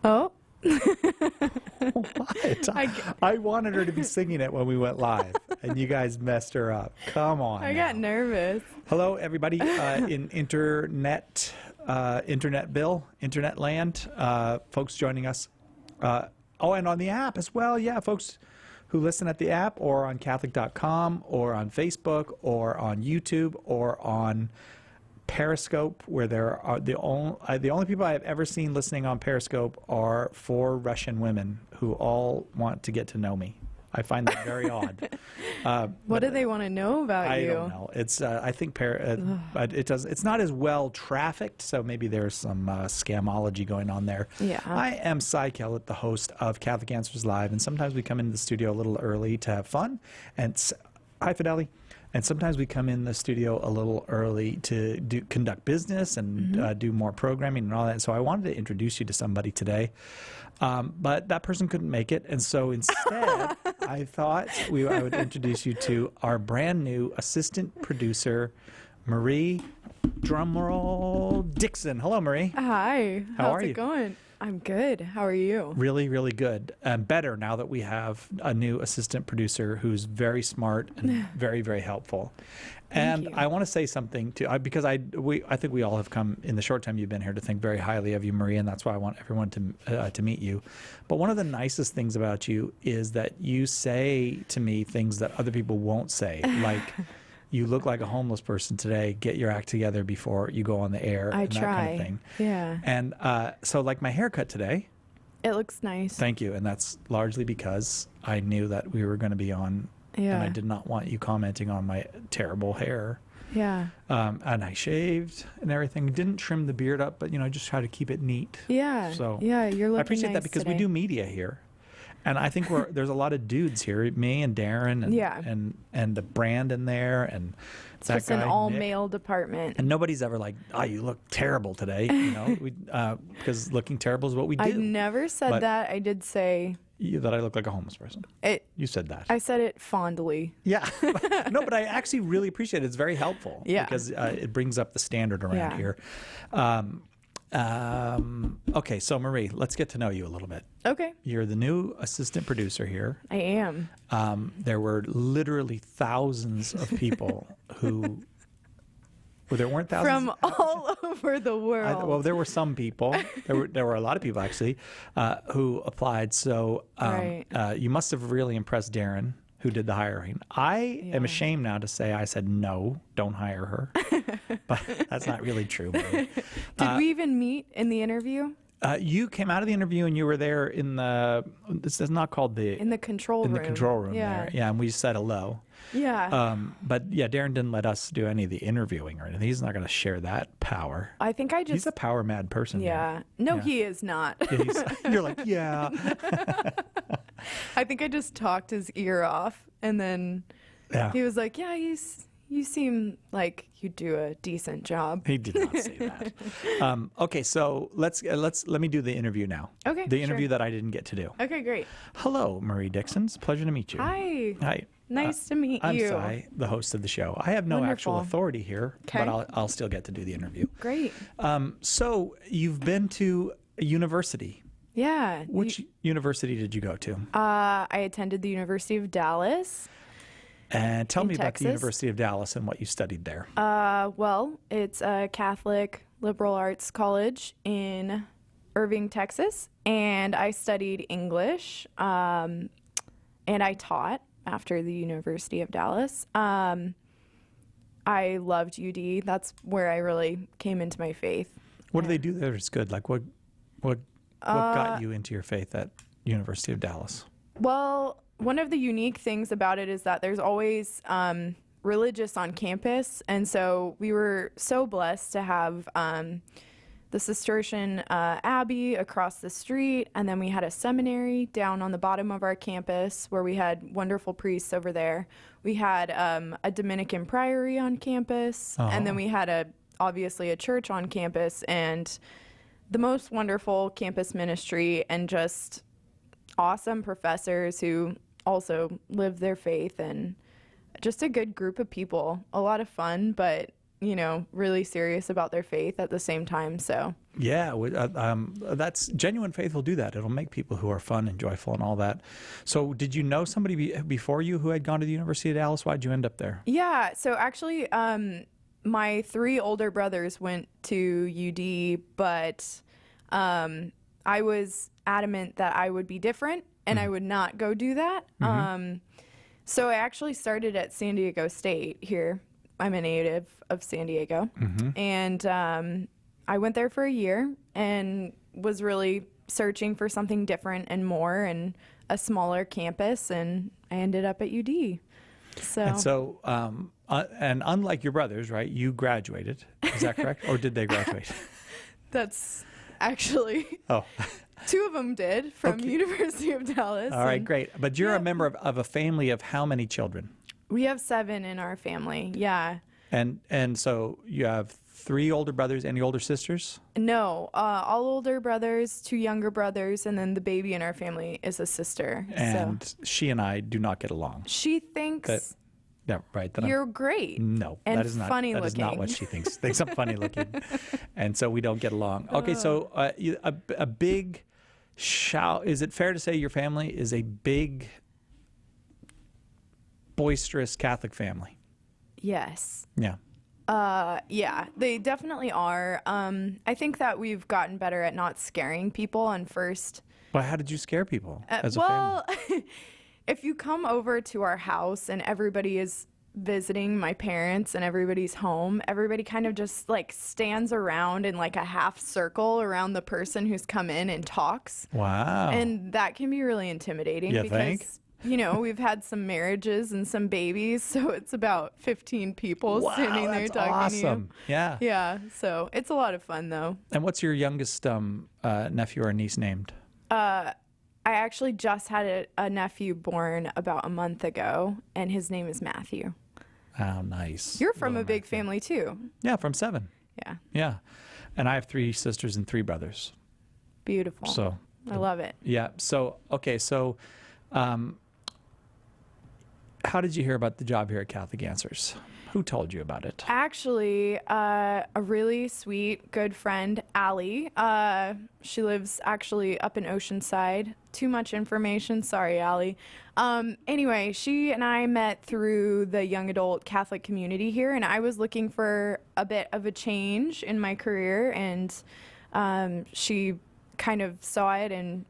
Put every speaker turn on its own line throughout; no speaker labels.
Oh.
What? I wanted her to be singing it when we went live, and you guys messed her up. Come on.
I got nervous.
Hello, everybody in internet land, folks joining us. And on the app as well. Yeah, folks who listen at the app or on Catholic.com or on Facebook or on YouTube or on Periscope, where there are the only people I've ever seen listening on Periscope are 4 Russian women who all want to get to know me. I find that very odd.
What do they want to know about you?
I don't know. It's I think it's not as well trafficked, so maybe there's some scamology going on there.
Yeah.
I am Cy Kellett, the host of Catholic Answers Live, and sometimes we come into the studio a little early to have fun. And hi, Fidelli. And sometimes we come in the studio a little early to conduct business and do more programming and all that. So I wanted to introduce you to somebody today, but that person couldn't make it. And so instead, I thought I would introduce you to our brand new assistant producer, Marie drumroll Dixon. Hello, Marie.
Hi.
How are
How's
you?
it going? I'm good. How are you?
Really, really good. And better now that we have a new assistant producer who's very smart and very, very helpful. And
you.
I want to say something because I think we all have come in the short time you've been here to think very highly of you, Marie, and that's why I want everyone to meet you. But one of the nicest things about you is that you say to me things that other people won't say, like, you look like a homeless person today. Get your act together before you go on the air.
I
and
try.
That kind of thing.
Yeah.
And so like my haircut today.
It looks nice.
Thank you. And that's largely because I knew that we were going to be on.
Yeah.
And I did not want you commenting on my terrible hair.
Yeah.
And I shaved and everything. Didn't trim the beard up, but, just try to keep it neat.
Yeah.
So
yeah, you're looking
I appreciate
nice
that because we
today.
do media here. And I think there's a lot of dudes here, me and Darren and
Yeah.
and the Brandon there and
It's
that
just
guy,
an
Nick.
all-male department.
And nobody's ever like, oh, you look terrible today, because looking terrible is what we do.
I never said
But-
that. I did say
That I look like a homeless person.
it.
You said that.
I said it fondly.
Yeah. No, but I actually really appreciate it. It's very helpful.
Yeah.
Because it brings up the standard around
Yeah.
here. Okay, so Marie, let's get to know you a little bit.
Okay.
You're the new assistant producer here.
I am.
There were literally thousands of people who... Well, there weren't thousands.
From all over the world.
Well, there were some people. There were a lot of people actually who applied. So
Right.
You must have really impressed Darren, who did the hiring. I am ashamed now to say I said no, don't hire her, but that's not really true. Marie.
Did we even meet in the interview?
You came out of the interview and you were there in the. This is not called the.
In the control room.
In the control room
Yeah.
there. Yeah, and we said hello.
Yeah.
But yeah, Darren didn't let us do any of the interviewing or anything. He's not going to share that power.
I think I just.
He's a power mad person.
Yeah. No,
Yeah.
he is not.
Yeah, you're like, yeah.
I think I just talked his ear off, and then
Yeah.
he was like, "Yeah, you seem like you do a decent job."
He did not say that. Okay, so let me do the interview now.
Okay,
The
sure.
interview that I didn't get to do.
Okay, great.
Hello, Marie Dixon. It's a pleasure to meet you.
Hi.
Hi.
Nice to meet
I'm
you.
Cy, the host of the show. I have no actual
Wonderful.
authority here,
Okay.
but I'll still get to do the interview.
Great.
So you've been to a university.
Yeah.
Which university did you go to?
I attended the University of Dallas.
And tell
in
me about the
Texas?
University of Dallas and what you studied there.
Well, it's a Catholic liberal arts college in Irving, Texas, and I studied English, and I taught after the University of Dallas. I loved UD. That's where I really came into my faith.
What do they do there that's good? Like what got you into your faith at University of Dallas?
Well, one of the unique things about it is that there's always religious on campus, and so we were so blessed to have the Cistercian Abbey across the street, and then we had a seminary down on the bottom of our campus where we had wonderful priests over there. We had a Dominican priory on campus, and then we had obviously a church on campus, and the most wonderful campus ministry, and just awesome professors who also live their faith, and just a good group of people. A lot of fun, but really serious about their faith at the same time. So
Yeah, that's genuine faith will do that. It'll make people who are fun and joyful and all that. So, did you know somebody before you who had gone to the University of Dallas? Why'd you end up there?
yeah, so actually, my 3 older brothers went to UD, but I was adamant that I would be different and I would not go do that. So I actually started at San Diego State here. I'm a native of San Diego. And I went there for a year and was really searching for something different and more and a smaller campus, and I ended up at UD. So,
And so, and unlike your brothers, right, you graduated. Is that correct? Or did they graduate?
that's actually
Oh,
2 of them did from University of Dallas.
all right,
and
great. But you're a
yeah.
member of a family of how many children?
We have 7 in our family. Yeah.
And so you have 3 older brothers. Any older sisters?
No, all older brothers, 2 younger brothers, and then the baby in our family is a sister.
And
So
she and I do not get along.
she thinks
That- Yeah, right. That I'm-
you're great.
No,
and
that is not.
funny
That is not
looking.
what she thinks. Thinks I'm funny looking, and so we don't get along. Okay, so a big shout. Is it fair to say your family is a big, boisterous Catholic family?
Yes.
Yeah.
Yeah, they definitely are. I think that we've gotten better at not scaring people on first.
Well, how did you scare people as a
Well, if you come over to our house and everybody is visiting my parents and everybody's home, everybody kind of just like stands around in like a half circle around the person who's come in and talks.
family? Wow.
And that can be really intimidating
You
because,
think?
we've had some marriages and some babies, so it's about 15 people
Wow,
standing there
that's
talking
awesome.
to you.
Yeah.
Yeah, so it's a lot of fun though.
And what's your youngest nephew or niece named?
I actually just had a nephew born about a month ago, and his name is Matthew.
Oh, nice.
You're from
Little
a big
Matthew.
family too.
Yeah, from 7.
Yeah,
Yeah, and I have 3 sisters and 3 brothers.
beautiful.
So
I love it.
yeah. So okay. So, how did you hear about the job here at Catholic Answers? Who told you about it?
Actually, a really sweet, good friend, Allie. She lives actually up in Oceanside. Too much information. Sorry, Allie. Anyway, she and I met through the young adult Catholic community here, and I was looking for a bit of a change in my career, and she kind of saw it and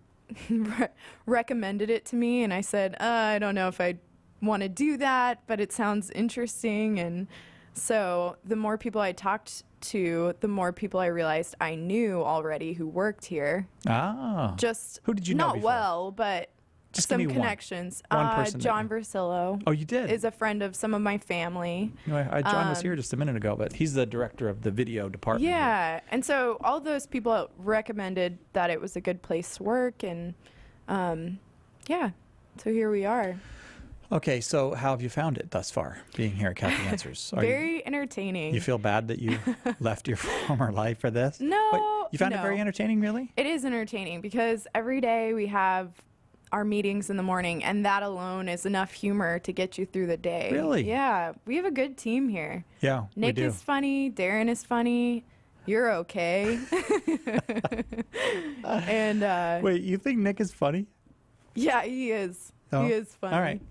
recommended it to me, and I said, I don't know if I want to do that, but it sounds interesting. And so the more people I talked to, the more people I realized I knew already who worked here.
Ah,
Just
Who did you know
not
before?
well, but
Just give
some
me one.
connections.
One person that
John
you-
Versillo
oh, you did.
is a friend of some of my family.
John was here just a minute ago, but he's the director of the video department. here.
Yeah, and so all those people recommended that it was a good place to work, and yeah, so here we are.
Okay, so how have you found it thus far, being here at Catholic Answers?
Very entertaining.
You feel bad that you left your former life for this?
No,
Wait, you found it very
no.
entertaining, really?
It is entertaining because every day we have our meetings in the morning, and that alone is enough humor to get you through the day.
Really?
Yeah, we have a good team here.
Yeah,
Nick
we do.
is funny, Darren is funny, you're okay. And
Wait, you think Nick is funny?
yeah, he is.
Oh,
He is funny.
all right.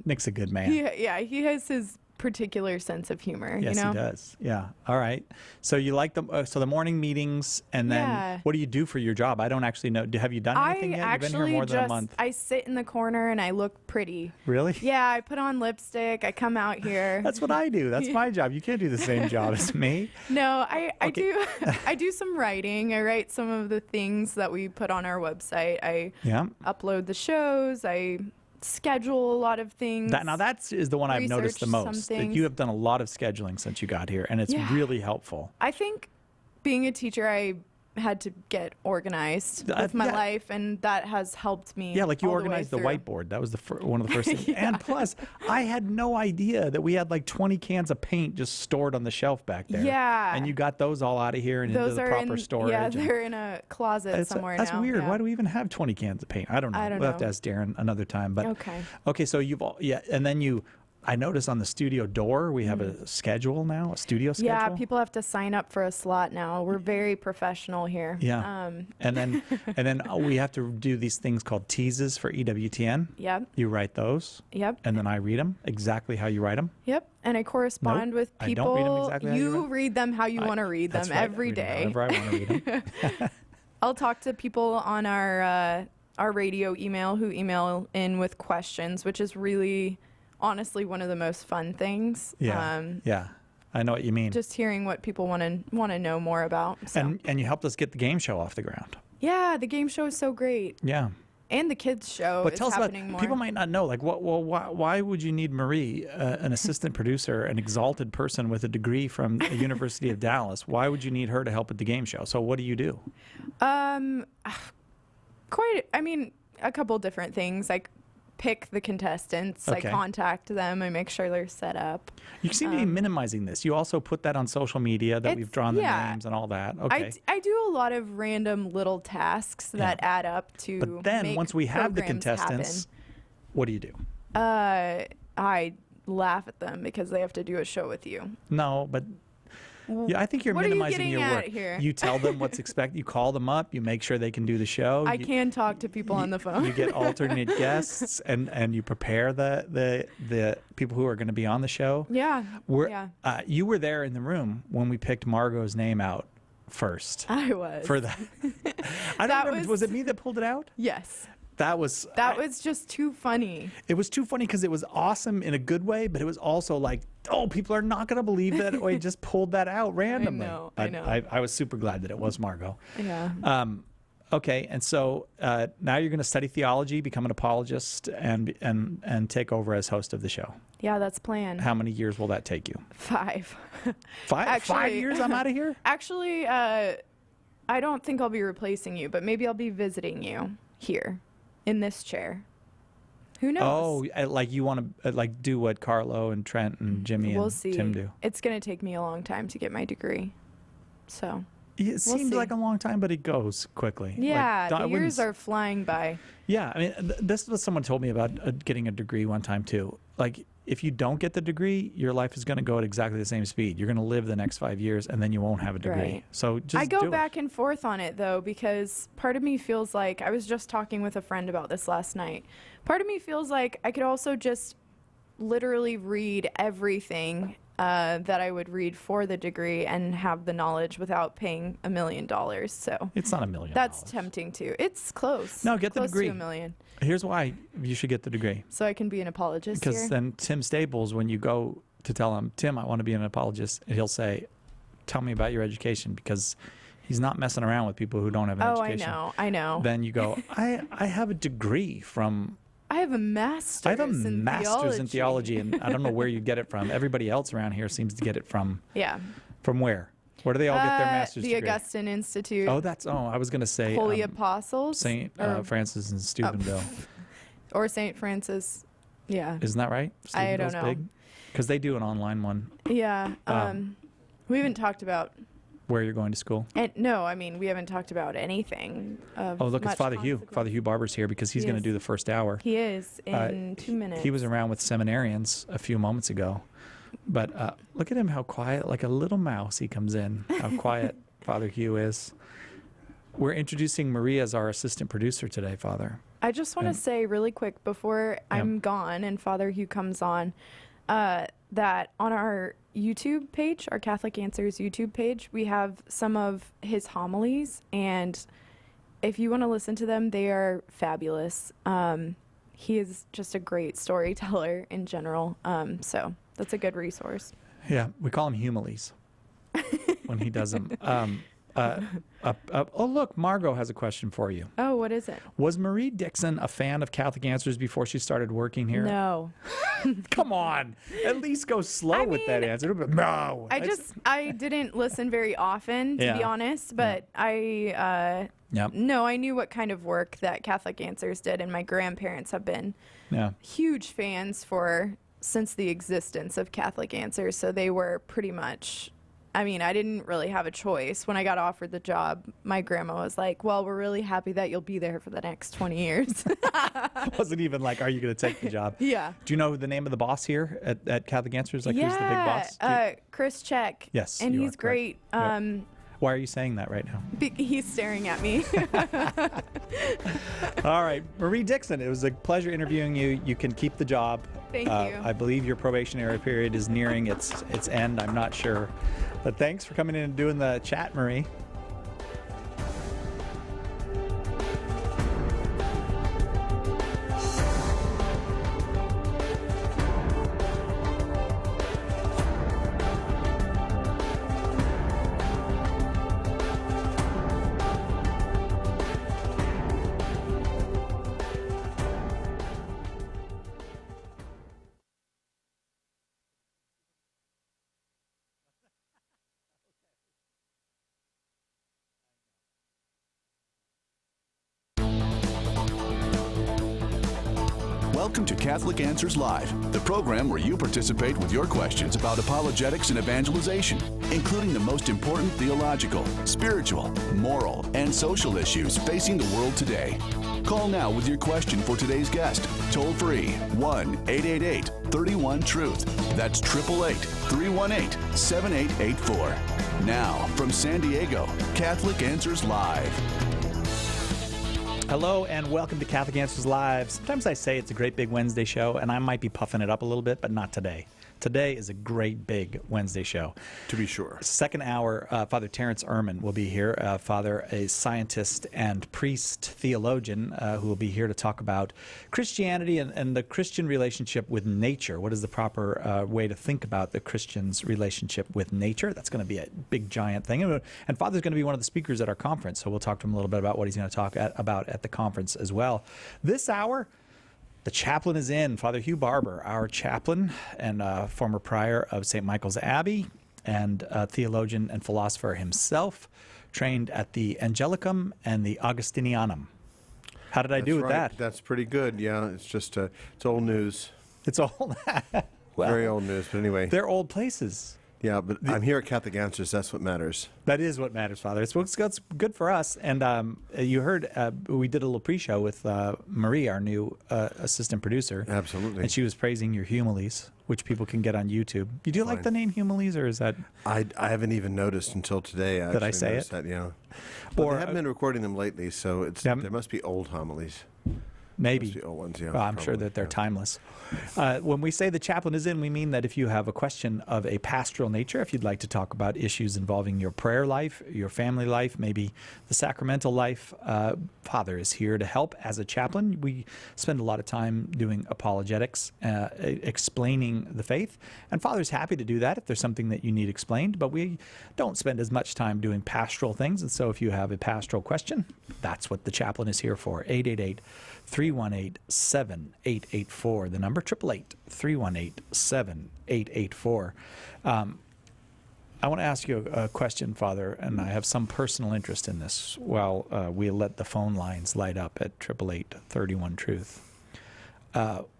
Nick's a good man.
He has his particular sense of humor,
Yes,
you know?
he does. Yeah. All right. So you like so the morning meetings, and then
Yeah.
what do you do for your job? I don't actually know. Have you done anything yet? You've been here
actually
more than a
just
month.
I sit in the corner and I look pretty.
Really?
Yeah, I put on lipstick. I come out here.
That's what I do. That's my job. You can't do the same job as me.
No, I
Okay.
do I do some writing. I write some of the things that we put on our website. I
Yeah.
upload the shows. I schedule a lot of things.
That is the one I've noticed the
Research some
most. That
things.
you have done a lot of scheduling since you got here, and it's
Yeah.
really helpful.
I think being a teacher, I had to get organized with my
yeah.
life, and that has helped me.
Yeah, like you
all the way
organized the
through.
whiteboard. That was one of the first things. And plus, I had no idea that we had like 20 cans of paint just stored on the shelf back there.
Yeah.
And you got those all out of here and
Those
into the
are
proper
in
storage.
Yeah,
and-
they're in a closet somewhere
that's
now.
weird.
Yeah.
Why do we even have 20 cans of paint? I don't know.
I don't
We'll have to
know.
ask Darren another time. But
Okay.
Okay, so and then you I notice on the studio door we have a schedule now, a studio schedule.
Yeah, people have to sign up for a slot now. We're very professional here.
Yeah. And then we have to do these things called teases for EWTN.
Yep.
You write those,
Yep.
and then I read them exactly how you write them.
Yep. And I correspond with
I
people.
don't read 'em exactly how you
you
write.
read them how you want to read them
That's right, I
every
read 'em
day.
however I want to read them.
I'll talk to people on our radio email who email in with questions, which is really honestly one of the most fun things.
Yeah. Yeah. I know what you mean.
Just hearing what people want to know more about. So.
And you helped us get the game show off the ground.
Yeah, the game show is so great,
Yeah.
and the kids show
But
is
tell us about,
happening more.
people might not know, like, why would you need Marie, an assistant producer, an exalted person with a degree from the University of Dallas? Why would you need her to help at the game show? So what do you do?
I mean, a couple different things. Like pick the contestants,
Okay.
I contact them, I make sure they're set up.
You seem to be minimizing this. You also put that on social media that we've
It's-
drawn the
yeah.
names and all that. Okay.
I do a lot of random little tasks that add up to.
But then
make
once we have the
programs
contestants, what do you do?
happen. I laugh at them because they have to do a show with you.
No, but yeah, I think you're
What are you
minimizing
getting
your
at
work.
here?
You tell them what's expected. You call them up. You make sure they can do the show.
I
You-
can talk to people on the phone.
You get alternate guests, and you prepare the people who are going to be on the show.
Yeah.
We're,
Yeah.
You were there in the room when we picked Margot's name out first
I was.
for that. I don't
That
remember. Was it me that pulled it out?
Yes.
That was
That was just too funny.
It was too funny because it was awesome in a good way, but it was also like, oh, people are not going to believe that we just pulled that out randomly.
I
But
know.
I was super glad that it was Margot.
Yeah.
Okay, and so now you're going to study theology, become an apologist, and take over as host of the show.
Yeah, that's planned.
How many years will that take you?
5.
5
Actually-
years? I'm out of here.
Actually, I don't think I'll be replacing you, but maybe I'll be visiting you here in this chair. Who knows?
Oh, like you want to like do what Carlo and Trent and Jimmy
we'll
and
see.
Tim do?
It's going to take me a long time to get my degree. So,
It seems
see.
like a long time, but it goes quickly.
yeah,
Like,
the years are flying by.
Yeah, I mean, this is what someone told me about getting a degree one time too. Like, if you don't get the degree, your life is going to go at exactly the same speed. You're going to live the next 5 years, and then you won't have a degree.
Right.
So just
I go
do
back and forth on it though, because part of me feels like, I was just talking with a friend about this last night. Part of me feels like I could also just literally read everything that I would read for the degree and have the knowledge without paying $1 million. So
It's not $1 million.
that's tempting too. It's close.
No, get the
close
degree.
to $1 million.
Here's why you should get the degree.
So I can be an apologist
Because
here.
then Tim Staples, when you go to tell him, Tim, I want to be an apologist, he'll say, tell me about your education, because he's not messing around with people who don't have an
Oh,
education.
I know.
Then you go, I have a degree from
I have a master's.
I have a
in
master's in theology, and I don't know where you get it from. Everybody else around here seems to get it from
Yeah.
where? Where do they all get their master's
The
degree?
Augustine Institute.
Oh, I was going to say
Holy Apostles.
St.
or-
Francis in Steubenville.
Or St. Francis. Yeah.
Isn't that right?
I don't know.
Because they do an online one
Yeah. We haven't talked about.
where you're going to school.
And no, I mean we haven't talked about anything. Of
Oh, look, it's
much
Father Hugh.
consequence.
Father Hugh Barber's here because he's
He
going to
is.
do the first hour.
He is in 2 minutes.
He was around with seminarians a few moments ago. But look at him, how quiet, like a little mouse he comes in, how quiet Father Hugh is. We're introducing Maria as our assistant producer today, Father.
I just want to
And-
say really quick before I'm gone and Father Hugh comes on, that on our YouTube page, our Catholic Answers YouTube page, we have some of his homilies, and if you want to listen to them, they are fabulous. He is just a great storyteller in general, so that's a good resource.
Yeah, we call him Humilies when he does them. Oh, look, Margot has a question for you.
Oh, what is it?
Was Marie Dixon a fan of Catholic Answers before she started working here?
No.
Come on. At least go slow
I
with that
mean,
answer. No.
I didn't listen very often, to be
Yeah.
honest, but
Yep.
no, I knew what kind of work that Catholic Answers did, and my grandparents have been
Yeah.
huge fans since the existence of Catholic Answers, so they were pretty much I mean, I didn't really have a choice. When I got offered the job, my grandma was like, well, we're really happy that you'll be there for the next 20 years.
It wasn't even like, are you going to take the job?
Yeah.
Do you know the name of the boss here at Catholic Answers? Like, who's the big boss?
Chris Check.
Yes,
And
you
he's
are correct.
great.
Why are you saying that right now?
He's staring at me.
All right, Marie Dixon, it was a pleasure interviewing you. You can keep the job.
Thank you.
I believe your probationary period is nearing its end. I'm not sure. But thanks for coming in and doing the chat, Marie.
Welcome to Catholic Answers Live, the program where you participate with your questions about apologetics and evangelization, including the most important theological, spiritual, moral, and social issues facing the world today. Call now with your question for today's guest. Toll free 1-888-31-TRUTH. That's 888-318-7884. Now, from San Diego, Catholic Answers Live.
Hello and welcome to Catholic Answers Live. Sometimes I say it's a great big Wednesday show, and I might be puffing it up a little bit, but not today. Today is a great big Wednesday show.
To be sure.
Second hour, Father Terrence Ehrman will be here. Father, a scientist and priest theologian who will be here to talk about Christianity and the Christian relationship with nature. What is the proper way to think about the Christian's relationship with nature? That's going to be a big, giant thing. And Father's going to be one of the speakers at our conference, so we'll talk to him a little bit about what he's going to talk about at the conference as well. This hour, the chaplain is in. Father Hugh Barber, our chaplain and former prior of St. Michael's Abbey and theologian and philosopher himself, trained at the Angelicum and the Augustinianum. How did I do with that?
That's pretty good. Yeah, it's just it's old news.
It's old. Well,
very old news. But anyway,
they're old places.
Yeah, but I'm here at Catholic Answers. That's what matters.
That is what matters, Father. It's what's good for us. And you heard we did a little pre-show with Marie, our new assistant producer.
Absolutely.
And she was praising your homilies, which people can get on YouTube. You do like the name homilies, or is that?
I haven't even noticed until today.
Did I say it?
That, yeah. But they haven't been recording them lately, so there must be old homilies.
Maybe.
The old ones, yeah.
Well, I'm sure that they're timeless. When we say the chaplain is in, we mean that if you have a question of a pastoral nature, if you'd like to talk about issues involving your prayer life, your family life, maybe the sacramental life, Father is here to help as a chaplain. We spend a lot of time doing apologetics, explaining the faith, and Father's happy to do that if there's something that you need explained, but we don't spend as much time doing pastoral things, and so if you have a pastoral question, that's what the chaplain is here for. 888-318-7884. The number 888-318-7884. I want to ask you a question, Father, and I have some personal interest in this while we let the phone lines light up at 888-31-TRUTH.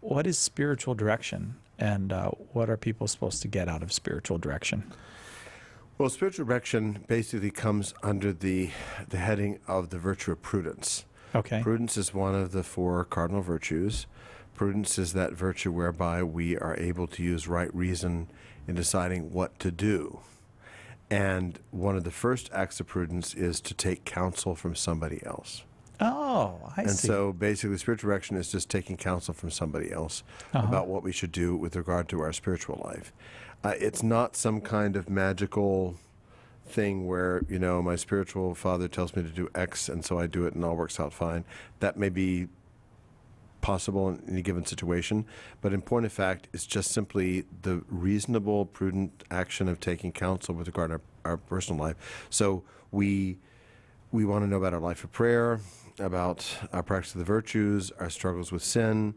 What is spiritual direction, and what are people supposed to get out of spiritual direction?
Well, spiritual direction basically comes under the heading of the virtue of prudence.
Okay.
Prudence is one of the four cardinal virtues. Prudence is that virtue whereby we are able to use right reason in deciding what to do. And one of the first acts of prudence is to take counsel from somebody else.
Oh, I see.
And so basically spiritual direction is just taking counsel from somebody else about what we should do with regard to our spiritual life. It's not some kind of magical thing where, my spiritual father tells me to do X and so I do it and all works out fine. That may be possible in any given situation, but in point of fact, it's just simply the reasonable, prudent action of taking counsel with regard to our personal life. So we want to know about our life of prayer, about our practice of the virtues, our struggles with sin,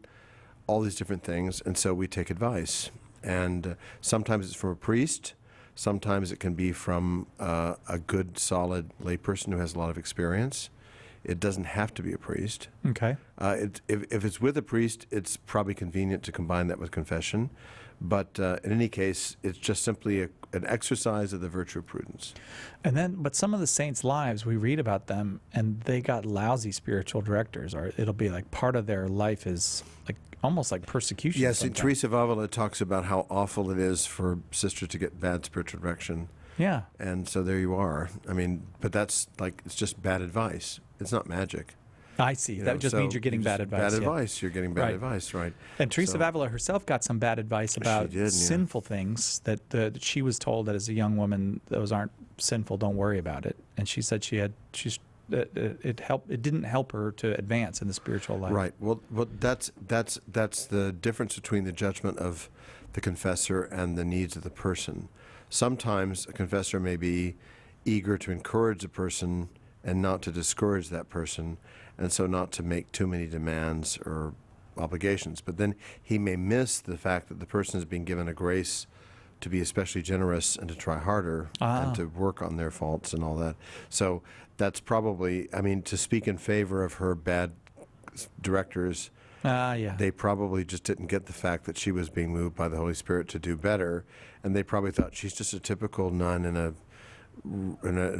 all these different things, and so we take advice. And sometimes it's from a priest, sometimes it can be from a good, solid layperson who has a lot of experience. It doesn't have to be a priest.
Okay.
If it's with a priest, it's probably convenient to combine that with confession. But in any case, it's just simply an exercise of the virtue of prudence.
And then, but some of the saints' lives, we read about them, and they got lousy spiritual directors, or it'll be like part of their life is like almost like persecution.
Yes, and
sometimes.
Teresa of Avila talks about how awful it is for sisters to get bad spiritual direction.
Yeah.
And so there you are. I mean, but that's like, it's just bad advice. It's not magic.
I see.
You
That
know,
just
so
means you're getting
you
bad
just-
advice.
Bad
yeah.
advice. You're getting bad
Right.
advice, right?
And Teresa of
So-
Avila herself got some bad advice about
did, yeah.
sinful things that she was told that as a young woman, those aren't sinful. Don't worry about it. And she said it didn't help her to advance in the spiritual life.
Right. Well, that's the difference between the judgment of the confessor and the needs of the person. Sometimes a confessor may be eager to encourage a person and not to discourage that person, and so not to make too many demands or obligations. But then he may miss the fact that the person is being given a grace to be especially generous and to try harder and to work on their faults and all that. So that's probably, I mean, to speak in favor of her bad directors,
Yeah.
they probably just didn't get the fact that she was being moved by the Holy Spirit to do better, and they probably thought she's just a typical nun in a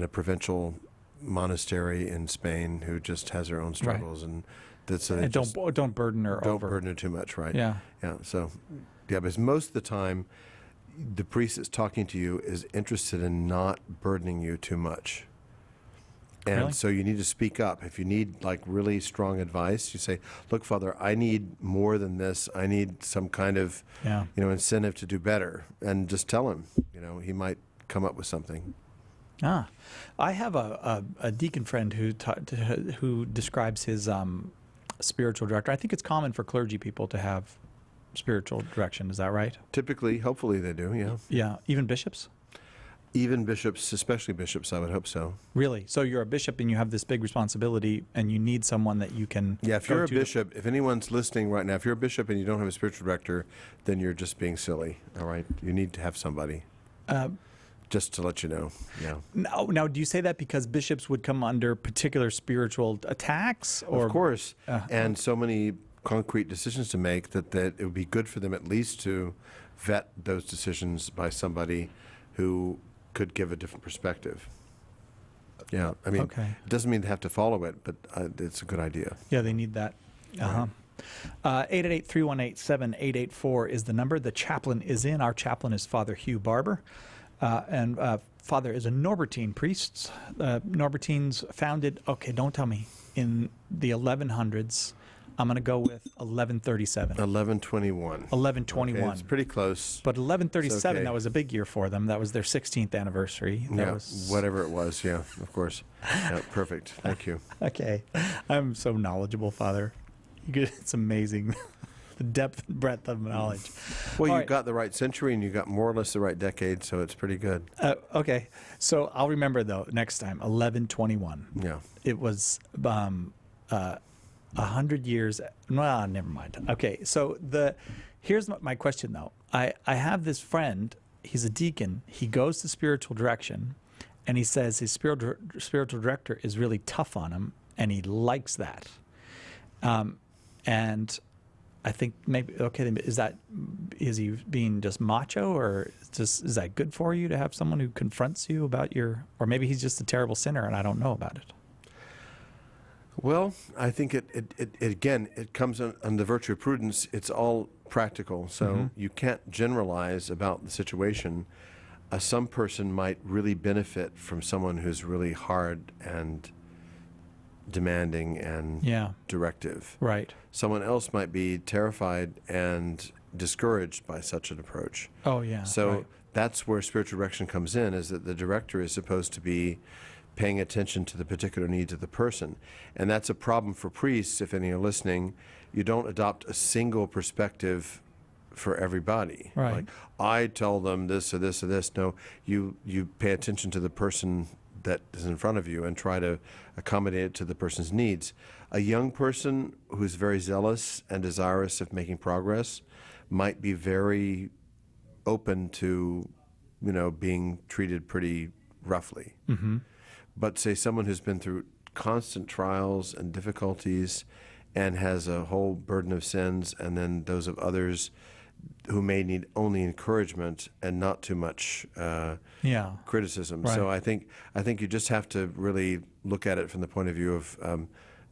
provincial monastery in Spain who just has her own struggles, and that's
And don't burden her
don't
over.
burden her too much, right?
Yeah.
Yeah. So, yeah, because most of the time, the priest that's talking to you is interested in not burdening you too much. And
Really?
so you need to speak up. If you need like really strong advice, you say, "Look, Father, I need more than this. I need some kind of,
Yeah.
incentive to do better." And just tell him. He might come up with something.
I have a deacon friend who describes his spiritual director. I think it's common for clergy people to have spiritual direction. Is that right?
Typically, hopefully, they do. Yeah.
Yeah. Even bishops?
Even bishops, especially bishops, I would hope so.
Really? So you're a bishop and you have this big responsibility, and you need someone that you can.
Yeah, if
go
you're a
to
bishop, if anyone's listening right now, if you're a bishop and you don't have a spiritual director, then you're just being silly. All right, you need to have somebody. Just to let you know. Yeah.
Now, do you say that because bishops would come under particular spiritual attacks, or
Of course, and so many concrete decisions to make that it would be good for them at least to vet those decisions by somebody who could give a different perspective. Yeah, I mean,
Okay.
it doesn't mean they have to follow it, but it's a good idea.
Yeah, they need that. 888-318-7884 is the number. The chaplain is in. Our chaplain is Father Hugh Barber. And Father is a Norbertine priest. Norbertines founded, okay, don't tell me, in the 1100s. I'm going to go with 1137.
1121.
1121.
Okay, it's pretty close.
But 1137,
okay.
that was a big year for them. That was their 16th anniversary. That
Yeah,
was
whatever it was. Yeah, of course. Yeah, perfect. Thank you.
Okay. I'm so knowledgeable, Father. It's amazing. The depth and breadth of knowledge.
Well,
All
you
right.
got the right century and you got more or less the right decade, so it's pretty good.
Okay. So I'll remember, though, next time, 1121.
Yeah.
It was 100 years. Well, never mind. Okay. So here's my question, though. I have this friend. He's a deacon. He goes to spiritual direction, and he says his spiritual director is really tough on him, and he likes that. And I think maybe, okay, is he being just macho, or is that good for you to have someone who confronts you about or maybe he's just a terrible sinner and I don't know about it?
Well, I think it comes on the virtue of prudence. It's all practical, so you can't generalize about the situation. Some person might really benefit from someone who's really hard and demanding and
Yeah.
directive.
Right.
Someone else might be terrified and discouraged by such an approach.
Oh, yeah.
So
right.
that's where spiritual direction comes in, is that the director is supposed to be paying attention to the particular needs of the person. And that's a problem for priests, if any are listening. You don't adopt a single perspective for everybody.
Right.
Like, I tell them this or this or this. No, you pay attention to the person that is in front of you and try to accommodate it to the person's needs. A young person who's very zealous and desirous of making progress might be very open to, being treated pretty roughly.
Mm-hmm.
But say someone who's been through constant trials and difficulties and has a whole burden of sins, and then those of others who may need only encouragement and not too much
Yeah.
criticism.
Right.
So I think you just have to really look at it from the point of view of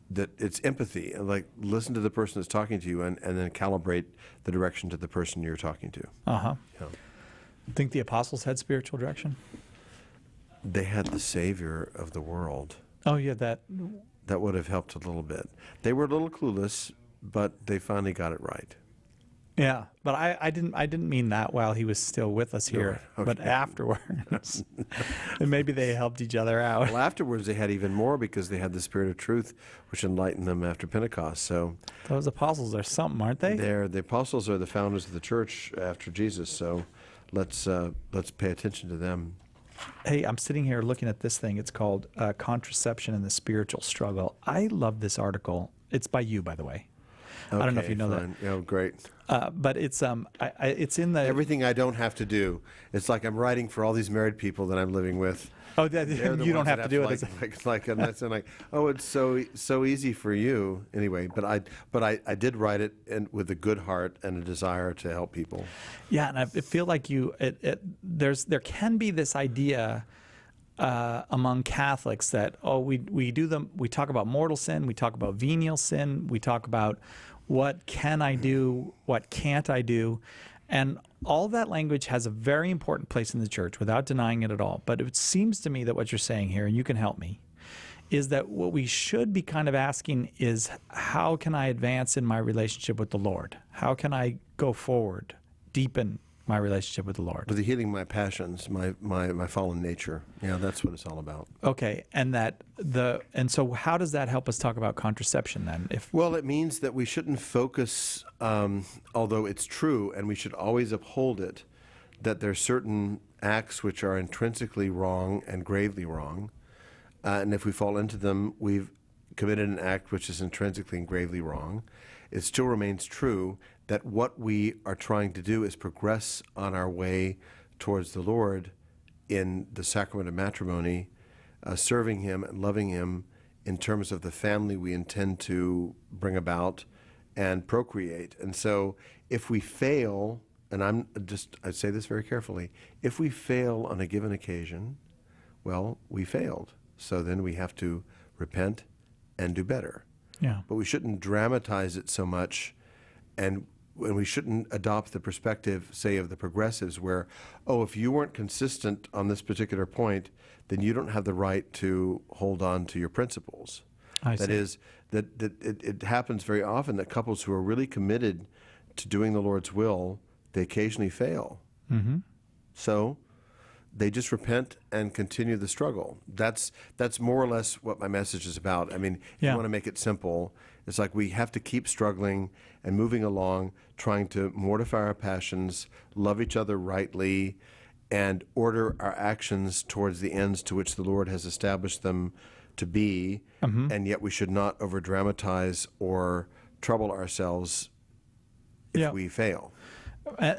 that it's empathy, and like listen to the person that's talking to you, and then calibrate the direction to the person you're talking to.
Uh-huh.
Yeah.
Think the apostles had spiritual direction?
They had the Savior of the world.
Oh, yeah, that.
That would have helped a little bit. They were a little clueless, but they finally got it right.
Yeah, but I didn't mean that while he was still with us here,
Okay.
but afterwards. And maybe they helped each other out.
Well, afterwards they had even more because they had the Spirit of truth, which enlightened them after Pentecost. So
Those apostles are something, aren't they?
the apostles are the founders of the church after Jesus. So let's pay attention to them.
Hey, I'm sitting here looking at this thing. It's called Contraception and the Spiritual Struggle. I love this article. It's by you, by the way. I don't know if you know
fine. Oh, great.
that. But it's it's in the
Everything I don't have to do. It's like I'm writing for all these married people that I'm living with.
Oh,
They're the
you don't
ones
have
that
to do it.
and that's like, oh, it's so easy for you anyway. But I did write it with a good heart and a desire to help people.
Yeah, and I feel like there can be this idea among Catholics that we talk about mortal sin, we talk about venial sin, we talk about what can I do, what can't I do, and all that language has a very important place in the church without denying it at all. But it seems to me that what you're saying here, and you can help me, is that what we should be kind of asking is, how can I advance in my relationship with the Lord? How can I go forward, deepen my relationship with the Lord?
With the healing my passions, my fallen nature. Yeah, that's what it's all about.
Okay, and so how does that help us talk about contraception then?
Well, it means that we shouldn't focus, although it's true, and we should always uphold it, that there are certain acts which are intrinsically wrong and gravely wrong, and if we fall into them, we've committed an act which is intrinsically and gravely wrong. It still remains true that what we are trying to do is progress on our way towards the Lord in the sacrament of matrimony, serving Him and loving Him in terms of the family we intend to bring about and procreate. And so if we fail, and I say this very carefully, if we fail on a given occasion, well, we failed. So then we have to repent and do better.
Yeah.
But we shouldn't dramatize it so much, and we shouldn't adopt the perspective, say, of the progressives where, oh, if you weren't consistent on this particular point, then you don't have the right to hold on to your principles. That is, it happens very often that couples who are really committed to doing the Lord's will, they occasionally fail.
Mm-hmm.
So they just repent and continue the struggle. That's more or less what my message is about. I mean, if you want to make it simple, it's like we have to keep struggling and moving along, trying to mortify our passions, love each other rightly, and order our actions towards the ends to which the Lord has established them to be. Mm-hmm. And yet we should not over-dramatize or trouble ourselves if we fail.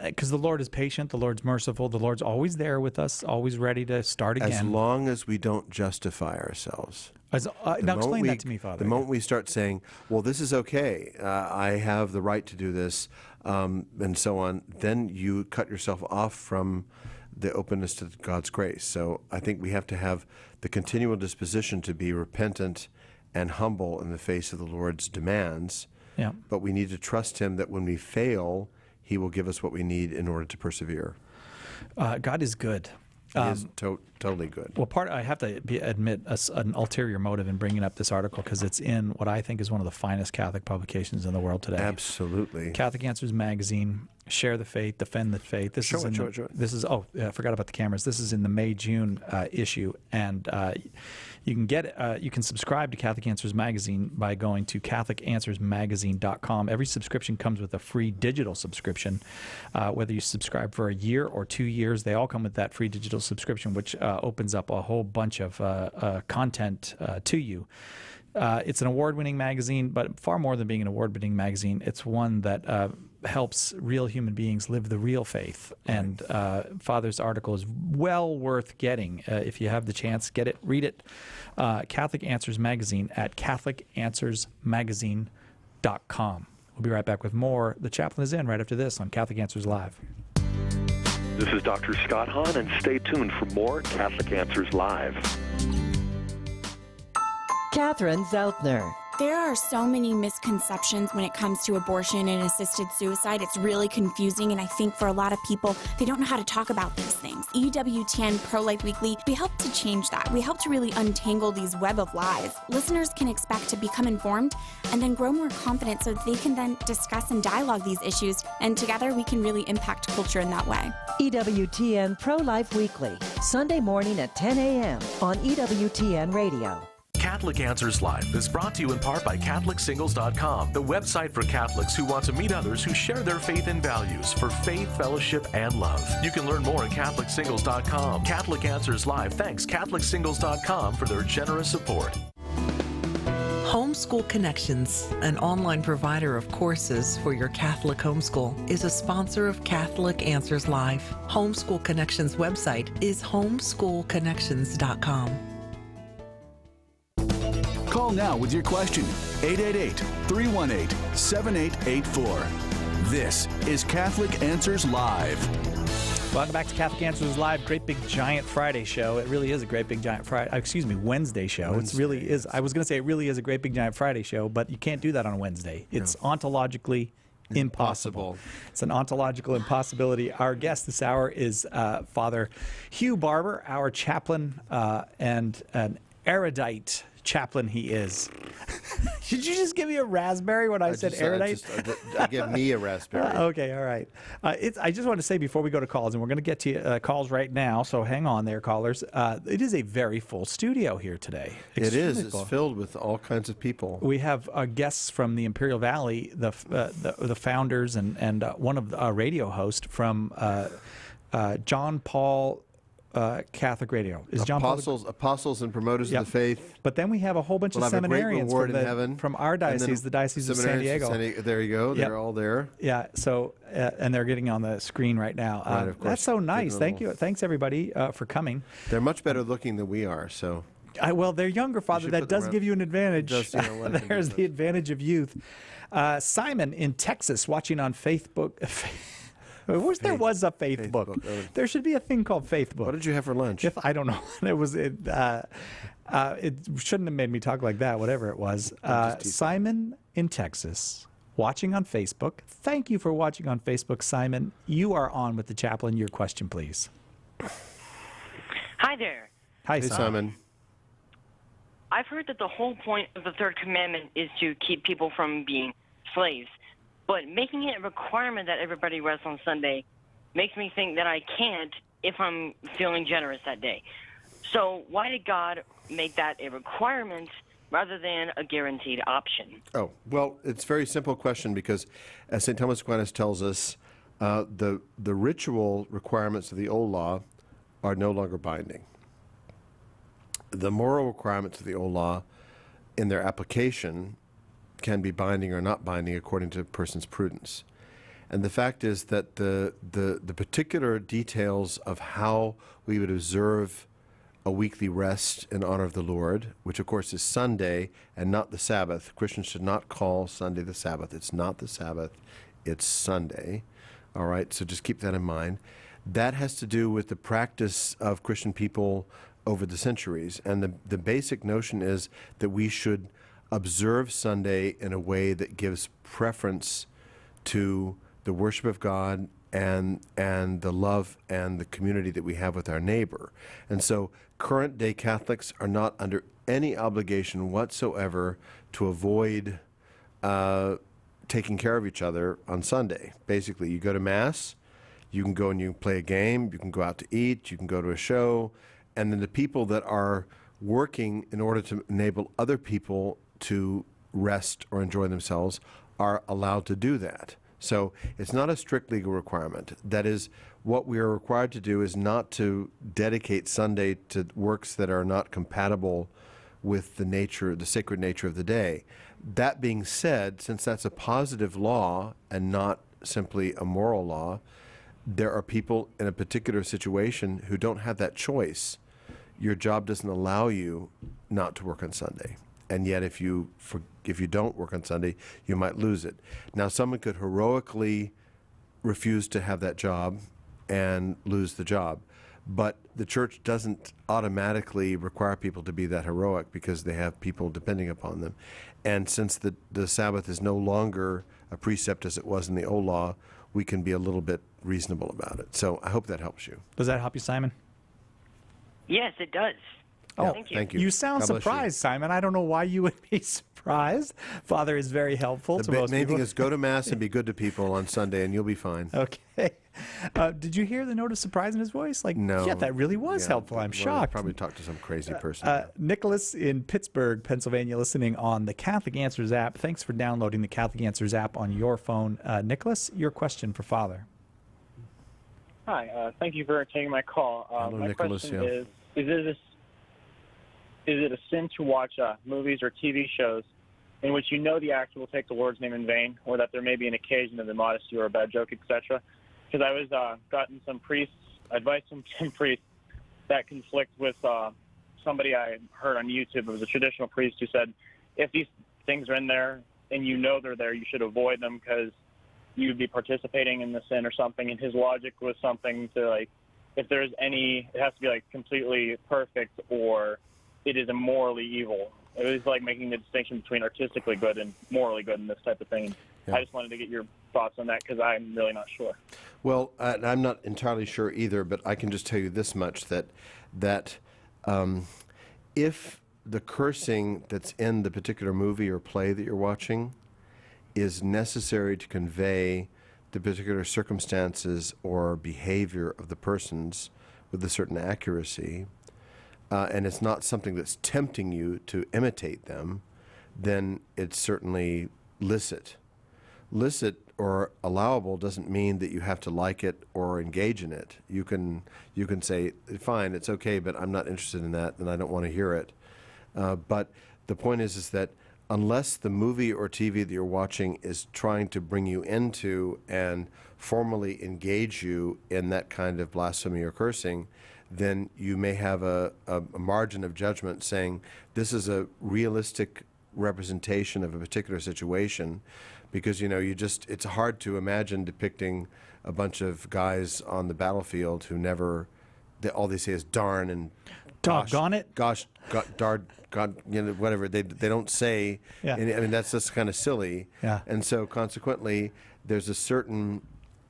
Because the Lord is patient, the Lord's merciful, the Lord's always there with us, always ready to start again.
As long as we don't justify ourselves.
Now explain that to me, Father.
The moment we start saying, well, this is okay, I have the right to do this, and so on, then you cut yourself off from the openness to God's grace. So I think we have to have the continual disposition to be repentant and humble in the face of the Lord's demands.
Yeah.
But we need to trust Him that when we fail, He will give us what we need in order to persevere.
God is good.
He is totally good.
Well, I have to admit an ulterior motive in bringing up this article because it's in what I think is one of the finest Catholic publications in the world today.
Absolutely.
Catholic Answers Magazine. Share the faith, defend the faith. This is I forgot about the cameras. This is in the May-June issue, and you can subscribe to Catholic Answers Magazine by going to CatholicAnswersMagazine.com. Every subscription comes with a free digital subscription. Whether you subscribe for a year or 2 years, they all come with that free digital subscription, which opens up a whole bunch of content to you. It's an award-winning magazine, but far more than being an award-winning magazine, it's one that helps real human beings live the real faith. And Father's article is well worth getting. If you have the chance, get it, read it. Catholic Answers Magazine at CatholicAnswersMagazine.com. We'll be right back with more. The Chaplain is in right after this on Catholic Answers Live.
This is Dr. Scott Hahn, and stay tuned for more Catholic Answers Live.
Catherine Zeltner.
There are so many misconceptions when it comes to abortion and assisted suicide. It's really confusing, and I think for a lot of people, they don't know how to talk about these things. EWTN Pro-Life Weekly, we help to change that. We help to really untangle these web of lies. Listeners can expect to become informed and then grow more confident so that they can then discuss and dialogue these issues, and together we can really impact culture in that way.
EWTN Pro-Life Weekly, Sunday morning at 10 a.m. on EWTN Radio.
Catholic Answers Live is brought to you in part by CatholicSingles.com, the website for Catholics who want to meet others who share their faith and values for faith, fellowship, and love. You can learn more at CatholicSingles.com. Catholic Answers Live thanks CatholicSingles.com for their generous support.
Homeschool Connections, an online provider of courses for your Catholic homeschool, is a sponsor of Catholic Answers Live. Homeschool Connections website is homeschoolconnections.com.
Call now with your question. 888-318-7884. This is Catholic Answers Live.
Welcome back to Catholic Answers Live. Great big giant Friday show. It really is a great big giant Wednesday show. It really is. I was going to say it really is a great big giant Friday show, but you can't do that on a Wednesday. It's ontologically impossible. It's an ontological impossibility. Our guest this hour is Father Hugh Barber, our chaplain, and an erudite chaplain he is. Should you just give me a raspberry when I said erudite?
Give me a raspberry.
Okay, all right. I just want to say before we go to calls, and we're going to get to calls right now, so hang on there, callers. It is a very full studio here today.
It is.
Extremely
It's
full.
filled with all kinds of people.
We have guests from the Imperial Valley, the founders and one of the radio host from John Paul Catholic Radio. Is John Paul
Apostles and promoters
Yep.
of the faith.
But then we have a whole bunch
We'll
of
have a great
seminarians
reward in heaven.
from our
And then
diocese, the Diocese of San
seminarians
Diego.
from there you go.
Yep.
They're all there.
Yeah, so and they're getting on the screen right now.
Right, of course.
That's so nice.
Getting a
Thank
little-
you. Thanks everybody for coming.
They're much better looking than we are. So
Well, they're younger, Father.
should
That
put them
does
around-
give you an advantage.
Does, yeah, one
There's the advantage of youth. Simon in Texas, watching on Facebook. I wish there was a Facebook.
Facebook.
There should be a thing called Facebook.
what did you have for lunch?
I don't know. It shouldn't have made me talk like that, whatever it was. Simon in Texas, watching on Facebook. Thank you for watching on Facebook, Simon. You are on with the chaplain. Your question, please.
Hi there.
Hi,
Hey, Simon.
I've heard that the whole point of the third commandment is to keep people from being slaves. But making it a requirement that everybody rests on Sunday makes me think that I can't if I'm feeling generous that day. So why did God make that a requirement rather than a guaranteed option?
Oh, well, it's a very simple question because, as St. Thomas Aquinas tells us, the ritual requirements of the old law are no longer binding. The moral requirements of the old law, in their application, can be binding or not binding according to a person's prudence. And the fact is that the particular details of how we would observe a weekly rest in honor of the Lord, which of course is Sunday and not the Sabbath. Christians should not call Sunday the Sabbath. It's not the Sabbath, it's Sunday. All right, so just keep that in mind. That has to do with the practice of Christian people over the centuries. And the basic notion is that we should observe Sunday in a way that gives preference to the worship of God and the love and the community that we have with our neighbor. And so current day Catholics are not under any obligation whatsoever to avoid taking care of each other on Sunday. Basically, you go to Mass, you can go and you can play a game, you can go out to eat, you can go to a show, and then the people that are working in order to enable other people to rest or enjoy themselves are allowed to do that. So it's not a strict legal requirement. That is, what we are required to do is not to dedicate Sunday to works that are not compatible with the sacred nature of the day. That being said, since that's a positive law and not simply a moral law, there are people in a particular situation who don't have that choice. Your job doesn't allow you not to work on Sunday. and yet if you don't work on Sunday, you might lose it. Now, someone could heroically refuse to have that job and lose the job, but the church doesn't automatically require people to be that heroic because they have people depending upon them. And since the Sabbath is no longer a precept as it was in the old law, we can be a little bit reasonable about it. So I hope that helps you.
Does that help you, Simon?
Yes, it does.
Oh,
Thank you.
Thank you.
You sound
God bless you.
surprised, Simon. I don't know why you would be surprised. Father is very helpful to
The
most
main
people.
thing is go to Mass and be good to people on Sunday, and you'll be fine.
Okay. Did you hear the note of surprise in his voice? Like,
No.
yeah, that really was
Yeah,
helpful. I'm
well,
shocked.
Probably talked to some crazy person.
Nicholas in Pittsburgh, Pennsylvania, listening on the Catholic Answers app. Thanks for downloading the Catholic Answers app on your phone. Nicholas, your question for Father.
Hi, thank you for taking my call.
Hello,
my
Nicholas,
question
yeah.
is it a sin to watch movies or TV shows in which you know the actor will take the Lord's name in vain, or that there may be an occasion of immodesty or a bad joke, etc.? Because I was gotten some advice from some priests that conflict with somebody I heard on YouTube. It was a traditional priest who said, if these things are in there and you know they're there, you should avoid them because you'd be participating in the sin or something. And his logic was something to, like, if there's any, it has to be like completely perfect or it is immorally evil. It was like making the distinction between artistically good and morally good and this type of thing.
Yeah.
I just wanted to get your thoughts on that because I'm really not sure.
Well, I'm not entirely sure either, but I can just tell you this much, that if the cursing that's in the particular movie or play that you're watching is necessary to convey the particular circumstances or behavior of the persons with a certain accuracy, and it's not something that's tempting you to imitate them, then it's certainly licit. Licit or allowable doesn't mean that you have to like it or engage in it. You can say, fine, it's okay, but I'm not interested in that, and I don't want to hear it. But the point is that unless the movie or TV that you're watching is trying to bring you into and formally engage you in that kind of blasphemy or cursing, then you may have a margin of judgment saying this is a realistic representation of a particular situation, because it's hard to imagine depicting a bunch of guys on the battlefield who all they say is darn and
Doggone it.
gosh, God, whatever. They don't say.
Yeah.
I mean, that's just kind of silly.
Yeah.
And so consequently, there's a certain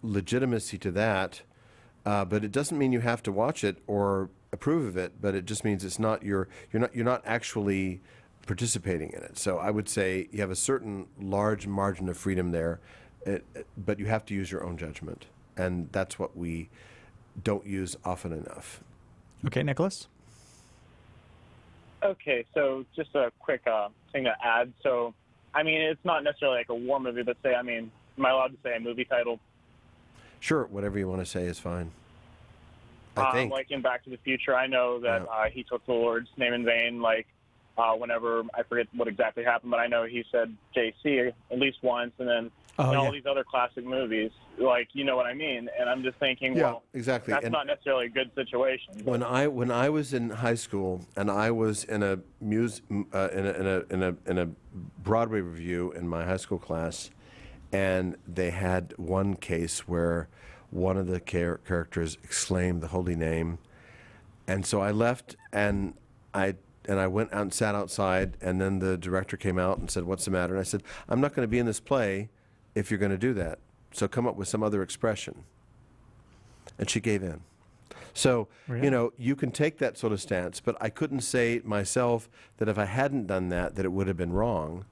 legitimacy to that, but it doesn't mean you have to watch it or approve of it. But it just means it's not you're not actually participating in it. So I would say you have a certain large margin of freedom there, but you have to use your own judgment, and that's what we don't use often enough.
Okay, Nicholas.
Okay, so just a quick thing to add. So, I mean, it's not necessarily like a war movie, but am I allowed to say a movie title?
Sure, whatever you want to say is fine. I think.
Like in Back to the Future, I know that he took the Lord's name in vain, whenever, I forget what exactly happened, but I know he said JC at least once, and then all these other classic movies, you know what I mean? And I'm just thinking, well,
exactly.
That's not necessarily a good situation.
When I was in high school and I was in a in a Broadway review in my high school class, and they had one case where one of the characters exclaimed the holy name, and so I left and I went out and sat outside, and then the director came out and said, "What's the matter?" And I said, "I'm not going to be in this play if you're going to do that. So come up with some other expression." And she gave in. So,
Really?
You can take that sort of stance, but I couldn't say myself that if I hadn't done that it would have been wrong,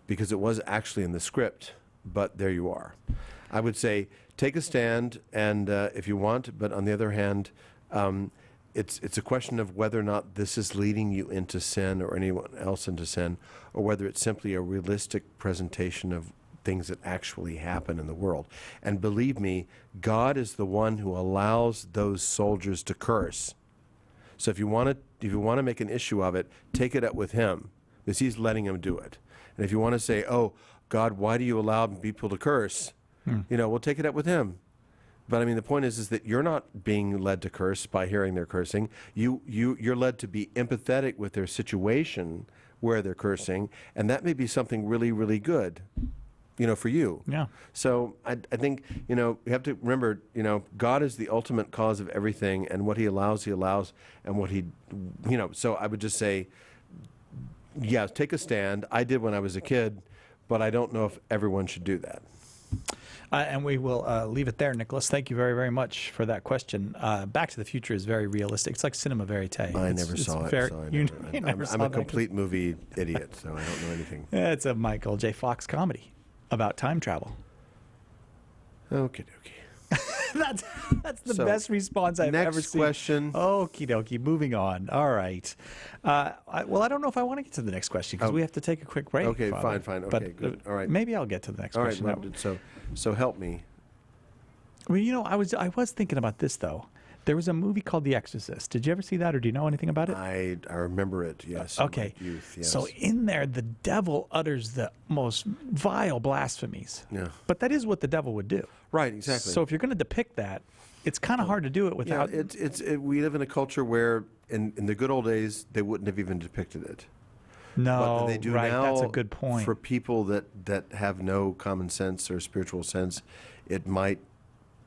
because it was actually in the script, but there you are. I would say take a stand, and if you want, but on the other hand, it's a question of whether or not this is leading you into sin or anyone else into sin, or whether it's simply a realistic presentation of things that actually happen in the world. And believe me, God is the one who allows those soldiers to curse. So if you want to make an issue of it, take it up with him, because he's letting them do it. And if you want to say, "Oh, God, why do you allow people to curse?" We'll take it up with him. But I mean, the point is that you're not being led to curse by hearing their cursing. You're led to be empathetic with their situation where they're cursing, and that may be something really, really good, for you.
Yeah.
So I think, you have to remember, God is the ultimate cause of everything, and what he allows, and what he, so I would just say, yeah, take a stand. I did when I was a kid, but I don't know if everyone should do that.
And we will leave it there, Nicholas. Thank you very, very much for that question. Back to the Future is very realistic. It's like cinema verite.
I never saw it.
Very,
So
you never saw
I'm a
that.
complete movie idiot, so I don't know anything.
It's a Michael J. Fox comedy about time travel.
Okie dokie.
That's the
So,
best response I've ever
Next
seen.
question.
Okie dokie. Moving on. All right. I don't know if I want to get to the next question because we have to take a quick break.
Okay,
Father.
fine. Okay,
But,
good. All right.
Maybe I'll get to the next
All right,
question.
well, so help me.
Well, I was thinking about this though. There was a movie called The Exorcist. Did you ever see that, or do you know anything about it?
I remember it, yes. in
Okay.
my youth, yes.
So in there, the devil utters the most vile blasphemies.
Yeah.
But that is what the devil would do.
Right, exactly.
So if you're going to depict that, it's kind of hard to do it without.
We live in a culture where in the good old days they wouldn't have even depicted it.
No,
But they do
right.
now.
That's a good point.
For people that have no common sense or spiritual sense, it might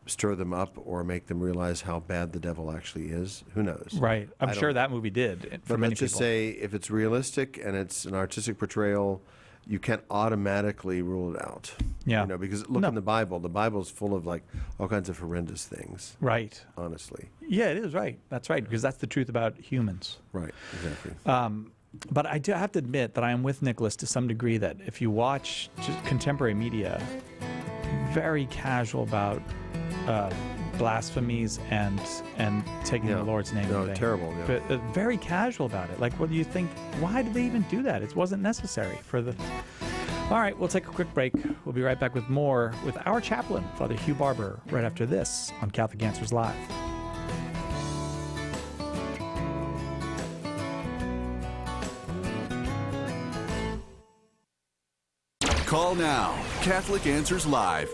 stir them up or make them realize how bad the devil actually is. Who knows?
Right. I'm
I
sure
don't-
that movie did. For
But
many
let's just
people.
say if it's realistic and it's an artistic portrayal, you can't automatically rule it out.
Yeah.
Because look in the Bible. The Bible's full of all kinds of horrendous things.
Right.
Honestly.
Yeah, it is right. That's right, because that's the truth about humans.
Right. Exactly.
But I do have to admit that I am with Nicholas to some degree that if you watch just contemporary media, very casual about blasphemies and taking the Lord's name in vain.
Terrible. Yeah.
But very casual about it. Like, what do you think? Why did they even do that? It wasn't necessary for the. All right, we'll take a quick break. We'll be right back with more with our chaplain, Father Hugh Barber, right after this on Catholic Answers Live.
Call now. Catholic Answers Live.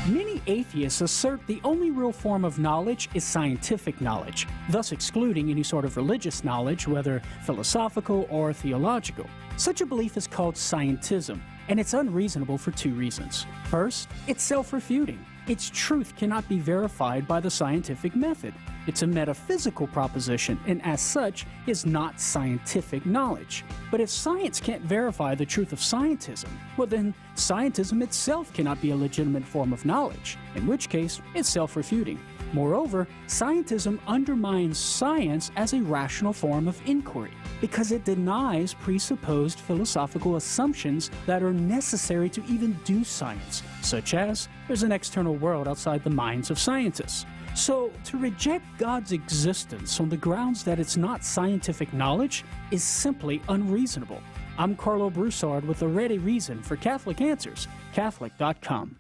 Many atheists assert the only real form of knowledge is scientific knowledge, thus excluding any sort of religious knowledge, whether philosophical or theological. Such a belief is called scientism, and it's unreasonable for two reasons. First, it's self-refuting. Its truth cannot be verified by the scientific method. It's a metaphysical proposition, and as such, is not scientific knowledge. But if science can't verify the truth of scientism, well then, scientism itself cannot be a legitimate form of knowledge, in which case, it's self-refuting. Moreover, scientism undermines science as a rational form of inquiry, because it denies presupposed philosophical assumptions that are necessary to even do science, such as there's an external world outside the minds of scientists. So, to reject God's existence on the grounds that it's not scientific knowledge is simply unreasonable. I'm Carlo Broussard with a ready reason for Catholic Answers, Catholic.com.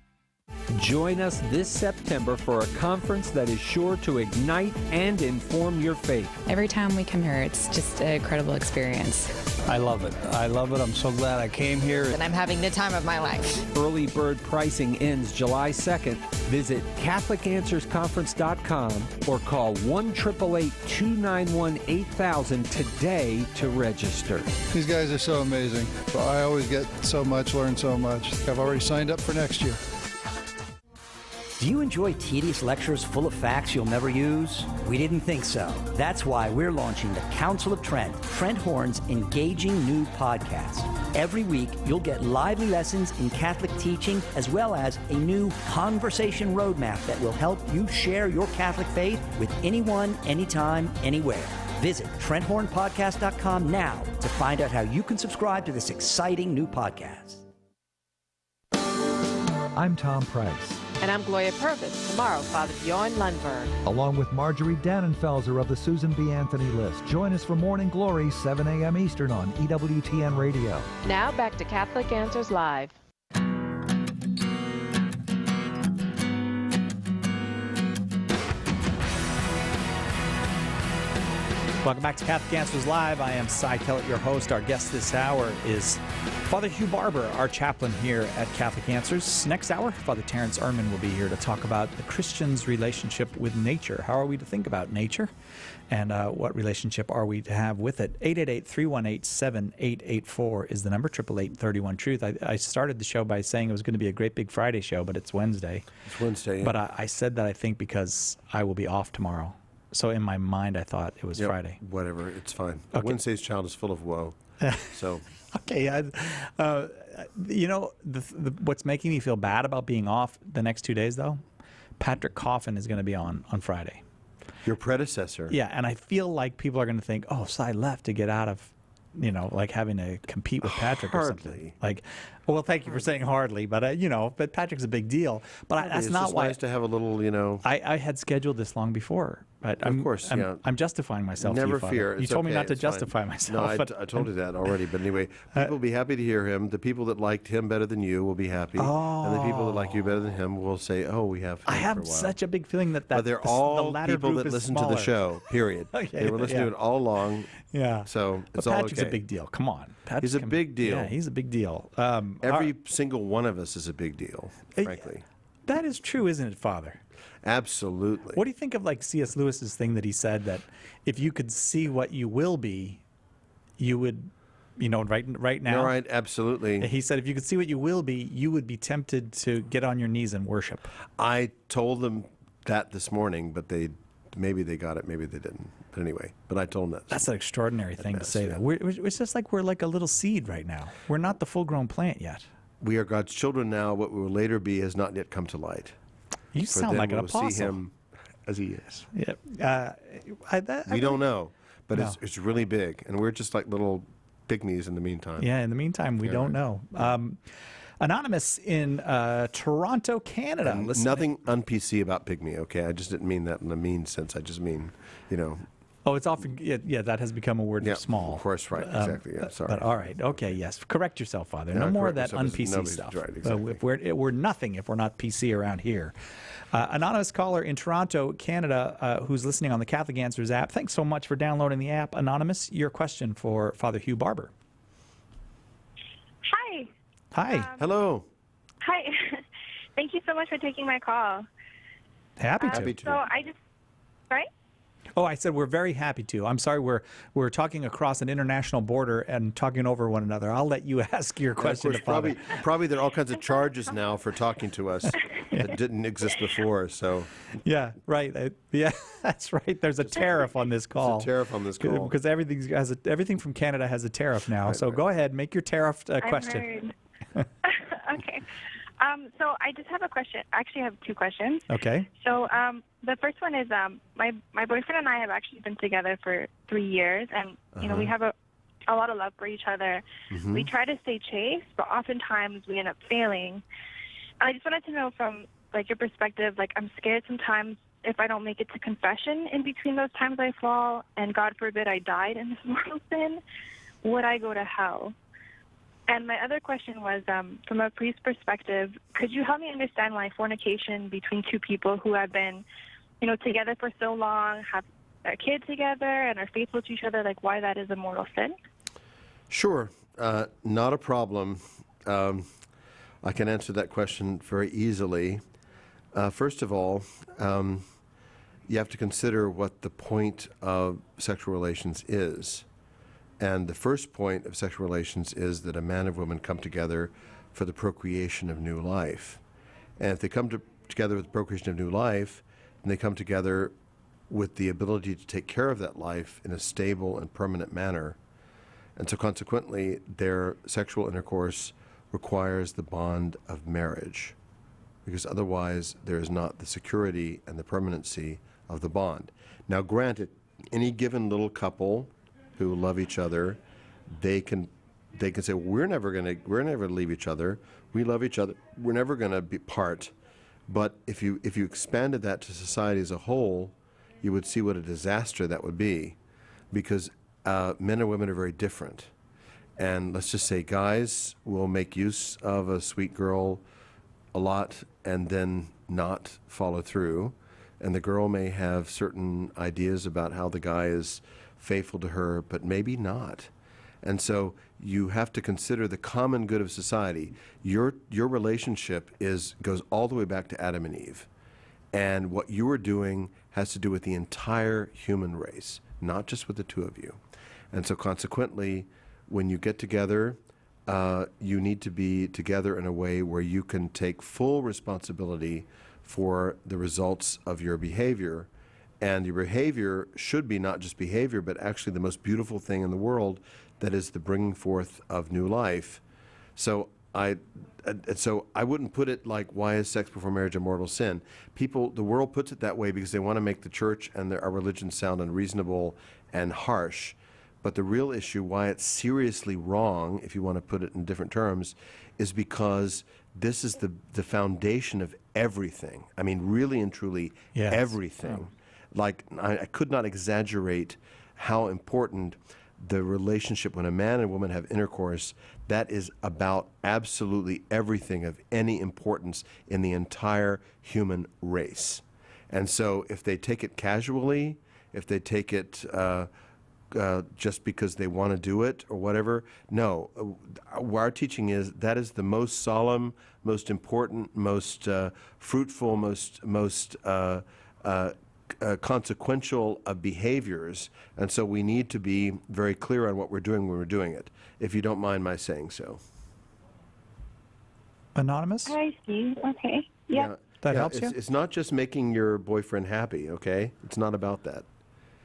Join us this September for a conference that is sure to ignite and inform your faith.
Every time we come here, it's just an incredible experience.
I love it. I'm so glad I came here.
And I'm having the time of my life.
Early bird pricing ends July 2nd. Visit CatholicAnswersConference.com or call 1-888-291-8000 today to register.
These guys are so amazing. I always get so much, learn so much. I've already signed up for next year.
Do you enjoy tedious lectures full of facts you'll never use? We didn't think so. That's why we're launching the Council of Trent, Trent Horn's engaging new podcast. Every week, you'll get lively lessons in Catholic teaching, as well as a new conversation roadmap that will help you share your Catholic faith with anyone, anytime, anywhere. Visit TrentHornPodcast.com now to find out how you can subscribe to this exciting new podcast.
I'm Tom Price.
And I'm Gloria Purvis. Tomorrow, Father Bjorn Lundberg.
Along with Marjorie Dannenfelser of the Susan B. Anthony List. Join us for Morning Glory, 7 a.m. Eastern on EWTN Radio.
Now back to Catholic Answers Live.
Welcome back to Catholic Answers Live. I am Cy Kellett, your host. Our guest this hour is Father Hugh Barber, our chaplain here at Catholic Answers. Next hour, Father Terrence Ehrman will be here to talk about the Christian's relationship with nature. How are we to think about nature? And what relationship are we to have with it? 888-318-7884 is the number, 888-31-TRUTH. I started the show by saying it was going to be a great big Friday show, but it's Wednesday.
It's Wednesday, yeah.
But I said that I think because I will be off tomorrow. So in my mind, I thought it was Friday.
Whatever, it's fine.
Okay.
Wednesday's child is full of woe. So,
okay, you know, what's making me feel bad about being off the next 2 days, though? Patrick Coffin is going to be on Friday.
Your predecessor.
Yeah, and I feel like people are going to think, oh, Cy left to get out of, you know, like having to compete with Patrick or something. Like, well, thank you for saying hardly, but you know, but Patrick's a big deal. But that's
it's
not
just
why.
Nice to have a little, you know.
I had scheduled this long before. But
of course,
I'm justifying myself.
Never
to you,
fear.
You told me not to justify
fine.
myself.
No, I told you that already. But anyway, people will be happy to hear him. The people that liked him better than you will be happy. And the people that like you better than him will say, oh, we have him
I have
for a while.
such a big feeling that
But they're all
the
people
group
that
is
listen
smaller.
to the show, period.
Okay,
They were listening to it all along.
Yeah.
So it's
but
all
Patrick's
okay.
a big deal. Come on.
He's a big deal.
Yeah, he's a big deal.
Every single one of us is a big deal, frankly.
That is true, isn't it, Father?
Absolutely.
What do you think of like C.S. Lewis's thing that he said that if you could see what you will be, you would, you know, right now.
You're right, absolutely.
He said if you could see what you will be, you would be tempted to get on your knees and worship.
I told them that this morning, but maybe they got it, maybe they didn't. But anyway, but I told them that.
That's an extraordinary thing to say. That it's just like we're like a little seed right now. We're not the full-grown plant yet.
We are God's children now. What we will later be has not yet come to light.
You
For
sound
then
like an
we will
apostle.
see him as he is.
Yeah.
We don't know, but
No.
it's really big, and we're just like little pygmies in the meantime.
Yeah, in the meantime, we don't know. Anonymous in Toronto, Canada.
And nothing un-PC about pygmy, okay? I just didn't mean that in a mean sense. I just mean, you know.
Oh, it's often, yeah, that has become a word for small.
Of course, right, exactly, yeah, sorry.
But all right, okay, yes. Correct yourself, Father.
Yeah,
No more of
correct
that
myself.
un-PC
Nobody's
stuff.
right, exactly.
If we're nothing if we're not PC around here. Anonymous caller in Toronto, Canada, who's listening on the Catholic Answers app. Thanks so much for downloading the app. Anonymous, your question for Father Hugh Barber.
Hi.
Hi.
Hello.
Hi. Thank you so much for taking my call.
Happy to.
So I just, right?
Oh, I said we're very happy to. I'm sorry, we're talking across an international border and talking over one another. I'll let you ask your question to Father.
Probably there are all kinds of charges now for talking to us that didn't exist before. So
yeah, right. Yeah, that's right. There's a tariff on this call.
There's a tariff on this call.
Because everything from Canada has a tariff now. So go ahead, make your tariff question.
I've heard. Okay. So I just have a question. Actually, I have two questions.
Okay.
So the first one is my boyfriend and I have actually been together for 3 years, and you know we have a lot of love for each other.
Mhm.
We try to stay chaste, but oftentimes we end up failing. And I just wanted to know from like your perspective. Like I'm scared sometimes if I don't make it to confession in between those times I fall, and God forbid I died in this mortal sin, would I go to hell? And my other question was, from a priest perspective, could you help me understand why fornication between two people who have been, you know, together for so long, have a kid together, and are faithful to each other, like why that is a mortal sin?
Sure, not a problem. I can answer that question very easily. First of all, you have to consider what the point of sexual relations is. And the first point of sexual relations is that a man and woman come together for the procreation of new life. And if they come together with the procreation of new life, then they come together with the ability to take care of that life in a stable and permanent manner. And so consequently, their sexual intercourse requires the bond of marriage, because otherwise there is not the security and the permanency of the bond. Now granted, any given little couple who love each other, they can say, we're never gonna leave each other. We love each other. We're never gonna be part. But if you expanded that to society as a whole, you would see what a disaster that would be, because men and women are very different. And let's just say guys will make use of a sweet girl a lot and then not follow through. And the girl may have certain ideas about how the guy is faithful to her, but maybe not. And so you have to consider the common good of society. Your relationship goes all the way back to Adam and Eve. And what you are doing has to do with the entire human race, not just with the two of you. And so consequently, when you get together, you need to be together in a way where you can take full responsibility for the results of your behavior. And your behavior should be not just behavior, but actually the most beautiful thing in the world, that is the bringing forth of new life. So I wouldn't put it like, why is sex before marriage a mortal sin? The world puts it that way because they want to make the church and our religion sound unreasonable and harsh. But the real issue, why it's seriously wrong, if you want to put it in different terms, is because this is the foundation of everything. I mean, really and truly, everything. Like, I could not exaggerate how important the relationship when a man and woman have intercourse, that is about absolutely everything of any importance in the entire human race. And so if they take it casually, if they take it just because they want to do it or whatever, no. Our teaching is that is the most solemn, most important, most fruitful, most consequential of behaviors, and so we need to be very clear on what we're doing when we're doing it, if you don't mind my saying so.
Anonymous?
I see. Okay. Yep.
That helps you?
It's not just making your boyfriend happy, okay? It's not about that.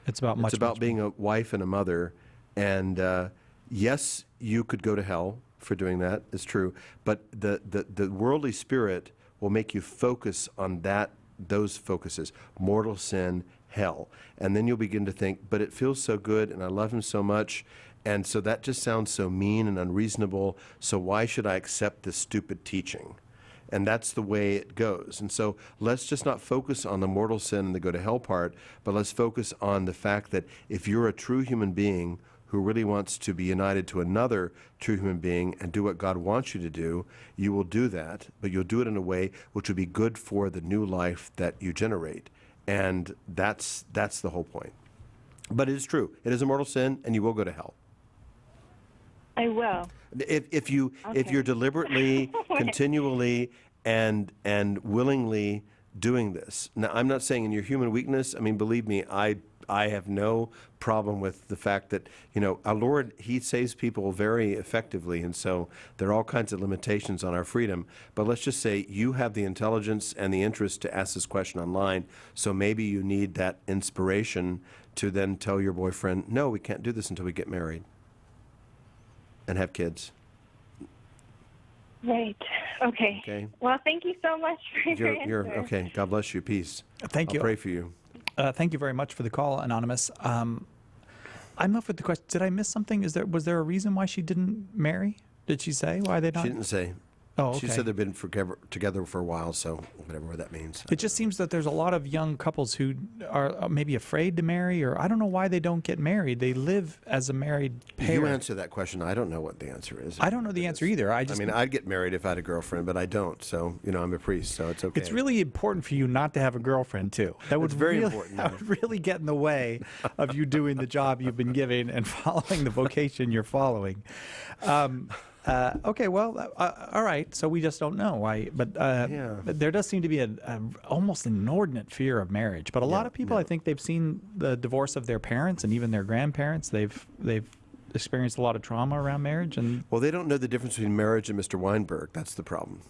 It's about
It's about being a wife and a mother, and yes, you could go to hell for doing that, it's true, but the worldly spirit will make you focus on those focuses, mortal sin, hell. And then you'll begin to think, but it feels so good and I love him so much, and so that just sounds so mean and unreasonable, so why should I accept this stupid teaching? And that's the way it goes. And so let's just not focus on the mortal sin and the go to hell part, but let's focus on the fact that if you're a true human being who really wants to be united to another true human being and do what God wants you to do, you will do that, but you'll do it in a way which will be good for the new life that you generate. And that's the whole point. But it is true. It is a mortal sin, and you will go to hell.
I will.
If you're deliberately, continually, and willingly doing this. Now, I'm not saying in your human weakness. I mean, believe me, I have no problem with the fact that, our Lord, He saves people very effectively, and so there are all kinds of limitations on our freedom. But let's just say you have the intelligence and the interest to ask this question online, so maybe you need that inspiration to then tell your boyfriend, no, we can't do this until we get married and have kids.
Right. Okay.
Okay.
Well, thank you so much for your answer.
Okay. God bless you. Peace.
Thank you.
I'll pray for you.
Thank you very much for the call, Anonymous. I'm up with the question. Did I miss something? Was there a reason why she didn't marry? Did she say why they not?
She didn't say.
Oh, okay.
She said they've been together for a while, so whatever that means.
It just seems that there's a lot of young couples who are maybe afraid to marry, or I don't know why they don't get married. They live as a married pair.
You answer that question. I don't know what the answer is.
I don't know the answer either. I mean,
I'd get married if I had a girlfriend, but I don't. So, I'm a priest, so it's okay.
It's really important for you not to have a girlfriend, too. That would
very
really,
important.
That would really get in the way of you doing the job you've been given and following the vocation you're following. Okay, well, all right. So we just don't know why, but there does seem to be a almost inordinate fear of marriage. But a lot of people, I think, they've seen the divorce of their parents and even their grandparents. They've experienced a lot of trauma around marriage, and
they don't know the difference between marriage and Mr. Weinberg. That's the problem.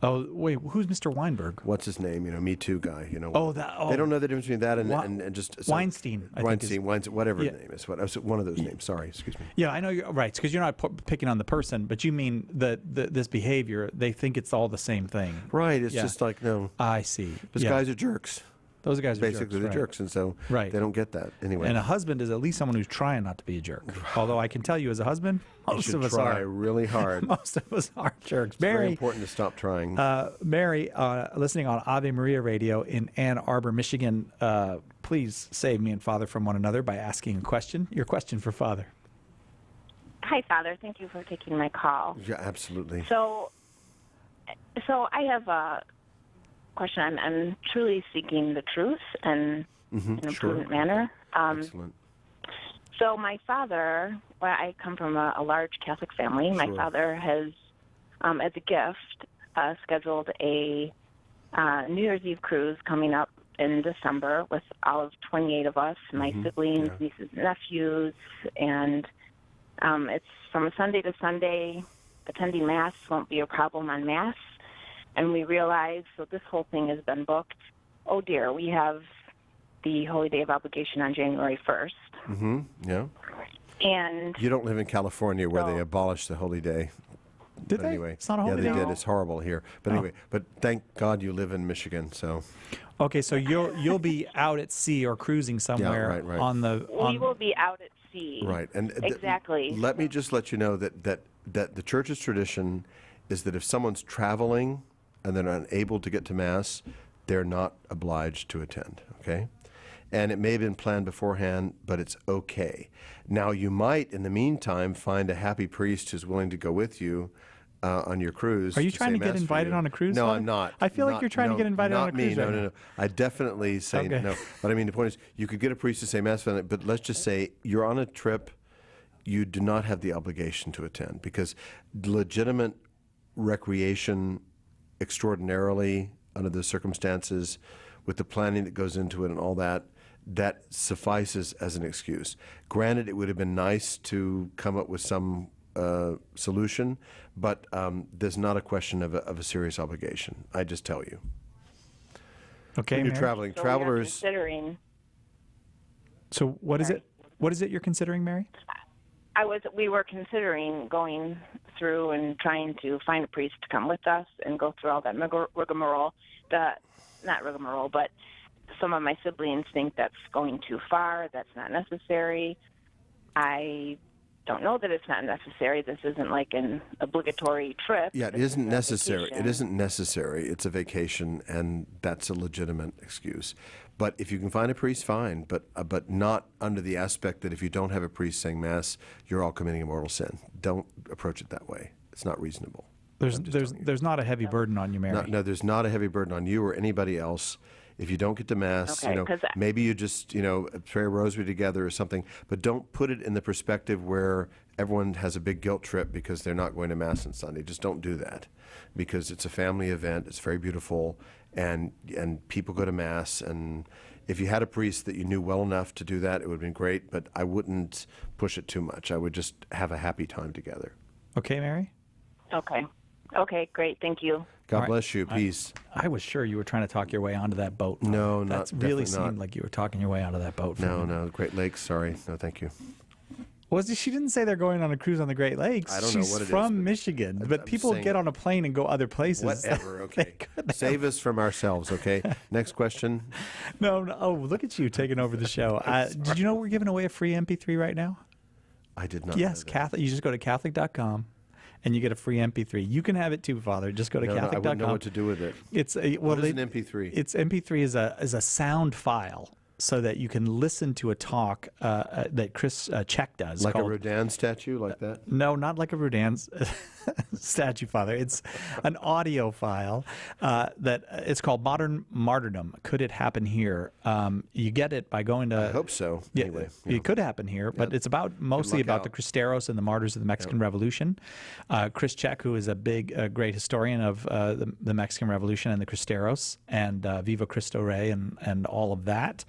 Oh, wait, who's Mr. Weinberg?
What's his name? Me Too guy. They don't know the difference between that and just
Weinstein.
Weinstein, whatever his name is. One of those names. Sorry, excuse me.
Yeah, I know you're right. Because you're not picking on the person, but you mean this behavior. They think it's all the same thing.
Right. It's just like no.
I see.
Those guys are jerks.
Those guys are
basically
jerks,
they're jerks, and so they don't get that anyway.
And a husband is at least someone who's trying not to be a jerk. Although I can tell you, as a husband, most of us
try really hard.
Most of us are jerks.
It's very important to stop trying.
Mary, listening on Ave Maria Radio in Ann Arbor, Michigan. Please save me and Father from one another by asking a question. Your question for Father.
Hi, Father. Thank you for taking my call.
Yeah, absolutely.
So I have a question. I'm truly seeking the truth and in a prudent manner.
Excellent.
So my father, well, I come from a large Catholic family. My father has, as a gift, scheduled a New Year's Eve cruise coming up in December with all of 28 of us, my siblings, nieces, and nephews, and it's from Sunday to Sunday. Attending Mass won't be a problem on Mass. And we realized, so this whole thing has been booked. Oh, dear, we have the Holy Day of Obligation on January 1st.
Mm-hmm, yeah.
And
you don't live in California where they abolished the Holy Day.
Did
but
they?
Anyway,
It's not a holy
day.
day?
They did. It's horrible here. But anyway, but thank God you live in Michigan, so.
Okay, so you'll be out at sea or cruising somewhere
right.
on the.
we will be out at sea.
Right, and
exactly.
Let me just let you know that the church's tradition is that if someone's traveling and they're unable to get to Mass, they're not obliged to attend, okay? And it may have been planned beforehand, but it's okay. Now, you might, in the meantime, find a happy priest who's willing to go with you on your cruise.
Are you trying to get invited on a cruise?
No,
Father?
I'm not.
I feel like you're trying to get invited on a cruise.
Not
right
me,
now.
no. I definitely say
Okay.
no. But I mean, the point is, you could get a priest to say Mass, but let's just say you're on a trip, you do not have the obligation to attend, because legitimate recreation extraordinarily under the circumstances, with the planning that goes into it and all that, that suffices as an excuse. Granted, it would have been nice to come up with some solution, but there's not a question of a serious obligation. I just tell you.
Okay,
when you're
Mary?
traveling,
So
travelers.
considering.
So what is it? What is it you're considering, Mary?
We were considering going through and trying to find a priest to come with us and go through all that rigmarole. Not rigmarole, but some of my siblings think that's going too far. That's not necessary. I don't know that it's not necessary. This isn't like an obligatory trip.
Yeah, it
This
isn't
is a
necessary.
vacation.
It isn't necessary. It's a vacation, and that's a legitimate excuse. But if you can find a priest, fine. But not under the aspect that if you don't have a priest saying Mass, you're all committing a mortal sin. Don't approach it that way. It's not reasonable.
There's not a heavy burden on you, Mary.
No, there's not a heavy burden on you or anybody else. If you don't get to Mass,
Okay, 'cause
maybe you just, pray a rosary together or something, but don't put it in the perspective where everyone has a big guilt trip because they're not going to Mass on Sunday. Just don't do that, because it's a family event. It's very beautiful, and people go to Mass. And if you had a priest that you knew well enough to do that, it would have been great, but I wouldn't push it too much. I would just have a happy time together.
Okay, Mary?
Okay. Okay, great. Thank you.
God
All right.
bless you. Peace.
I was sure you were trying to talk your way onto that boat.
No,
That
not
really
definitely
seemed
not.
like you were talking your way onto that boat. for a
No,
minute.
no, Great Lakes, sorry. No, thank you.
She didn't say they're going on a cruise on the Great Lakes.
I don't know
She's
what it is,
from Michigan, but
I'm
people
saying
get
it.
on a plane and go other places.
Whatever, okay. Save us from ourselves, okay? Next question.
No. Oh, look at you taking over the show. Did you know we're giving away a free MP3 right now?
I did not.
Yes,
know that.
Catholic. You just go to Catholic.com and you get a free MP3. You can have it too, Father. Just go to
No, I
Catholic.com.
wouldn't know what to do with it.
It's
What is an MP3?
It's MP3 is a sound file, so that you can listen to a talk that Chris Check does.
Like a
called,
Rodin statue, like that?
No, not like a Rodin statue, Father. It's an audio file that it's called Modern Martyrdom. Could it happen here? You get it by going to.
I hope so.
Yeah,
Anyway,
it could happen here, but it's mostly
luck
about
out.
the Cristeros and the martyrs of the Mexican Revolution. Chris Check, who is a great historian of the Mexican Revolution and the Cristeros, and Viva Cristo Rey and all of that.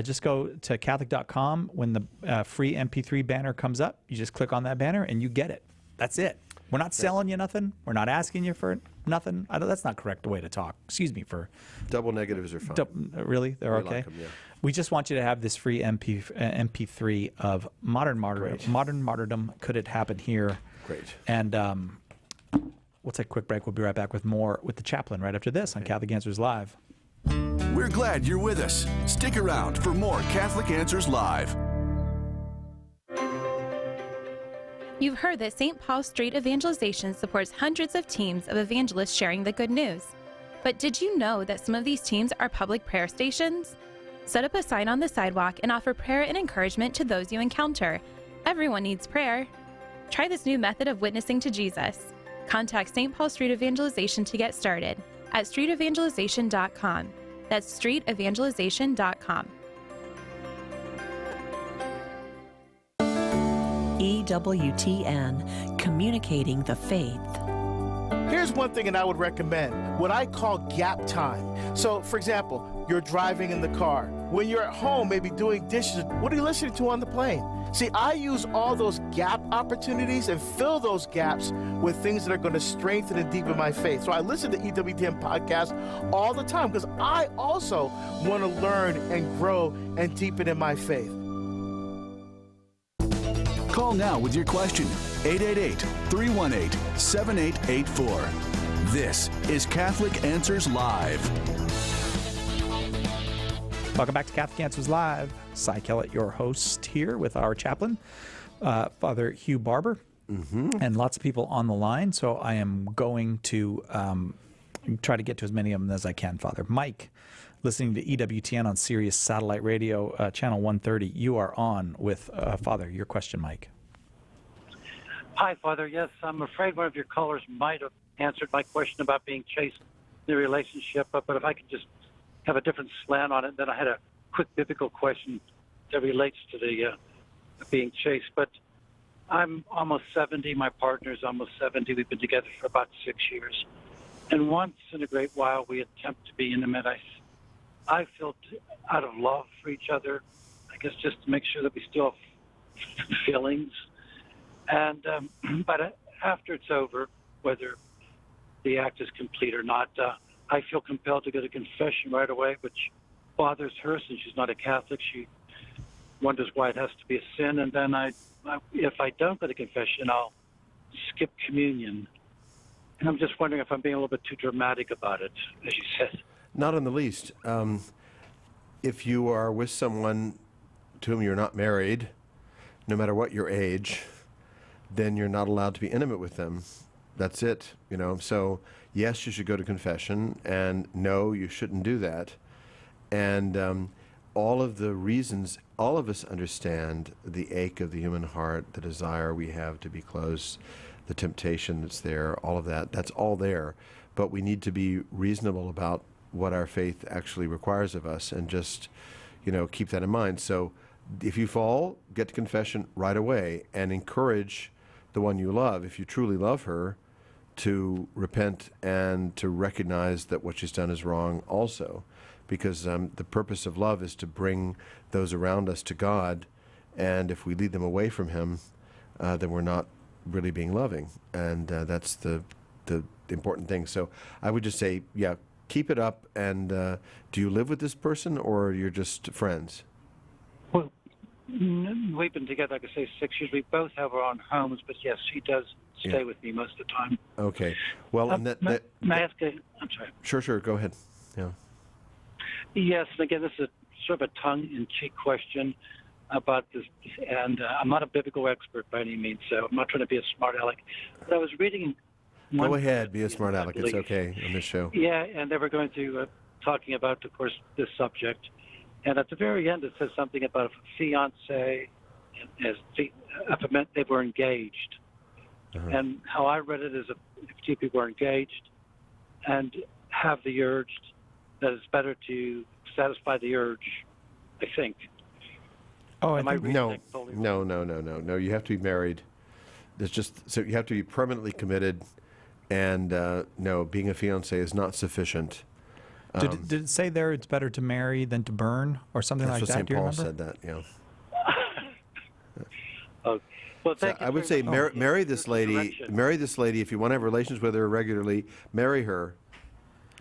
Just go to Catholic.com. When the free MP3 banner comes up, you just click on that banner and you get it. That's it. We're not selling you nothing. We're not asking you for nothing. That's not correct way to talk. Excuse me for.
Double negatives are fine.
Really? They're
We
okay?
like 'em, yeah.
We just want you to have this free MP3 of Modern Martyrdom.
Great.
Modern Martyrdom. Could it happen here?
Great.
And we'll take a quick break. We'll be right back with more with the chaplain right after this on Catholic Answers Live.
We're glad you're with us. Stick around for more Catholic Answers Live.
You've heard that St. Paul Street Evangelization supports hundreds of teams of evangelists sharing the good news. But did you know that some of these teams are public prayer stations? Set up a sign on the sidewalk and offer prayer and encouragement to those you encounter. Everyone needs prayer. Try this new method of witnessing to Jesus. Contact St. Paul Street Evangelization to get started at streetevangelization.com. That's streetevangelization.com.
EWTN, communicating the faith.
Here's one thing that I would recommend, what I call gap time. So, for example, you're driving in the car. When you're at home, maybe doing dishes, what are you listening to on the plane? See, I use all those gap opportunities and fill those gaps with things that are going to strengthen and deepen my faith. So I listen to EWTN podcasts all the time because I also want to learn and grow and deepen in my faith.
Call now with your question. 888-318-7884. This is Catholic Answers Live.
Welcome back to Catholic Answers Live. Cy Kellett, your host, here with our chaplain, Father Hugh Barber, and lots of people on the line. So I am going to try to get to as many of them as I can, Father. Mike, listening to EWTN on Sirius Satellite Radio, Channel 130. You are on with Father. Your question, Mike.
Hi, Father. Yes, I'm afraid one of your callers might have answered my question about being chaste in a relationship, but if I could just have a different slant on it, then I had a quick biblical question that relates to the being chaste. But I'm almost 70. My partner's almost 70. We've been together for about 6 years. And once in a great while, we attempt to be intimate. I feel out of love for each other, I guess just to make sure that we still have feelings. And but after it's over, whether the act is complete or not, I feel compelled to go to confession right away, which bothers her since she's not a Catholic. She wonders why it has to be a sin. And then if I don't go to confession, I'll skip communion. And I'm just wondering if I'm being a little bit too dramatic about it, as you said.
Not in the least. If you are with someone to whom you're not married, no matter what your age, then you're not allowed to be intimate with them. That's it, you know. So yes, you should go to confession, and no, you shouldn't do that. And all of the reasons, all of us understand the ache of the human heart, the desire we have to be close, the temptation that's there, all of that. That's all there. But we need to be reasonable about what our faith actually requires of us, and just, you know, keep that in mind. So if you fall, get to confession right away, and encourage the one you love, if you truly love her, to repent and to recognize that what she's done is wrong also. Because the purpose of love is to bring those around us to God, and if we lead them away from him, then we're not really being loving, and that's the important thing. So I would just say, yeah, keep it up. And do you live with this person, or you're just friends?
Well, we've been together, like I say, 6 years. We both have our own homes, but yes, she does stay with me most of the time.
Okay. Well, and
may I ask I'm sorry.
Sure. Go ahead. Yeah.
Yes, and again, this is sort of a tongue-in-cheek question about this, and I'm not a biblical expert by any means, so I'm not trying to be a smart aleck. But I was reading.
Go ahead, be a smart aleck. It's okay on this show.
Yeah, and they were going to talking about, of course, this subject, and at the very end it says something about a fiance, as if they were engaged, and how I read it is if two people are engaged and have the urge, that it's better to satisfy the urge, I think.
Oh, no. You have to be married. There's just, so you have to be permanently committed, and no, being a fiancé is not sufficient.
Did it say there it's better to marry than to burn, or something like that?
St.
Do you
Paul
remember?
said that, yeah.
Well,
so I would say marry this lady. Marry this lady. If you want to have relations with her regularly, marry her.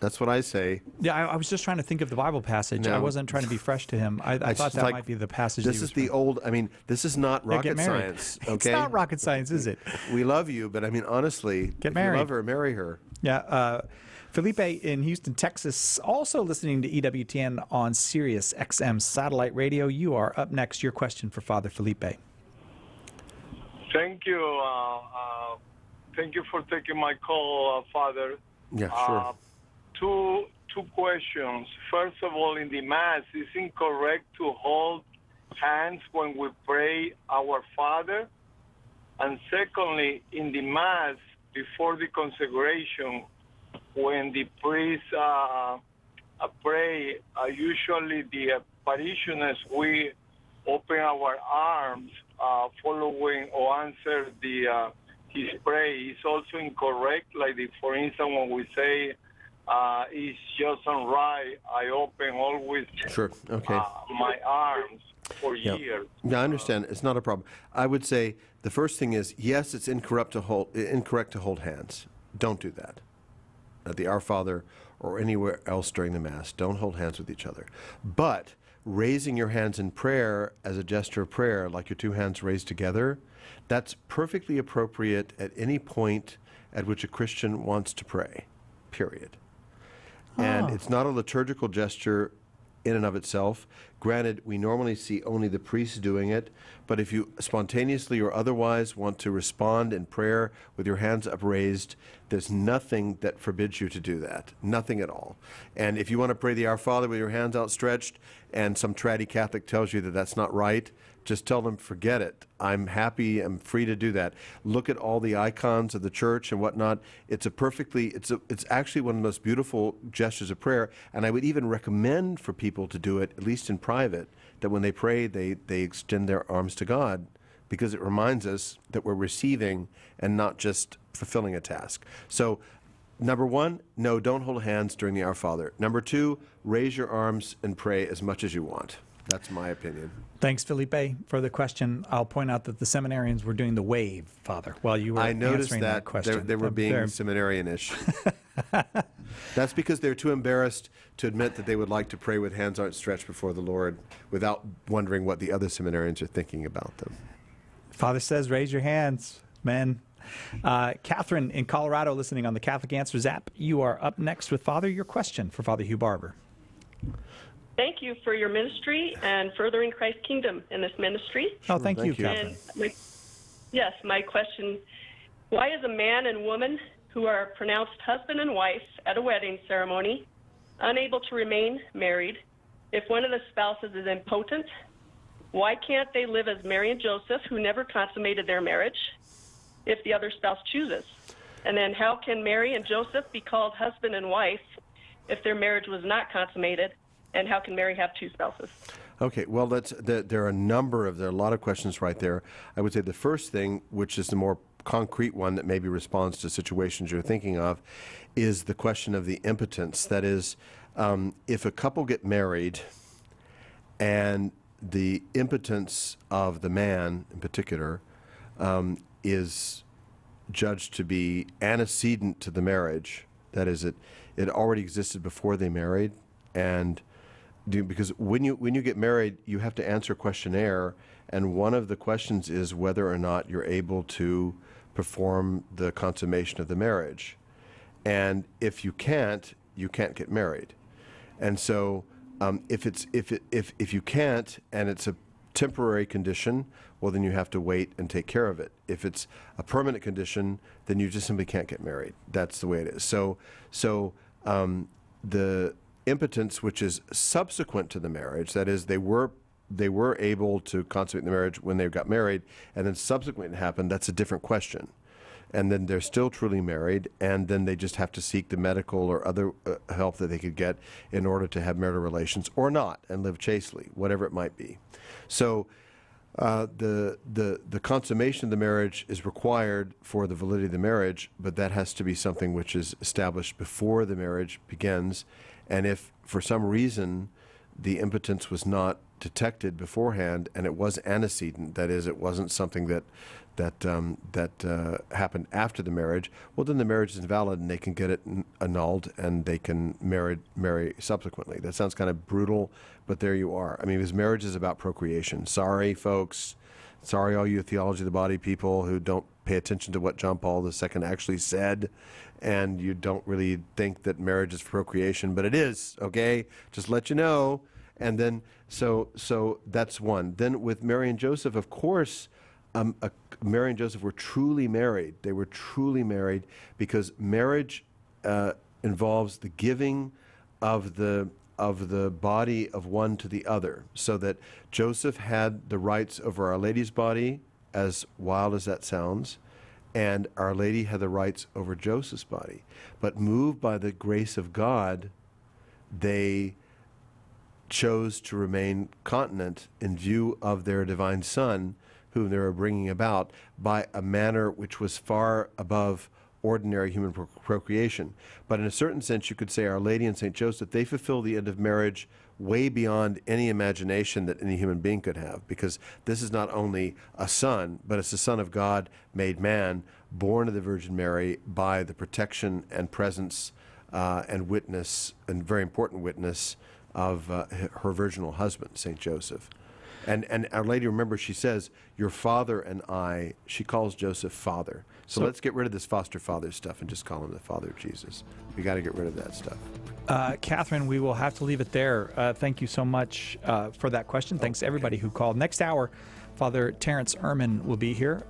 That's what I say.
Yeah, I was just trying to think of the Bible passage.
No.
I wasn't trying to be fresh to him. I thought that might be the passage.
This is the old. I mean, this is not rocket
get married.
science. Okay,
It's not rocket science, is it?
We love you, but I mean, honestly,
Get
if
married.
you love her, marry her.
Yeah. Felipe in Houston, Texas, also listening to EWTN on Sirius XM satellite radio. You are up next. Your question for Father Felipe.
Thank you. Thank you for taking my call, Father.
Yeah, sure.
Two questions. First of all, in the Mass, is it incorrect to hold hands when we pray Our Father? And secondly, in the Mass, before the consecration, when the priest pray, usually the parishioners, we open our arms following or answer his prayer is also incorrect. Like, for instance, when we say it's just on right, I open always
Sure. Okay.
my arms for years.
Yeah, I understand. It's not a problem. I would say the first thing is, yes, it's incorrect to hold hands. Don't do that. At the Our Father or anywhere else during the Mass, don't hold hands with each other. But raising your hands in prayer as a gesture of prayer, like your two hands raised together, that's perfectly appropriate at any point at which a Christian wants to pray, period. And it's not a liturgical gesture in and of itself. Granted, we normally see only the priests doing it, but if you spontaneously or otherwise want to respond in prayer with your hands upraised, there's nothing that forbids you to do that. Nothing at all. And if you want to pray the Our Father with your hands outstretched and some tratty Catholic tells you that that's not right, just tell them, forget it. I'm happy, I'm free to do that. Look at all the icons of the church and whatnot. It's actually one of the most beautiful gestures of prayer, and I would even recommend for people to do it, at least in private, that when they pray, they extend their arms to God, because it reminds us that we're receiving and not just fulfilling a task. So, number one, no, don't hold hands during the Our Father. Number two, raise your arms and pray as much as you want. That's my opinion.
Thanks, Felipe, for the question. I'll point out that the seminarians were doing the wave, Father, while you were answering that question.
They were being seminarian-ish. That's because they're too embarrassed to admit that they would like to pray with hands outstretched before the Lord without wondering what the other seminarians are thinking about them.
Father says, raise your hands, men. Catherine in Colorado, listening on the Catholic Answers app. You are up next with Father. Your question for Father Hugh Barber.
Thank you for your ministry and furthering Christ's kingdom in this ministry.
Oh, thank you, Catherine.
And my question, why is a man and woman who are pronounced husband and wife at a wedding ceremony unable to remain married if one of the spouses is impotent? Why can't they live as Mary and Joseph, who never consummated their marriage, if the other spouse chooses? And then how can Mary and Joseph be called husband and wife if their marriage was not consummated? And how can Mary have two spouses?
Okay, well, there are a lot of questions right there. I would say the first thing, which is the more concrete one that maybe responds to situations you're thinking of, is the question of the impotence. That is, if a couple get married and the impotence of the man in particular is judged to be antecedent to the marriage, that is, it already existed before they married, and because when you get married, you have to answer a questionnaire, and one of the questions is whether or not you're able to perform the consummation of the marriage. And if you can't get married. And so if you can't and it's a temporary condition, well, then you have to wait and take care of it. If it's a permanent condition, then you just simply can't get married. That's the way it is. So the impotence, which is subsequent to the marriage, that is, they were able to consummate the marriage when they got married, and then subsequently it happened, that's a different question. And then they're still truly married, and then they just have to seek the medical or other help that they could get in order to have marital relations or not, and live chastely, whatever it might be. So the consummation of the marriage is required for the validity of the marriage, but that has to be something which is established before the marriage begins. And if for some reason the impotence was not detected beforehand and it was antecedent, that is, it wasn't something that happened after the marriage, well, then the marriage is invalid and they can get it annulled and they can marry subsequently. That sounds kind of brutal, but there you are. I mean, because marriage is about procreation. Sorry, folks. Sorry, all you theology of the body people who don't pay attention to what John Paul II actually said, and you don't really think that marriage is for procreation, but it is, okay? Just let you know. And then, so that's one. Then with Mary and Joseph, of course, Mary and Joseph were truly married. They were truly married because marriage involves the giving of the body of one to the other, so that Joseph had the rights over Our Lady's body, as wild as that sounds, and Our Lady had the rights over Joseph's body. But moved by the grace of God, they chose to remain continent in view of their divine Son, whom they were bringing about by a manner which was far above ordinary human procreation. But in a certain sense, you could say Our Lady and St. Joseph, they fulfill the end of marriage way beyond any imagination that any human being could have, because this is not only a son, but it's the Son of God made man, born of the Virgin Mary by the protection and presence and witness, and very important witness, of her virginal husband, St. Joseph. And Our Lady, remember, she says, your father and I, she calls Joseph father. So let's get rid of this foster father stuff and just call him the Father of Jesus. We got to get rid of that stuff.
Catherine, we will have to leave it there. Thank you so much for that question. Thanks to everybody who called. Next hour, Father Terrence Ehrman will be here.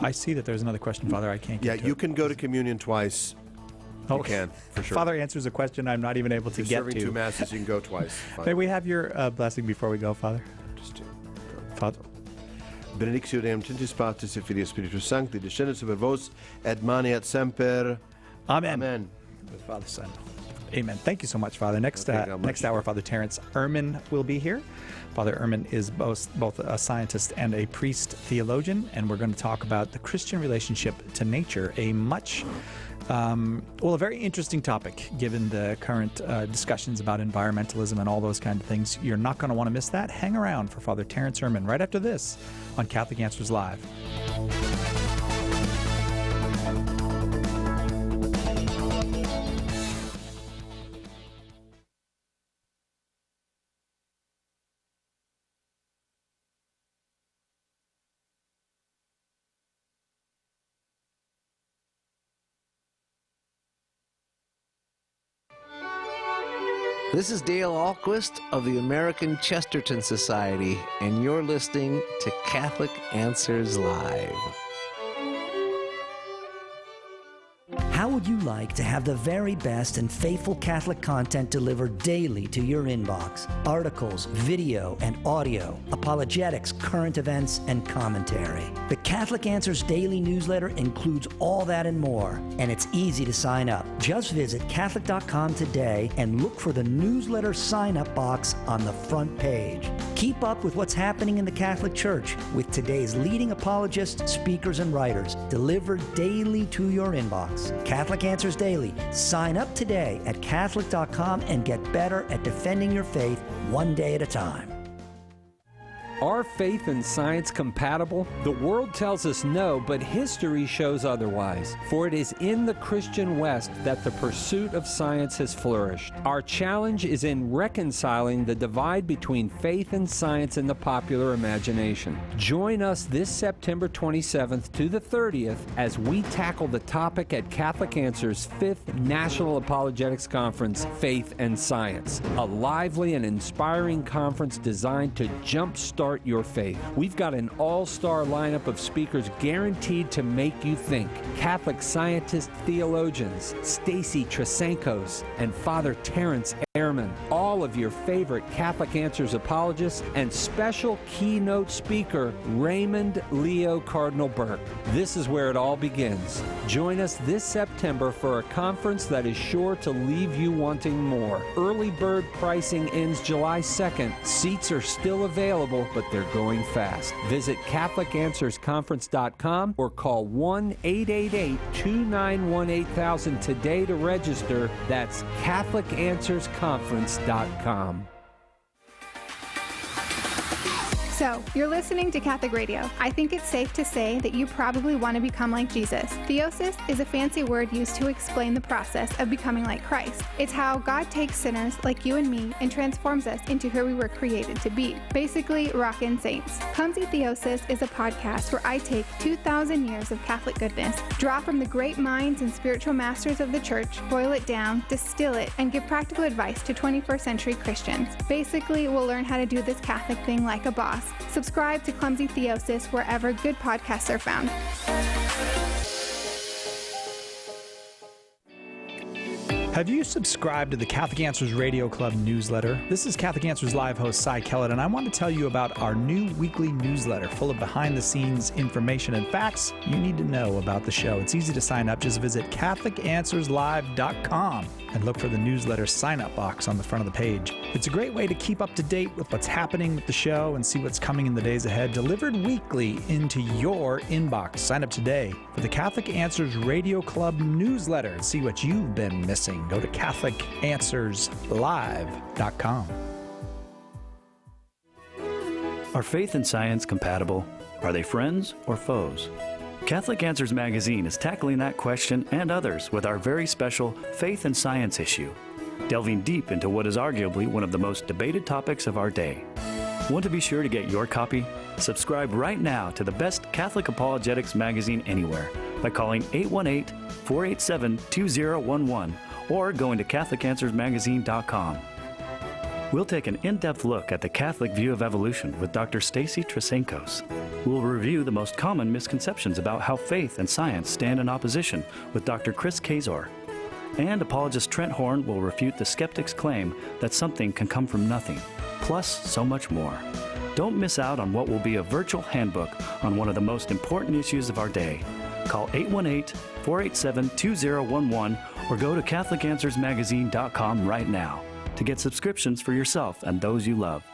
I see that there's another question, Father. I can't get to
you
it.
can go to communion twice. You can, for sure.
Father answers a question I'm not even able to
You're
get
serving
to.
2 masses, you can go twice. Fine.
May we have your blessing before we go, Father?
Just do.
Father.
Benedictio Deum Trinitatis Patris et Filii et Spiritus Sancti, descendat super vos et maneat semper.
Amen.
Amen.
With Father, Son. Amen. Thank you so much, Father. Next hour, Father Terrence Ehrman will be here. Father Ehrman is both a scientist and a priest theologian, and we're going to talk about the Christian relationship to nature, a very interesting topic given the current discussions about environmentalism and all those kind of things. You're not going to want to miss that. Hang around for Father Terrence Ehrman right after this on Catholic Answers Live.
This is Dale Ahlquist of the American Chesterton Society, and you're listening to Catholic Answers Live.
How would you like to have the very best and faithful Catholic content delivered daily to your inbox? Articles, video, and audio, apologetics, current events, and commentary. The Catholic Answers Daily newsletter includes all that and more, and it's easy to sign up. Just visit Catholic.com today and look for the newsletter sign-up box on the front page. Keep up with what's happening in the Catholic Church with today's leading apologists, speakers, and writers, delivered daily to your inbox. Catholic Answers Daily. Sign up today at Catholic.com and get better at defending your faith one day at a time.
Are faith and science compatible? The world tells us no, but history shows otherwise. For it is in the Christian West that the pursuit of science has flourished. Our challenge is in reconciling the divide between faith and science in the popular imagination. Join us this September 27th to the 30th as we tackle the topic at Catholic Answers' 5th National Apologetics Conference, Faith and Science. A lively and inspiring conference designed to jumpstart your faith. We've got an all-star lineup of speakers guaranteed to make you think. Catholic scientist theologians, Stacy Trasankos and Father Terrence Ehrman, all of your favorite Catholic Answers apologists, and special keynote speaker Raymond Leo Cardinal Burke. This is where it all begins. Join us this September for a conference that is sure to leave you wanting more. Early bird pricing ends July 2nd. Seats are still available, but they're going fast. Visit CatholicAnswersConference.com or call 1-888-291-8000 today to register. That's CatholicAnswersConference.com.
So, you're listening to Catholic Radio. I think it's safe to say that you probably want to become like Jesus. Theosis is a fancy word used to explain the process of becoming like Christ. It's how God takes sinners like you and me and transforms us into who we were created to be. Basically, rockin' saints. Clumsy Theosis is a podcast where I take 2,000 years of Catholic goodness, draw from the great minds and spiritual masters of the Church, boil it down, distill it, and give practical advice to 21st century Christians. Basically, we'll learn how to do this Catholic thing like a boss. Subscribe to Clumsy Theosis wherever good podcasts are found.
Have you subscribed to the Catholic Answers Radio Club newsletter? This is Catholic Answers Live host Cy Kellett, and I want to tell you about our new weekly newsletter full of behind-the-scenes information and facts you need to know about the show. It's easy to sign up. Just visit CatholicAnswersLive.com and look for the newsletter sign-up box on the front of the page. It's a great way to keep up to date with what's happening with the show and see what's coming in the days ahead, delivered weekly into your inbox. Sign up today for the Catholic Answers Radio Club newsletter and see what you've been missing. Go to CatholicAnswersLive.com.
Are faith and science compatible? Are they friends or foes? Catholic Answers Magazine is tackling that question and others with our very special Faith and Science issue, delving deep into what is arguably one of the most debated topics of our day. Want to be sure to get your copy? Subscribe right now to the best Catholic apologetics magazine anywhere by calling 818-487-2011 or going to CatholicAnswersMagazine.com. We'll take an in-depth look at the Catholic view of evolution with Dr. Stacy Trasenkos. We'll review the most common misconceptions about how faith and science stand in opposition with Dr. Chris Kazor. And apologist Trent Horn will refute the skeptic's claim that something can come from nothing, plus so much more. Don't miss out on what will be a virtual handbook on one of the most important issues of our day. Call 818-487-2011 or go to CatholicAnswersMagazine.com right now to get subscriptions for yourself and those you love.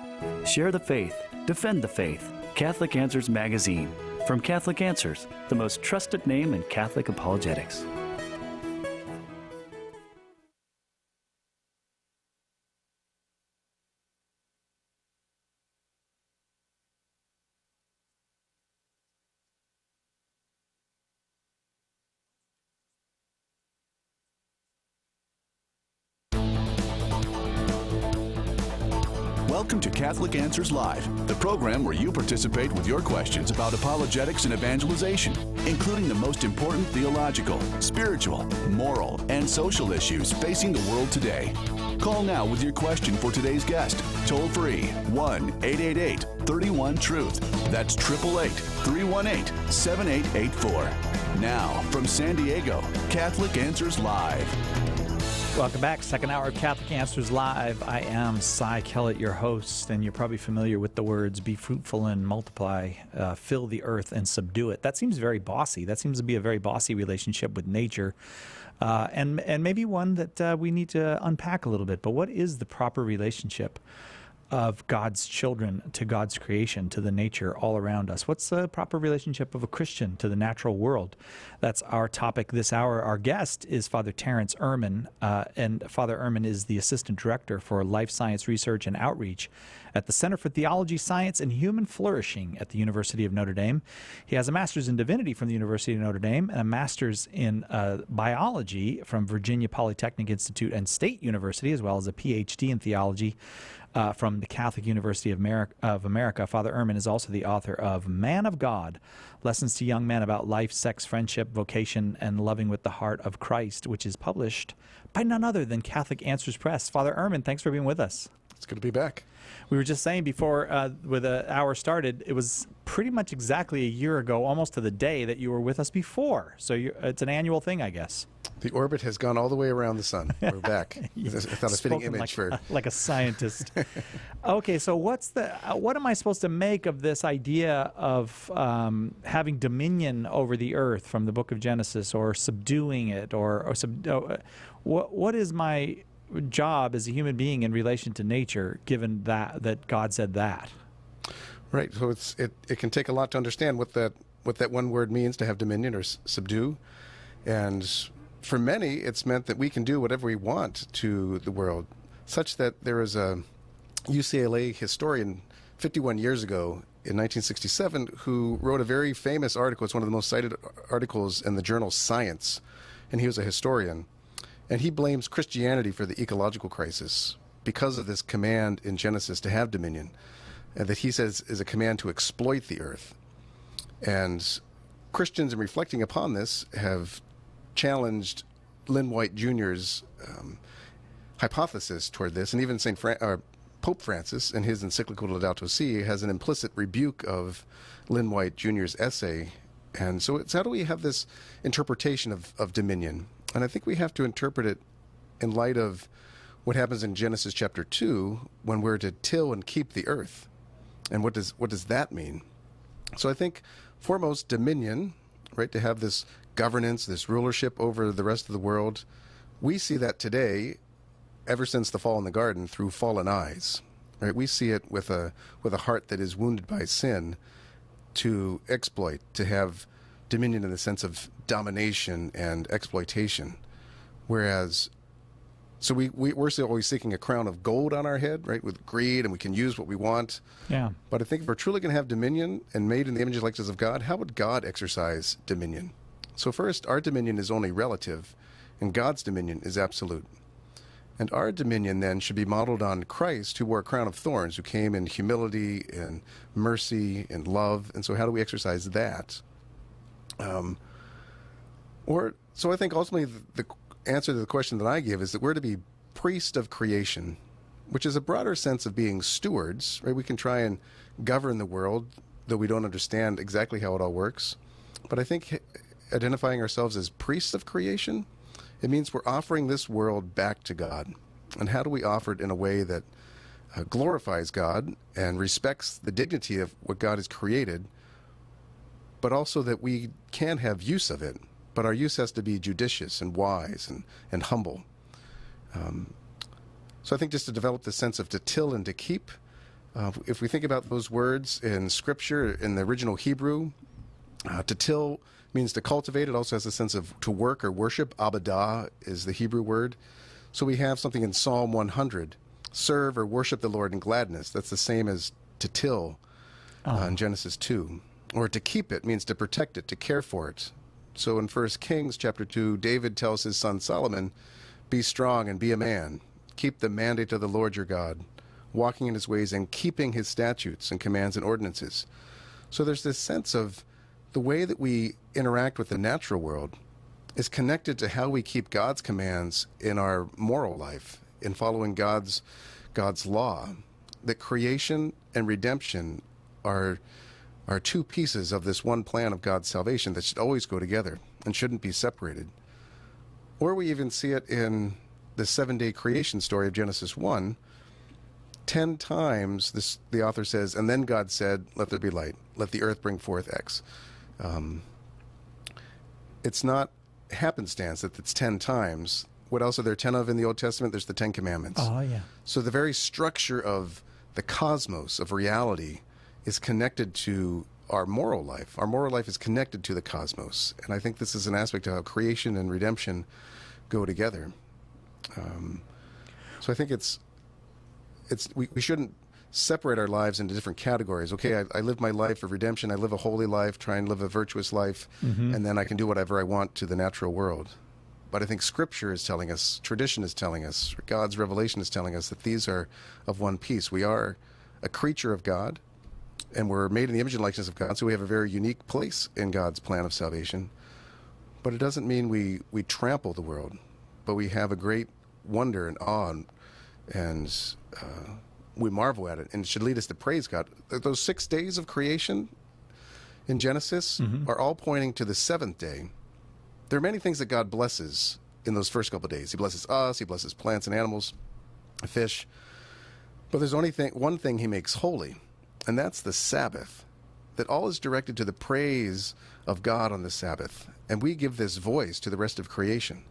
Share the faith, defend the faith. Catholic Answers Magazine. From Catholic Answers, the most trusted name in Catholic apologetics.
Welcome to Catholic Answers Live, the program where you participate with your questions about apologetics and evangelization, including the most important theological, spiritual, moral, and social issues facing the world today. Call now with your question for today's guest. Toll free 1-888-31-TRUTH. That's 888-318-7884. Now, from San Diego, Catholic Answers Live.
Welcome back. Second hour of Catholic Answers Live. I am Cy Kellett, your host, and you're probably familiar with the words, be fruitful and multiply, fill the earth and subdue it. That seems very bossy. That seems to be a very bossy relationship with nature, and maybe one that we need to unpack a little bit. But what is the proper relationship of God's children to God's creation, to the nature all around us? What's the proper relationship of a Christian to the natural world? That's our topic this hour. Our guest is Father Terence Ehrman, and Father Ehrman is the Assistant Director for Life Science Research and Outreach at the Center for Theology, Science, and Human Flourishing at the University of Notre Dame. He has a master's in divinity from the University of Notre Dame and a master's in biology from Virginia Polytechnic Institute and State University, as well as a PhD in theology from the Catholic University of America. Father Ehrman is also the author of Man of God, Lessons to Young Men About Life, Sex, Friendship, Vocation, and Loving with the Heart of Christ, which is published by none other than Catholic Answers Press. Father Ehrman, thanks for being with us.
It's good to be back.
We were just saying before the hour started, it was pretty much exactly a year ago, almost to the day, that you were with us before. So it's an annual thing, I guess.
The orbit has gone all the way around the sun. We're back. I thought a fitting image
like a scientist. Okay, so what am I supposed to make of this idea of having dominion over the earth from the Book of Genesis, or subduing it, what is my job as a human being in relation to nature, given that God said that?
Right. So it can take a lot to understand what that one word means, to have dominion or subdue, and for many, it's meant that we can do whatever we want to the world, such that there is a UCLA historian 51 years ago in 1967 who wrote a very famous article. It's one of the most cited articles in the journal Science, and he was a historian. And he blames Christianity for the ecological crisis because of this command in Genesis to have dominion, and that he says is a command to exploit the earth. And Christians, in reflecting upon this, have challenged Lynn White Jr.'s hypothesis toward this, and even Pope Francis, in his encyclical Laudato Si, has an implicit rebuke of Lynn White Jr.'s essay. And so it's how do we have this interpretation of dominion? And I think we have to interpret it in light of what happens in Genesis chapter 2 when we're to till and keep the earth. And what does that mean? So I think foremost dominion, right, to have this governance, this rulership over the rest of the world. We see that today, ever since the fall in the garden, through fallen eyes. Right? We see it with a heart that is wounded by sin, to exploit, to have dominion in the sense of domination and exploitation. Whereas, so we're still always seeking a crown of gold on our head, right, with greed, and we can use what we want.
Yeah.
But I think if we're truly going to have dominion and made in the image and likeness of God, how would God exercise dominion? So first, our dominion is only relative, and God's dominion is absolute. And our dominion then should be modeled on Christ, who wore a crown of thorns, who came in humility and mercy and love. And so how do we exercise that? So I think ultimately the answer to the question that I give is that we're to be priests of creation, which is a broader sense of being stewards, right? We can try and govern the world, though we don't understand exactly how it all works. But I think identifying ourselves as priests of creation, it means we're offering this world back to God. And how do we offer it in a way that glorifies God and respects the dignity of what God has created, but also that we can have use of it, but our use has to be judicious and wise and humble. So I think just to develop the sense of to till and to keep, if we think about those words in Scripture, in the original Hebrew, to till means to cultivate. It also has a sense of to work or worship. Abadah is the Hebrew word. So we have something in Psalm 100, serve or worship the Lord in gladness. That's the same as to till in Genesis 2. Or to keep it means to protect it, to care for it. So in 1 Kings chapter 2, David tells his son Solomon, be strong and be a man. Keep the mandate of the Lord your God, walking in his ways and keeping his statutes and commands and ordinances. So there's this sense of the way that we interact with the natural world is connected to how we keep God's commands in our moral life, in following God's law. That creation and redemption are two pieces of this one plan of God's salvation that should always go together and shouldn't be separated. Or we even see it in the 7-day creation story of Genesis 1. 10 times the author says, and then God said, let there be light, let the earth bring forth X. It's not happenstance that it's 10 times. What else are there 10 of in the Old Testament? There's the 10 Commandments.
Oh, yeah.
So the very structure of the cosmos, of reality, is connected to our moral life. Our moral life is connected to the cosmos. And I think this is an aspect of how creation and redemption go together. So I think we shouldn't separate our lives into different categories. Okay, I live my life of redemption. I live a holy life, try and live a virtuous life, and then I can do whatever I want to the natural world. But I think Scripture is telling us, tradition is telling us, God's revelation is telling us that these are of one piece. We are a creature of God, and we're made in the image and likeness of God, so we have a very unique place in God's plan of salvation. But it doesn't mean we trample the world, but we have a great wonder and awe, and we marvel at it, and it should lead us to praise God. Those 6 days of creation in Genesis are all pointing to the seventh day. There are many things that God blesses in those first couple of days. He blesses us, he blesses plants and animals, fish. But there's only one thing he makes holy, and that's the Sabbath. That all is directed to the praise of God on the Sabbath. And we give this voice to the rest of creation.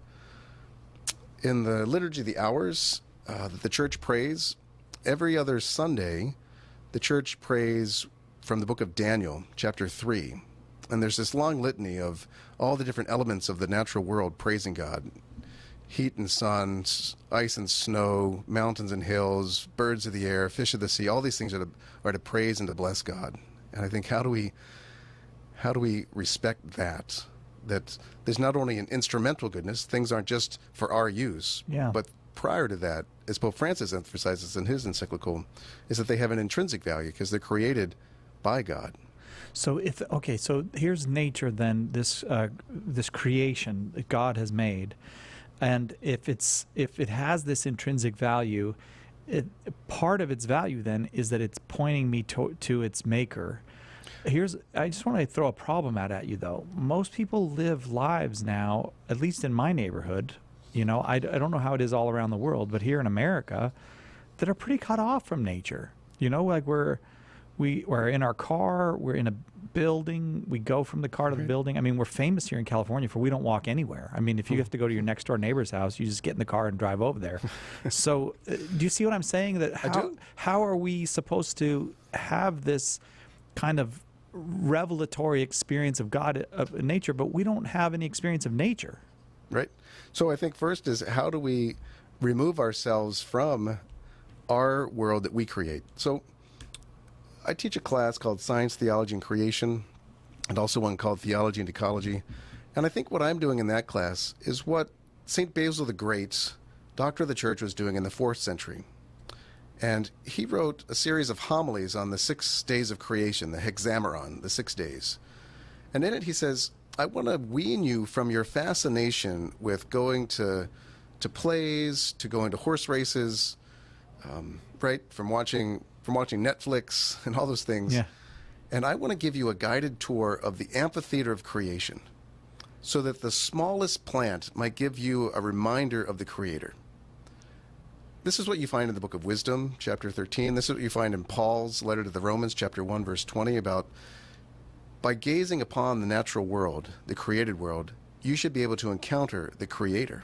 In the Liturgy of the Hours that the church prays, every other Sunday, the church prays from the book of Daniel, chapter 3. And there's this long litany of all the different elements of the natural world praising God. Heat and sun, ice and snow, mountains and hills, birds of the air, fish of the sea, all these things are to praise and to bless God. And I think how do we respect that? That there's not only an instrumental goodness, things aren't just for our use, but prior to that, as Pope Francis emphasizes in his encyclical, is that they have an intrinsic value because they're created by God.
So so here's nature then, this creation that God has made, and if it has this intrinsic value, part of its value then is that it's pointing me to its maker. I just want to throw a problem at you though. Most people live lives now, at least in my neighborhood, You know, I don't know how it is all around the world, but here in America, that are pretty cut off from nature. You know, like we're in our car, we're in a building, we go from the car to the building. I mean, we're famous here in California for we don't walk anywhere. I mean, if you have to go to your next door neighbor's house, you just get in the car and drive over there. So do you see what I'm saying? That how are we supposed to have this kind of revelatory experience of God, of nature, but we don't have any experience of nature?
Right. So I think first is, how do we remove ourselves from our world that we create? So I teach a class called Science, Theology, and Creation, and also one called Theology and Ecology. And I think what I'm doing in that class is what St. Basil the Great, Doctor of the Church, was doing in the 4th century. And he wrote a series of homilies on the 6 days of creation, the Hexameron, the 6 days. And in it he says, I want to wean you from your fascination with going to plays, to going to horse races, right, from watching Netflix and all those things.
Yeah.
And I want to give you a guided tour of the amphitheater of creation so that the smallest plant might give you a reminder of the Creator. This is what you find in the book of Wisdom, chapter 13. This is what you find in Paul's letter to the Romans, chapter 1, verse 20, about by gazing upon the natural world, the created world, you should be able to encounter the Creator.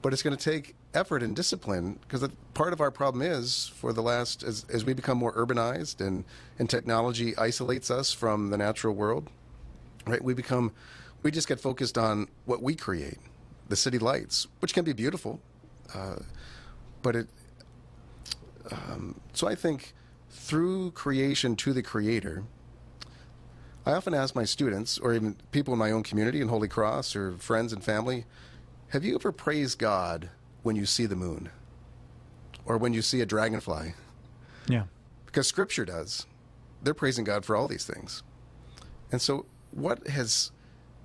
But it's going to take effort and discipline, because part of our problem is, for the last, as we become more urbanized and technology isolates us from the natural world, right? We just get focused on what we create, the city lights, which can be beautiful. But so I think through creation to the Creator, I often ask my students, or even people in my own community in Holy Cross, or friends and family, have you ever praised God when you see the moon? Or when you see a dragonfly?
Yeah.
Because Scripture does. They're praising God for all these things. And so what has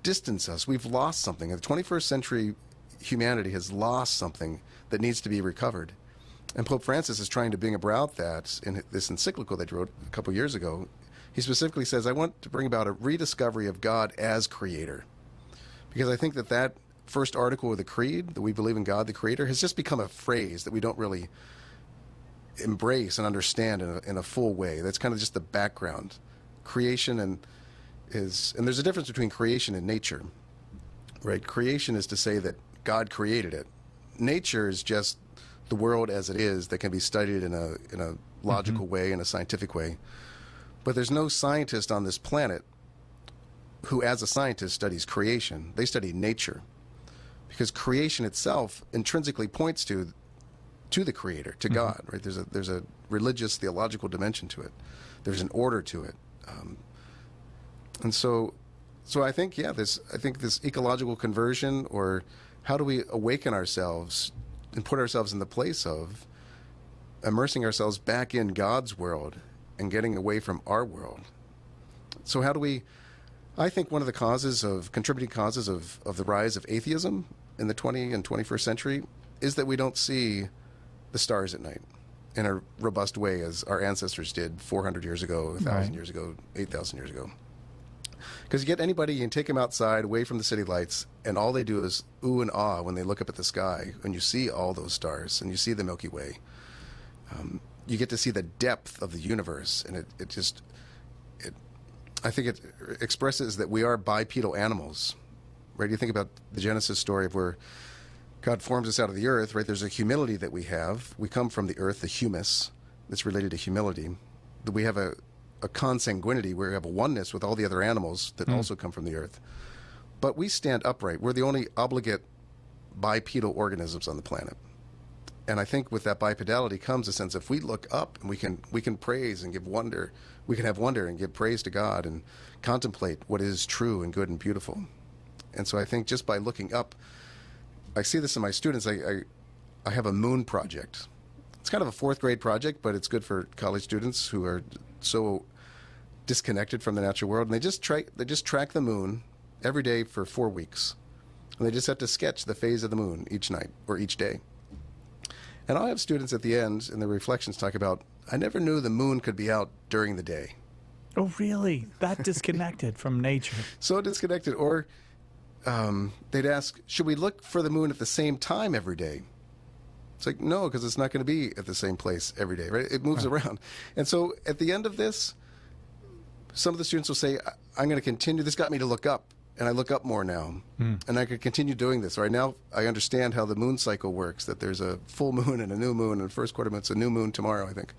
distanced us? We've lost something. The 21st century humanity has lost something that needs to be recovered. And Pope Francis is trying to bring about that in this encyclical that he wrote a couple years ago. He specifically says, I want to bring about a rediscovery of God as Creator. Because I think that first article of the Creed, that we believe in God the Creator, has just become a phrase that we don't really embrace and understand in a full way. That's kind of just the background. Creation and there's a difference between creation and nature, right? Creation is to say that God created it. Nature is just the world as it is that can be studied in a logical way, in a scientific way. But there's no scientist on this planet who, as a scientist, studies creation. They study nature, because creation itself intrinsically points to the Creator, to God. Right? There's a religious, theological dimension to it. There's an order to it, and so I think this ecological conversion, or how do we awaken ourselves and put ourselves in the place of immersing ourselves back in God's world and getting away from our world. So how do we, I think one of the contributing causes of the rise of atheism in the 20th and 21st century is that we don't see the stars at night in a robust way as our ancestors did 400 years ago, 1,000 years ago, 8,000 years ago. Because you get anybody, you can take them outside, away from the city lights, and all they do is ooh and ah when they look up at the sky, and you see all those stars, and you see the Milky Way. You get to see the depth of the universe, and I think it expresses that we are bipedal animals, right? You think about the Genesis story of where God forms us out of the earth, right? There's a humility that we have. We come from the earth, the humus, that's related to humility. That we have a consanguinity, where we have a oneness with all the other animals that also come from the earth. But we stand upright. We're the only obligate bipedal organisms on the planet. And I think with that bipedality comes a sense, if we look up and we can praise and give wonder, we can have wonder and give praise to God and contemplate what is true and good and beautiful. And so I think just by looking up, I see this in my students. I have a moon project. It's kind of a 4th grade project, but it's good for college students who are so disconnected from the natural world. And they just track the moon every day for 4 weeks. And they just have to sketch the phase of the moon each night or each day. And I'll have students at the end in the reflections talk about, I never knew the moon could be out during the day.
Oh, really? That disconnected from nature.
So disconnected. Or they'd ask, should we look for the moon at the same time every day? It's like, no, because it's not going to be at the same place every day, right? It moves around. And so at the end of this, some of the students will say, I'm going to continue. This got me to look up, and I look up more now. And I could continue doing this. Right now, I understand how the moon cycle works, that there's a full moon and a new moon, and first quarter moon. It's a new moon tomorrow, I think.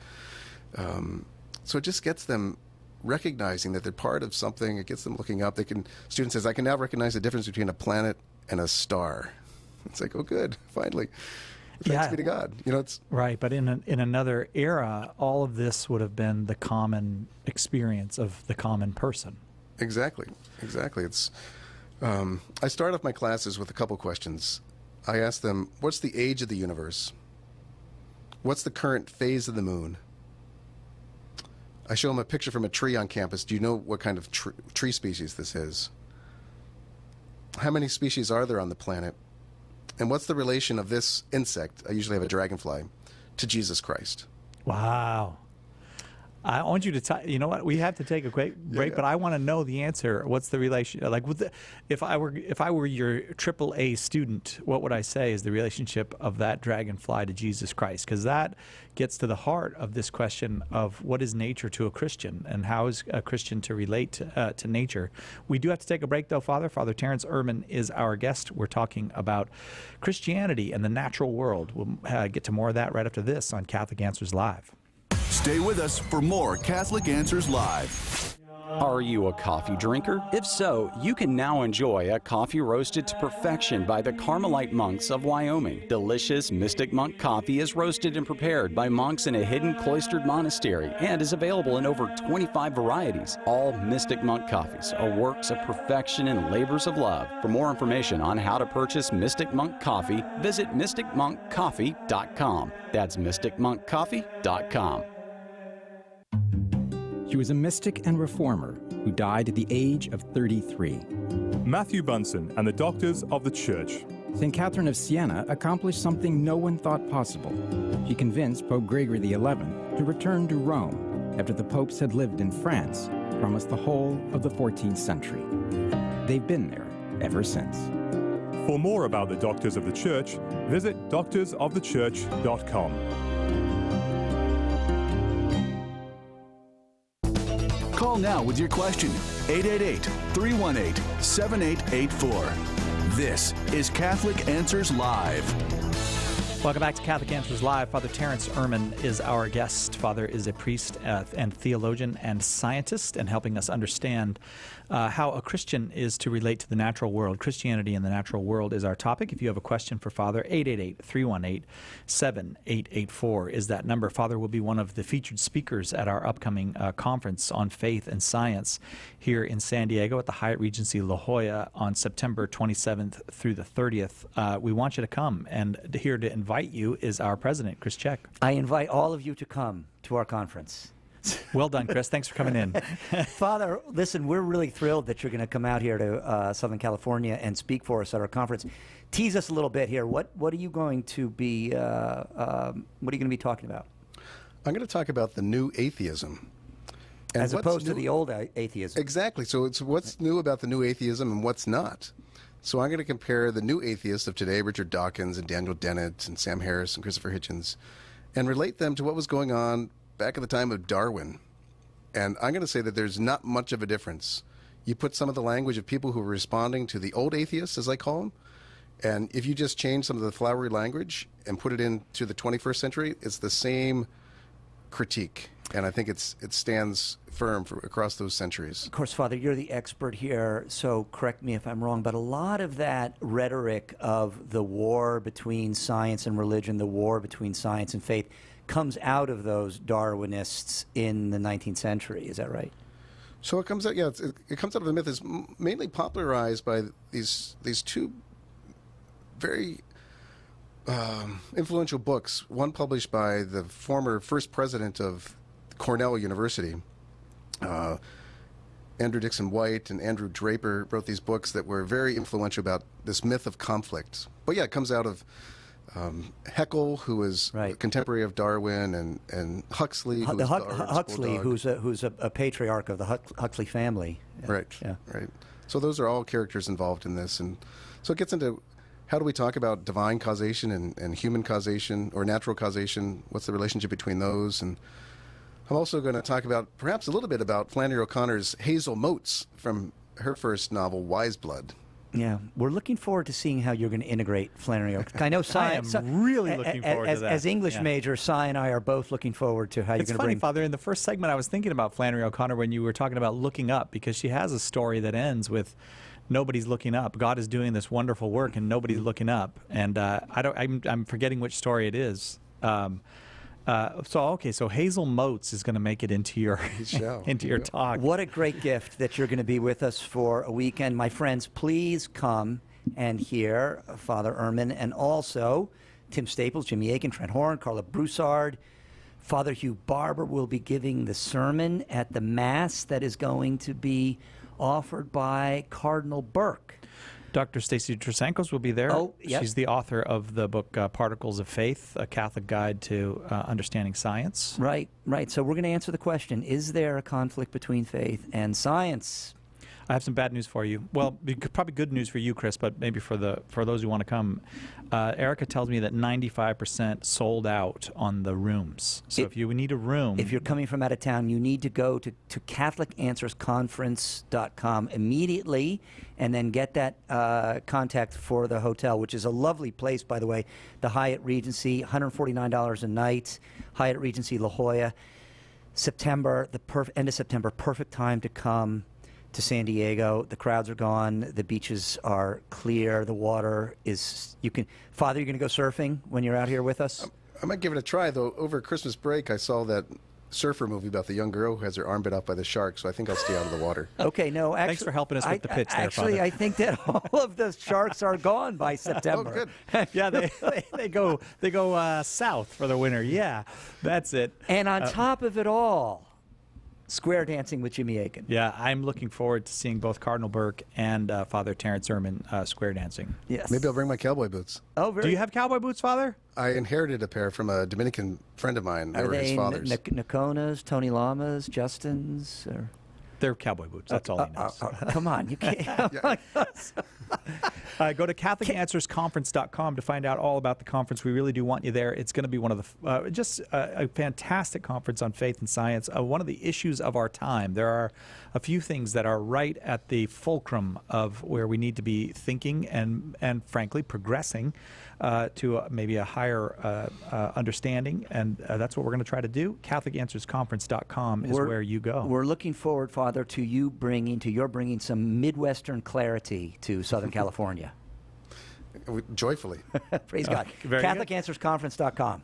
So it just gets them recognizing that they're part of something. It gets them looking up. Student says, I can now recognize the difference between a planet and a star. It's like, oh, good, finally. Thanks be to God. It's
right. But in another era, all of this would have been the common experience of the common person.
Exactly. It's. I start off my classes with a couple questions. I ask them, what's the age of the universe? What's the current phase of the moon? I show them a picture from a tree on campus. Do you know what kind of tree species this is? How many species are there on the planet? And what's the relation of this insect, I usually have a dragonfly, to Jesus Christ?
Wow. I want you to you know what? We have to take a quick break, but I want to know the answer. What's the relation? Like, if I were your AAA student, what would I say is the relationship of that dragonfly to Jesus Christ? Because that gets to the heart of this question of what is nature to a Christian, and how is a Christian to relate to nature. We do have to take a break, though, Father. Father Terrence Ehrman is our guest. We're talking about Christianity and the natural world. We'll get to more of that right after this on Catholic Answers Live.
Stay with us for more Catholic Answers Live.
Are you a coffee drinker? If so, you can now enjoy a coffee roasted to perfection by the Carmelite monks of Wyoming. Delicious Mystic Monk coffee is roasted and prepared by monks in a hidden cloistered monastery and is available in over 25 varieties. All Mystic Monk coffees are works of perfection and labors of love. For more information on how to purchase Mystic Monk coffee, visit mysticmonkcoffee.com. That's mysticmonkcoffee.com.
He was a mystic and reformer who died at the age of 33.
Matthew Bunsen and the Doctors of the Church.
St. Catherine of Siena accomplished something no one thought possible. She convinced Pope Gregory XI to return to Rome after the popes had lived in France for almost the whole of the 14th century. They've been there ever since.
For more about the Doctors of the Church, visit doctorsofthechurch.com.
Call now with your question, 888-318-7884. This is Catholic Answers Live.
Welcome back to Catholic Answers Live. Father Terrence Ehrman is our guest. Father is a priest and theologian and scientist, and helping us understand how a Christian is to relate to the natural world. Christianity and the natural world is our topic. If you have a question for Father, 888-318-7884 is that number. Father will be one of the featured speakers at our upcoming conference on faith and science here in San Diego at the Hyatt Regency La Jolla on September 27th through the 30th. We want you to come, and here to invite you is our president, Chris Check.
I invite all of you to come to our conference.
Well done, Chris. Thanks for coming in.
Father, listen, we're really thrilled that you're going to come out here to Southern California and speak for us at our conference. Tease us a little bit here. What are you going to be talking about?
I'm going to talk about the new atheism. And
as opposed to the old atheism.
Exactly. So it's what's new about the new atheism and what's not. So I'm going to compare the new atheists of today, Richard Dawkins and Daniel Dennett and Sam Harris and Christopher Hitchens, and relate them to what was going on back at the time of Darwin. And I'm going to say that there's not much of a difference. You put some of the language of people who are responding to the old atheists, as I call them, and if you just change some of the flowery language and put it into the 21st century, it's the same critique. And I think it stands firm across those centuries.
Of course, Father, you're the expert here, so correct me if I'm wrong, but a lot of that rhetoric of the war between science and religion, the war between science and faith, comes out of those Darwinists in the 19th century. Is that right?
So it comes out, yeah, it comes out of the myth. It's mainly popularized by these two very influential books. One published by the former first president of Cornell University, Andrew Dixon White and Andrew Draper wrote these books that were very influential about this myth of conflict. But yeah, it comes out of Haeckel, who was a contemporary of Darwin, and Huxley, who
Huxley, who's a patriarch of the Huxley family.
Right,
yeah.
right. So those are all characters involved in this. And so it gets into how do we talk about divine causation and human causation or natural causation? What's the relationship between those? And I'm also going to talk about perhaps a little bit about Flannery O'Connor's Hazel Motes from her first novel, Wise Blood.
Yeah, we're looking forward to seeing how you're going to integrate Flannery O'Connor. I know science.
I'm really looking forward to that.
As English major, Cy and I are both looking forward to how you're going to bring.
It's funny, Father. In the first segment, I was thinking about Flannery O'Connor when you were talking about looking up, because she has a story that ends with nobody's looking up. God is doing this wonderful work, and nobody's looking up. And I'm forgetting which story it is. So Hazel Motes is going to make it into your your talk.
What a great gift that you're going to be with us for a weekend. My friends, please come and hear Father Ehrman, and also Tim Staples, Jimmy Akin, Trent Horn, Carla Broussard. Father Hugh Barber will be giving the sermon at the Mass that is going to be offered by Cardinal Burke.
Dr. Stacy Trasankos will be there.
Oh, yep.
She's the author of the book Particles of Faith, A Catholic Guide to Understanding Science.
Right. So we're going to answer the question, is there a conflict between faith and science?
I have some bad news for you. Well, probably good news for you, Chris, but maybe for those who want to come. Erica tells me that 95% sold out on the rooms. So if you need a room...
If you're coming from out of town, you need to go to CatholicAnswersConference.com immediately and then get that contact for the hotel, which is a lovely place, by the way. The Hyatt Regency, $149 a night. Hyatt Regency La Jolla. September, end of September, perfect time to come to San Diego. The crowds are gone. The beaches are clear. The water is, Father, you're going to go surfing when you're out here with us?
I might give it a try, though. Over Christmas break, I saw that surfer movie about the young girl who has her arm bit off by the shark, so I think I'll stay out of the water.
Okay, no, actually...
Thanks for helping us with the pitch there,
actually,
Father.
I think that all of the sharks are gone by September.
Oh, good.
Yeah, they go south for the winter. Yeah, that's it.
And on top of it all, square dancing with Jimmy Akin.
Yeah, I'm looking forward to seeing both Cardinal Burke and Father Terrence Ehrman square dancing.
Yes.
Maybe I'll bring my cowboy boots.
Oh, very.
Do you have cowboy boots, Father?
I inherited a pair from a Dominican friend of mine.
Are
his
they
father's.
Nakonas, Tony Lamas, Justin's? Or?
They're cowboy boots. That's all he knows.
Come on, you can't.
Go to CatholicAnswersConference.com to find out all about the conference. We really do want you there. It's going to be one of the just a fantastic conference on faith and science. One of the issues of our time. There are a few things that are right at the fulcrum of where we need to be thinking and frankly progressing to maybe a higher understanding, and that's what we're going to try to do. CatholicAnswersConference.com is where you go.
We're looking forward, Father, to your bringing some Midwestern clarity to Southern California.
Joyfully.
Praise God. CatholicAnswersConference.com.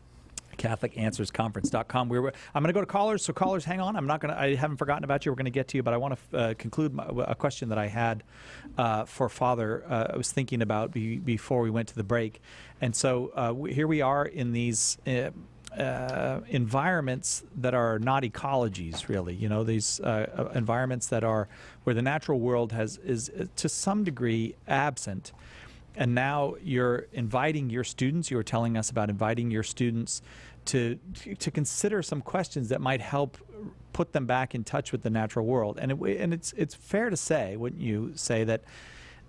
CatholicAnswersConference.com. I'm going to go to callers, so callers, hang on. I haven't forgotten about you. We're going to get to you, but I want to conclude a question that I had for Father. I was thinking about before we went to the break, and so here we are in these environments that are not ecologies, really. You know, these environments that are where the natural world is to some degree absent. And now you're inviting your students. You were telling us about inviting your students to consider some questions that might help put them back in touch with the natural world. And it's fair to say, wouldn't you say, that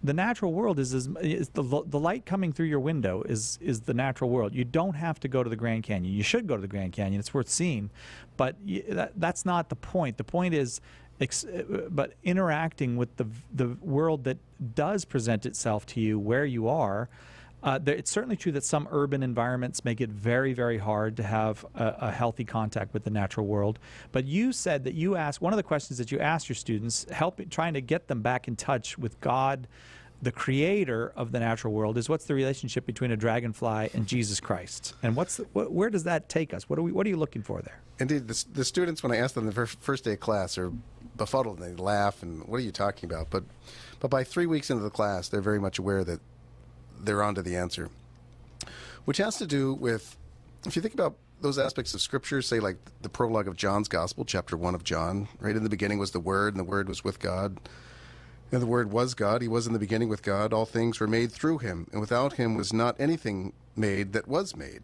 the natural world is the light coming through your window is the natural world. You don't have to go to the Grand Canyon. You should go to the Grand Canyon. It's worth seeing, but that's not the point. The point is, but interacting with the world that does present itself to you where you are. It's certainly true that some urban environments make it very, very hard to have a healthy contact with the natural world. But you said that you asked, one of the questions that you asked your students, trying to get them back in touch with God, the creator of the natural world, is what's the relationship between a dragonfly and Jesus Christ? And where does that take us? What are you looking for there?
Indeed, the students, when I ask them the first day of class, are befuddled and they laugh and what are you talking about? But by 3 weeks into the class, they're very much aware that they're onto the answer, which has to do with, if you think about those aspects of Scripture, say like the prologue of John's Gospel, chapter 1 of John, right? In the beginning was the Word, and the Word was with God, and the Word was God. He was in the beginning with God. All things were made through him, and without him was not anything made that was made.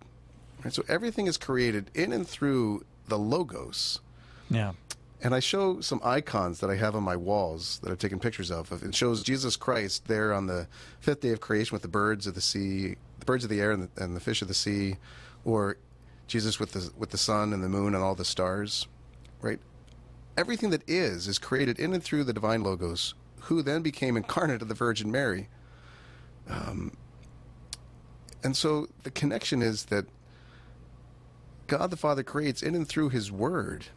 Right? So everything is created in and through the Logos.
Yeah.
And I show some icons that I have on my walls that I've taken pictures of. It shows Jesus Christ there on the fifth day of creation with the birds of the sea, the birds of the air and the fish of the sea, or Jesus with the sun and the moon and all the stars, right? Everything that is created in and through the divine Logos, who then became incarnate of the Virgin Mary. And so the connection is that God the Father creates in and through His Word.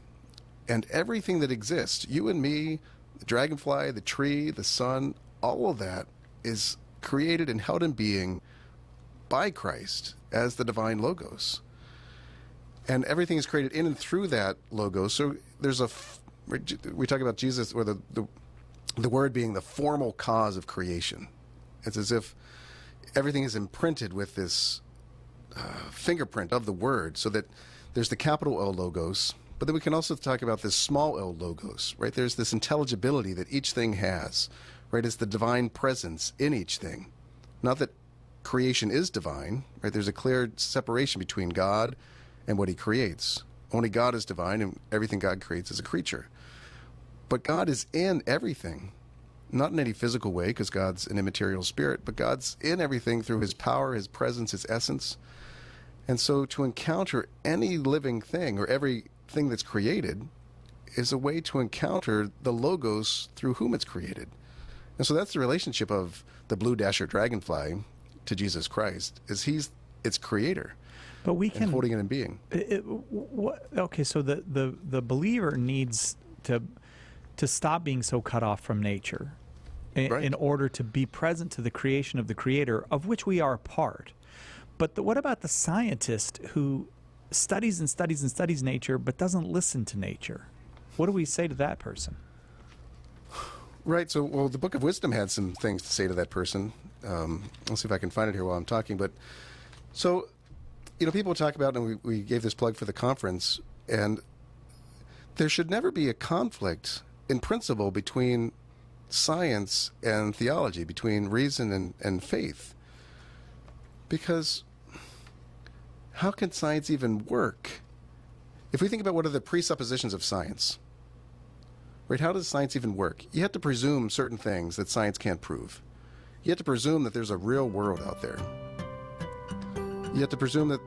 And everything that exists, you and me, the dragonfly, the tree, the sun, all of that is created and held in being by Christ as the divine Logos. And everything is created in and through that Logos. So there's we talk about Jesus, or the Word being the formal cause of creation. It's as if everything is imprinted with this fingerprint of the Word, so that there's the capital L Logos, but then we can also talk about this small L Logos, right? There's this intelligibility that each thing has, right? It's the divine presence in each thing. Not that creation is divine, right? There's a clear separation between God and what He creates. Only God is divine, and everything God creates is a creature. But God is in everything, not in any physical way, because God's an immaterial spirit, but God's in everything through His power, His presence, His essence. And so to encounter any living thing, or everything that's created, is a way to encounter the Logos through whom it's created. And so that's the relationship of the blue dasher dragonfly to Jesus Christ, is He's its creator.
But we can
holding it in being.
Okay, so the believer needs to stop being so cut off from nature in order to be present to the creation of the Creator, of which we are a part. But what about the scientist who studies and studies and studies nature but doesn't listen to nature? What do we say to that person?
Right. So, well, the Book of Wisdom had some things to say to that person. Let's see if I can find it here while I'm talking. But so, people talk about, and we gave this plug for the conference, and there should never be a conflict in principle between science and theology, between reason and faith. Because how can science even work? If we think about what are the presuppositions of science, right? How does science even work? You have to presume certain things that science can't prove. You have to presume that there's a real world out there. You have to presume that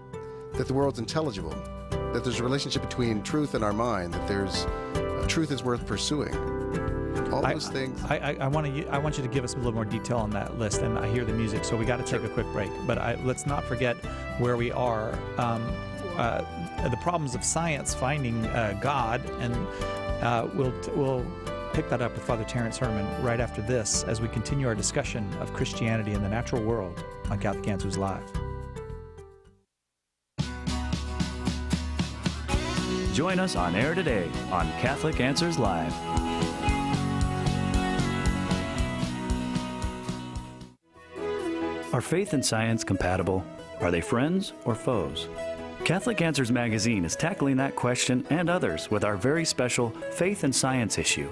the world's intelligible, that there's a relationship between truth and our mind, that there's truth is worth pursuing. All those things.
I want you to give us a little more detail on that list, and I hear the music, so we got to take a quick break. But let's not forget where we are. The problems of science finding God, and we'll pick that up with Father Terrence Herman right after this, as we continue our discussion of Christianity in the natural world on Catholic Answers Live.
Join us on air today on Catholic Answers Live. Are faith and science compatible? Are they friends or foes? Catholic Answers Magazine is tackling that question and others with our very special Faith and Science issue,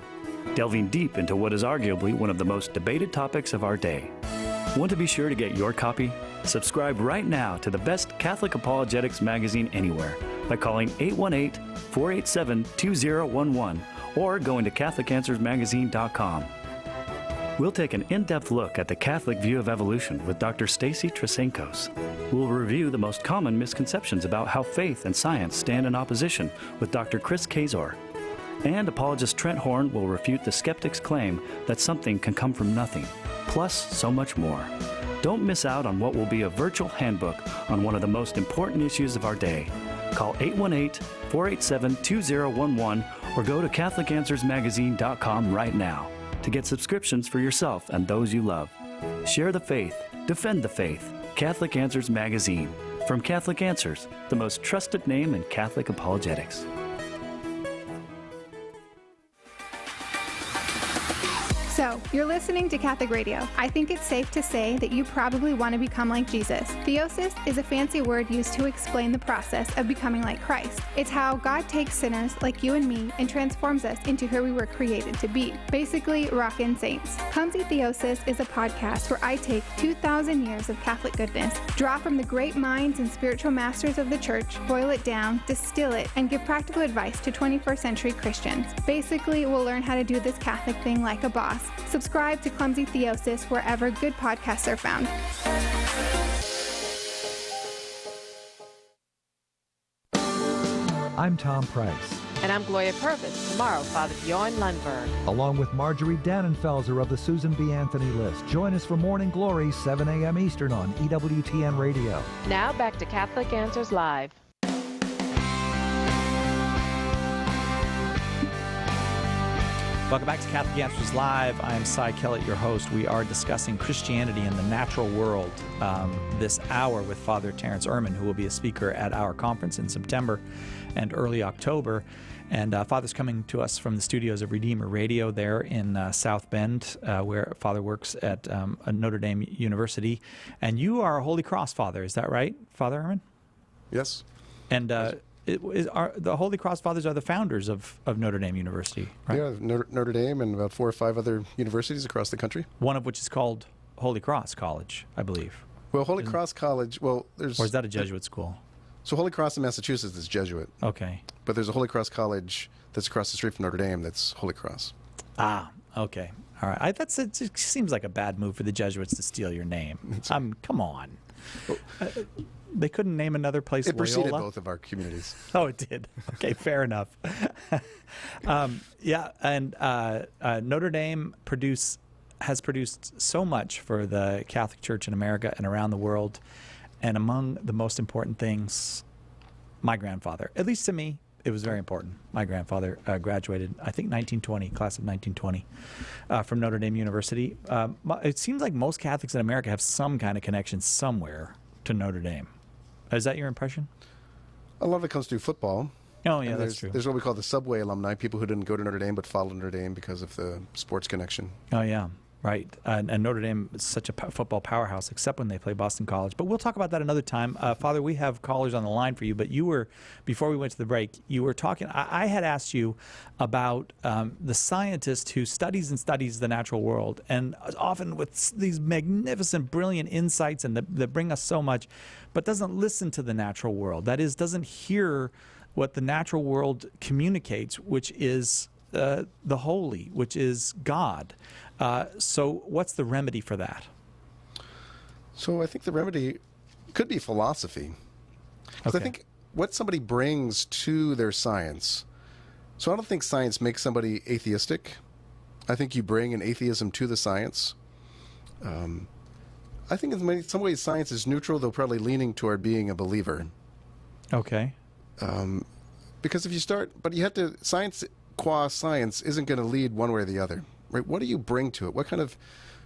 delving deep into what is arguably one of the most debated topics of our day. Want to be sure to get your copy? Subscribe right now to the best Catholic apologetics magazine anywhere by calling 818-487-2011 or going to CatholicAnswersMagazine.com. We'll take an in-depth look at the Catholic view of evolution with Dr. Stacy Trasenkos. We'll review the most common misconceptions about how faith and science stand in opposition with Dr. Chris Kazor. And apologist Trent Horn will refute the skeptic's claim that something can come from nothing, plus so much more. Don't miss out on what will be a virtual handbook on one of the most important issues of our day. Call 818-487-2011 or go to CatholicAnswersMagazine.com right now to get subscriptions for yourself and those you love. Share the faith, defend the faith. Catholic Answers Magazine. From Catholic Answers, the most trusted name in Catholic apologetics.
So, you're listening to Catholic Radio. I think it's safe to say that you probably want to become like Jesus. Theosis is a fancy word used to explain the process of becoming like Christ. It's how God takes sinners like you and me and transforms us into who we were created to be. Basically, rockin' saints. Clumsy Theosis is a podcast where I take 2,000 years of Catholic goodness, draw from the great minds and spiritual masters of the Church, boil it down, distill it, and give practical advice to 21st century Christians. Basically, we'll learn how to do this Catholic thing like a boss. Subscribe to Clumsy Theosis wherever good podcasts are found.
I'm Tom Price.
And I'm Gloria Purvis. Tomorrow, Father Bjorn Lundberg.
Along with Marjorie Dannenfelser of the Susan B. Anthony List. Join us for Morning Glory, 7 a.m. Eastern on EWTN Radio.
Now back to Catholic Answers Live.
Welcome back to Catholic Answers Live. I'm Cy Kellett, your host. We are discussing Christianity in the natural world this hour with Father Terence Ehrman, who will be a speaker at our conference in September and early October. And Father's coming to us from the studios of Redeemer Radio there in South Bend, where Father works at Notre Dame University. And you are a Holy Cross Father, is that right, Father Ehrman?
Yes.
And the Holy Cross Fathers are the founders of Notre Dame University, right?
Yeah, Notre Dame and about 4 or 5 other universities across the country.
One of which is called Holy Cross College, I believe.
Well, Holy Cross College, there's...
Or is that a Jesuit school?
So Holy Cross in Massachusetts is Jesuit.
Okay.
But there's a Holy Cross College that's across the street from Notre Dame that's Holy Cross.
Ah, okay. All right. It seems like a bad move for the Jesuits to steal your name. Come on. They couldn't name another place.
It preceded
Loyola?
both of our communities.
Oh, it did. Okay, fair enough. Notre Dame has produced so much for the Catholic Church in America and around the world. And among the most important things, my grandfather, at least to me, it was very important. My grandfather graduated, I think, class of 1920, from Notre Dame University. It seems like most Catholics in America have some kind of connection somewhere to Notre Dame. Is that your impression?
A lot of it comes through football.
Oh, yeah, that's true.
There's what we call the subway alumni, people who didn't go to Notre Dame but followed Notre Dame because of the sports connection.
Oh, yeah. Right. And Notre Dame is such a football powerhouse, except when they play Boston College. But we'll talk about that another time. Father, we have callers on the line for you, but before we went to the break, you were talking, I had asked you about the scientist who studies the natural world, and often with these magnificent, brilliant insights and that bring us so much, but doesn't listen to the natural world. That is, doesn't hear what the natural world communicates, which is the holy, which is God. So what's the remedy for that?
So I think the remedy could be philosophy. Because I think what somebody brings to their science, so I don't think science makes somebody atheistic. I think you bring an atheism to the science. I think in some ways science is neutral, though probably leaning toward being a believer.
Okay.
Because if you start, but you have to, science qua science isn't going to lead one way or the other. Right? What do you bring to it? What kind of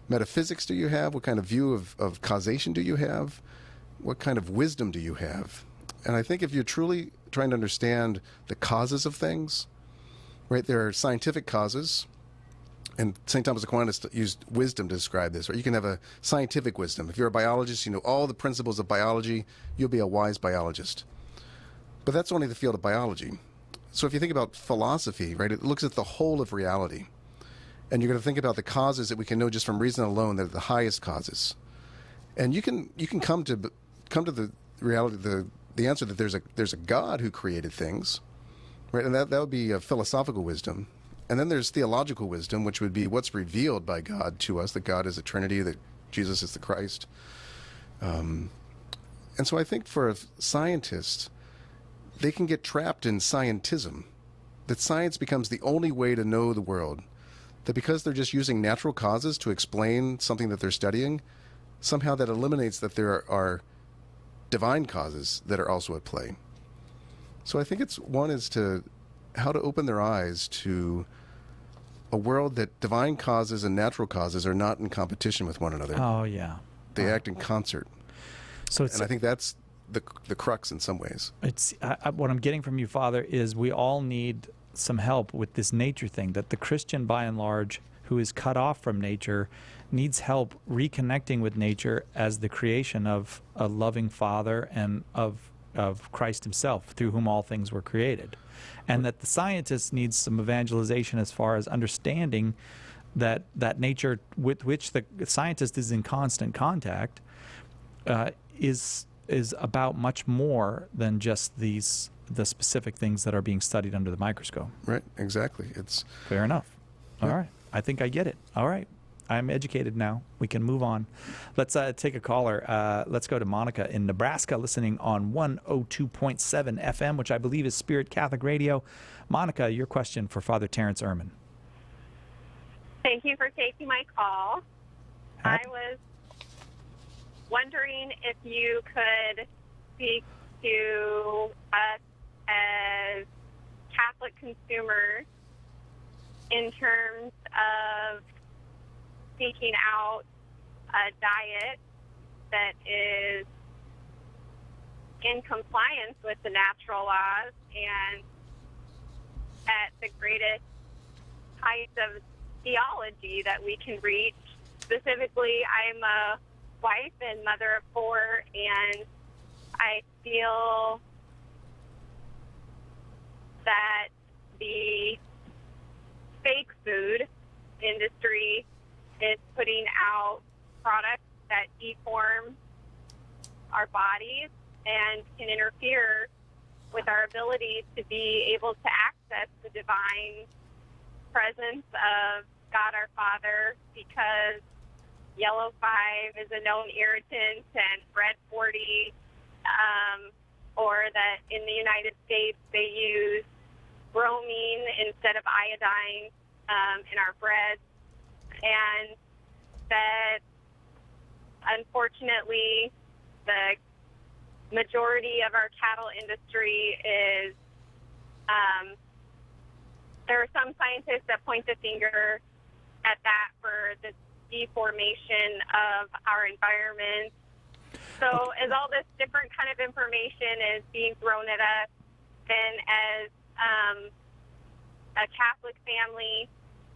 metaphysics do you have? What kind of view of causation do you have? What kind of wisdom do you have? And I think if you're truly trying to understand the causes of things, right, there are scientific causes, and St. Thomas Aquinas used wisdom to describe this, right? You can have a scientific wisdom. If you're a biologist, you know all the principles of biology, you'll be a wise biologist. But that's only the field of biology. So if you think about philosophy, right, it looks at the whole of reality. And you're going to think about the causes that we can know just from reason alone, that are the highest causes. And you can come to the reality, the answer that there's a God who created things, right? And that would be a philosophical wisdom. And then there's theological wisdom, which would be what's revealed by God to us, that God is a Trinity, that Jesus is the Christ. And so I think for a scientist, they can get trapped in scientism, that science becomes the only way to know the world. That because they're just using natural causes to explain something that they're studying, somehow that eliminates that there are divine causes that are also at play. So I think one is how to open their eyes to a world that divine causes and natural causes are not in competition with one another.
Oh, yeah.
They act in concert.
So
I think that's the crux in some ways.
What I'm getting from you, Father, is we all need some help with this nature thing, that the Christian, by and large, who is cut off from nature needs help reconnecting with nature as the creation of a loving Father and of Christ himself, through whom all things were created. And that the scientist needs some evangelization as far as understanding that nature with which the scientist is in constant contact is about much more than just the specific things that are being studied under the microscope.
Right, exactly. It's
fair enough. All right. I think I get it. All right. I'm educated now. We can move on. Let's take a caller. Let's go to Monica in Nebraska, listening on 102.7 FM, which I believe is Spirit Catholic Radio. Monica, your question for Father Terrence Ehrman.
Thank you for taking my call. I was wondering if you could speak to us as Catholic consumers in terms of seeking out a diet that is in compliance with the natural laws and at the greatest heights of theology that we can reach. Specifically, I'm a wife and mother of 4, and I feel that the fake food industry is putting out products that deform our bodies and can interfere with our ability to be able to access the divine presence of God our Father, because yellow 5 is a known irritant and red 40, or that in the United States they use bromine instead of iodine in our bread, and that unfortunately the majority of our cattle industry is, there are some scientists that point the finger at that for the deformation of our environment. So as all this different kind of information is being thrown at us, then as a Catholic family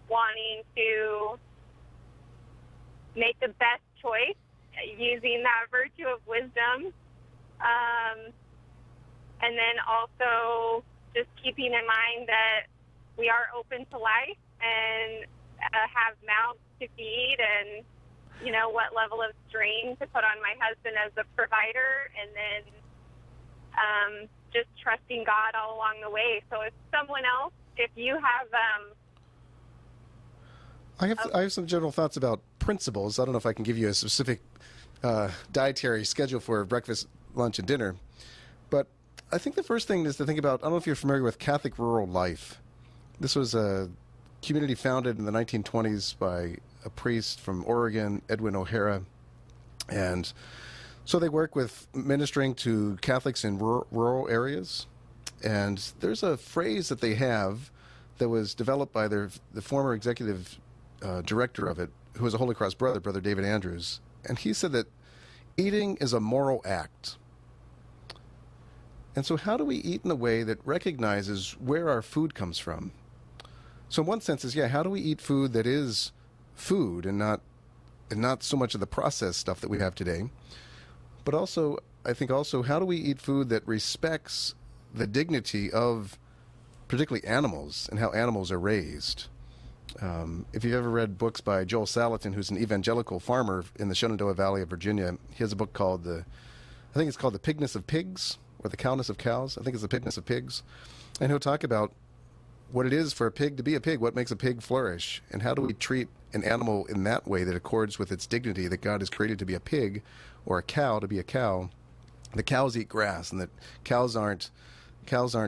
wanting to make the best choice using that virtue of wisdom, and then also just keeping in mind that we are open to life and have mouths to feed, and you know what level of strain to put on my husband as a provider, and then just trusting God all along the way. So if someone else, if you have
I have some general thoughts about principles. I don't know if I can give you a specific dietary schedule for breakfast, lunch, and dinner. But I think the first thing is to think about, I don't know if you're familiar with Catholic Rural Life. This was a community founded in the 1920s by a priest from Oregon, Edwin O'Hara. And so they work with ministering to Catholics in rural areas. And there's a phrase that they have that was developed by the former executive director of it, who was a Holy Cross brother, Brother David Andrews. And he said that eating is a moral act. And so how do we eat in a way that recognizes where our food comes from? So in one sense is, how do we eat food that is food and not so much of the processed stuff that we have today? But also, I think also, how do we eat food that respects the dignity of particularly animals and how animals are raised? If you've ever read books by Joel Salatin, who's an evangelical farmer in the Shenandoah Valley of Virginia, he has a book called I think it's called The Pigness of Pigs, or The Cowness of Cows. I think it's The Pigness of Pigs. And he'll talk about what it is for a pig to be a pig, what makes a pig flourish, and how do we treat an animal in that way that accords with its dignity, that God has created to be a pig, or a cow to be a cow. The cows eat grass, and that cows aren't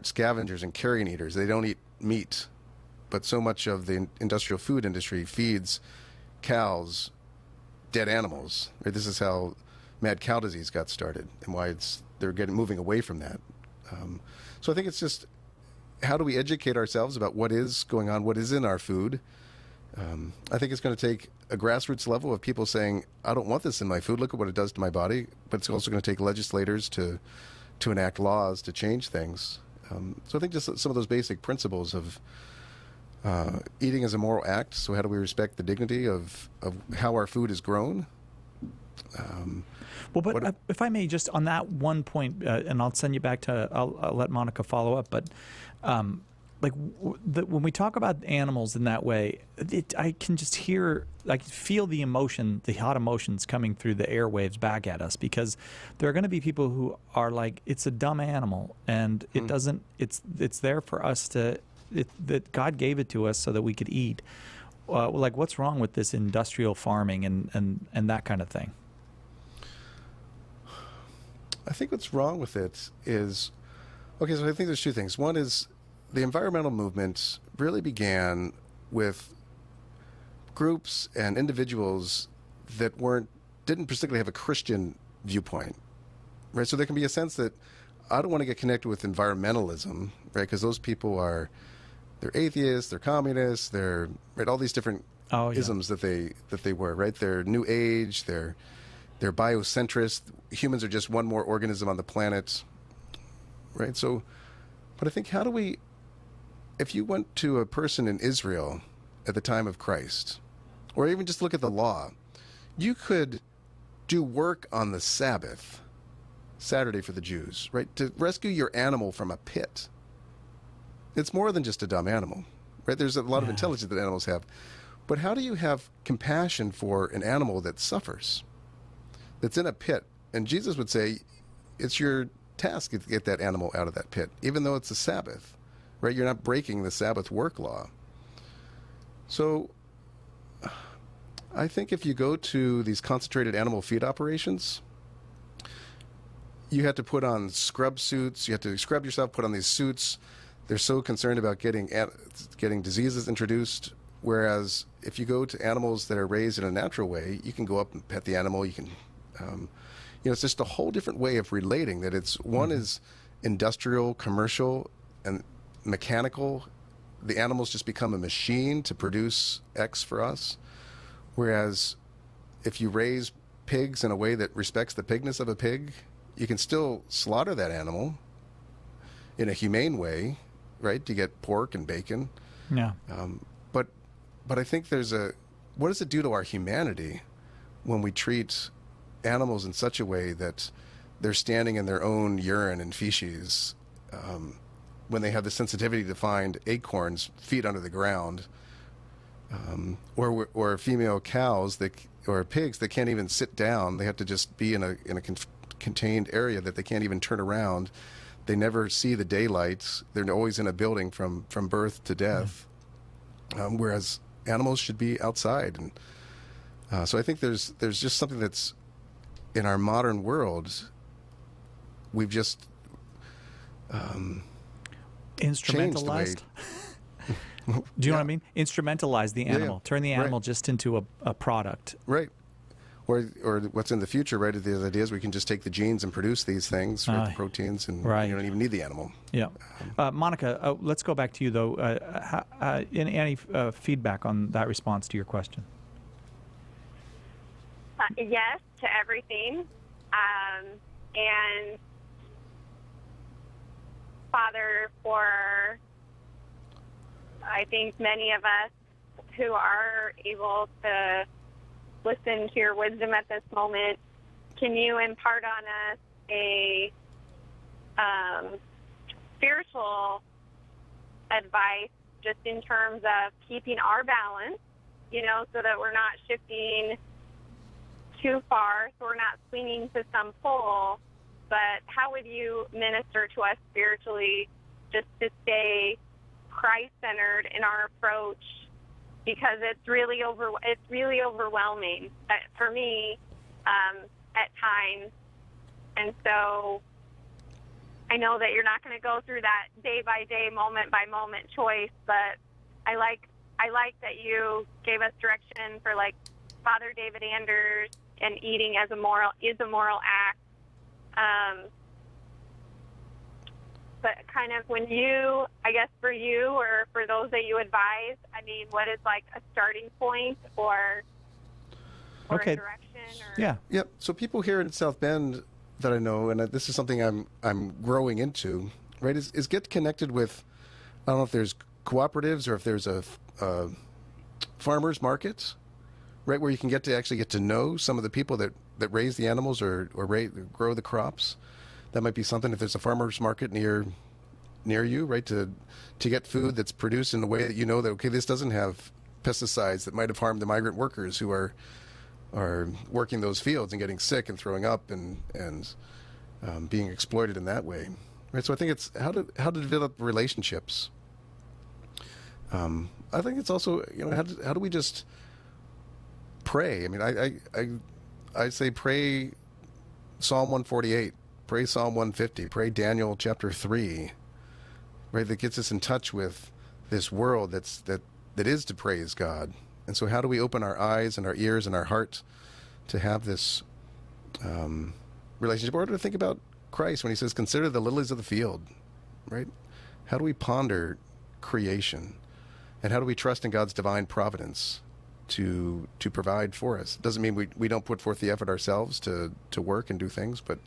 scavengers and carrion eaters. They don't eat meat. But so much of the industrial food industry feeds cows dead animals. Right? This is how mad cow disease got started, and why they're moving away from that. So I think it's just, how do we educate ourselves about what is going on, what is in our food? I think it's going to take a grassroots level of people saying, I don't want this in my food, look at what it does to my body. But it's also going to take legislators to enact laws to change things. So I think just some of those basic principles of Eating is a moral act, so how do we respect the dignity of how our food is grown?
Well, but if I may, just on that one point, and I'll send you back to, I'll let Monica follow up, but when we talk about animals in that way, I can just hear, I can feel the emotion, the hot emotions coming through the airwaves back at us, because there are going to be people who are like, it's a dumb animal, and it doesn't, it's there for us to, that God gave it to us so that we could eat. Like, what's wrong with this industrial farming and that kind of thing?
I think what's wrong with it is, okay, so I think there's two things. One is the environmental movement really began with groups and individuals that didn't particularly have a Christian viewpoint, right? So there can be a sense that I don't want to get connected with environmentalism, right? Because those people they're atheists, they're communists, they're all these different isms that they were, right? They're New Age, they're biocentrist. Humans are just one more organism on the planet, right? So, but I think if you went to a person in Israel at the time of Christ, or even just look at the law, you could do work on the Sabbath, Saturday for the Jews, right? To rescue your animal from a pit. It's more than just a dumb animal, right? There's a lot of intelligence that animals have. But how do you have compassion for an animal that suffers, that's in a pit? And Jesus would say, it's your task to get that animal out of that pit, even though it's a Sabbath, right? You're not breaking the Sabbath work law. So I think if you go to these concentrated animal feed operations, you have to put on scrub suits. You have to scrub yourself, put on these suits. They're so concerned about getting diseases introduced. Whereas if you go to animals that are raised in a natural way, you can go up and pet the animal. You can, it's just a whole different way of relating. That one is industrial, commercial, and mechanical. The animals just become a machine to produce X for us. Whereas if you raise pigs in a way that respects the pigness of a pig, you can still slaughter that animal in a humane way, right? To get pork and bacon.
Yeah.
But I think what does it do to our humanity when we treat animals in such a way that they're standing in their own urine and feces, when they have the sensitivity to find acorns feet under the ground, or female cows or pigs that can't even sit down. They have to just be in a contained area that they can't even turn around. They never see the daylight. They're always in a building from birth to death, whereas animals should be outside. And so I think there's just something that's in our modern world. We've just
instrumentalized. Do you know what I mean? Instrumentalize the animal. Turn the animal just into a product.
Right. Or what's in the future, right? The idea is we can just take the genes and produce these things, the proteins, and you don't even need the animal.
Yeah. Monica, let's go back to you, though. Any feedback on that response to your question?
Yes to everything. And Father, for I think many of us who are able to listen to your wisdom at this moment, can you impart on us a spiritual advice just in terms of keeping our balance, so that we're not shifting too far, so we're not swinging to some pole, but how would you minister to us spiritually just to stay Christ-centered in our approach? Because it's really overwhelming for me at times, and so I know that you're not going to go through that day by day, moment by moment choice. But I like that you gave us direction for like Father David Anders, and eating is a moral act. But kind of when you, I guess for you or for those that you advise, I mean, what is like a starting point or a direction? Or...
Yeah. Yep. So people here in South Bend that I know, and this is something I'm growing into, right, is get connected with, I don't know if there's cooperatives, or if there's a farmers market, right, where you can actually get to know some of the people that raise the animals or grow the crops. That might be something. If there's a farmers market near you, right, to get food that's produced in a way that you know that, okay, this doesn't have pesticides that might have harmed the migrant workers who are working those fields and getting sick and throwing up and being exploited in that way, right? So I think it's how to develop relationships. I think it's also, how do we just pray? I mean, I say pray Psalm 148, pray Psalm 150, pray Daniel chapter 3, right? That gets us in touch with this world that is to praise God. And so how do we open our eyes and our ears and our heart to have this relationship, or to think about Christ when he says, consider the lilies of the field, right? How do we ponder creation? And how do we trust in God's divine providence to provide for us? It doesn't mean we don't put forth the effort ourselves to work and do things, but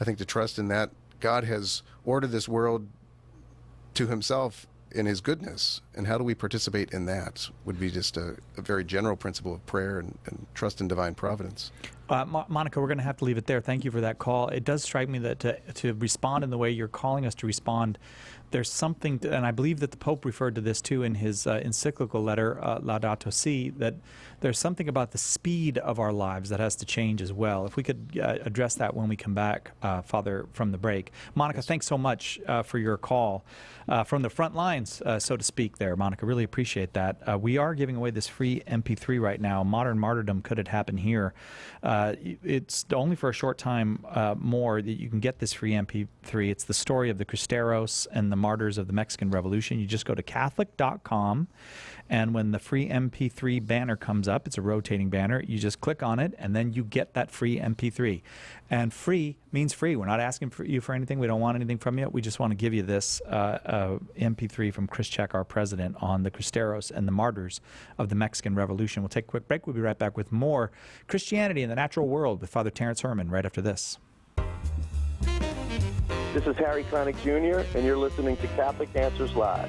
I think to trust in that God has ordered this world to himself in his goodness, and how do we participate in that would be just a very general principle of prayer and trust in divine providence.
Monica, we're going to have to leave it there. Thank you for that call. It does strike me that to respond in the way you're calling us to respond, there's something, and I believe that the Pope referred to this too in his encyclical letter, Laudato Si, that there's something about the speed of our lives that has to change as well. If we could address that when we come back, Father, from the break. Monica, thanks so much for your call from the front lines, so to speak there, Monica. Really appreciate that. We are giving away this free MP3 right now, Modern Martyrdom, Could It Happen Here? It's only for a short time more that you can get this free MP3. It's the story of the Cristeros and the martyrs of the Mexican Revolution. You just go to Catholic.com, and when the free MP3 banner comes up, it's a rotating banner, you just click on it, and then you get that free MP3. And free means free. We're not asking you for anything. We don't want anything from you. We just want to give you this MP3 from Chris Check, our president, on the Cristeros and the martyrs of the Mexican Revolution. We'll take a quick break. We'll be right back with more Christianity in the Natural World with Father Terence Herman right after this.
This is Harry Connick Jr., and you're listening to Catholic Answers Live.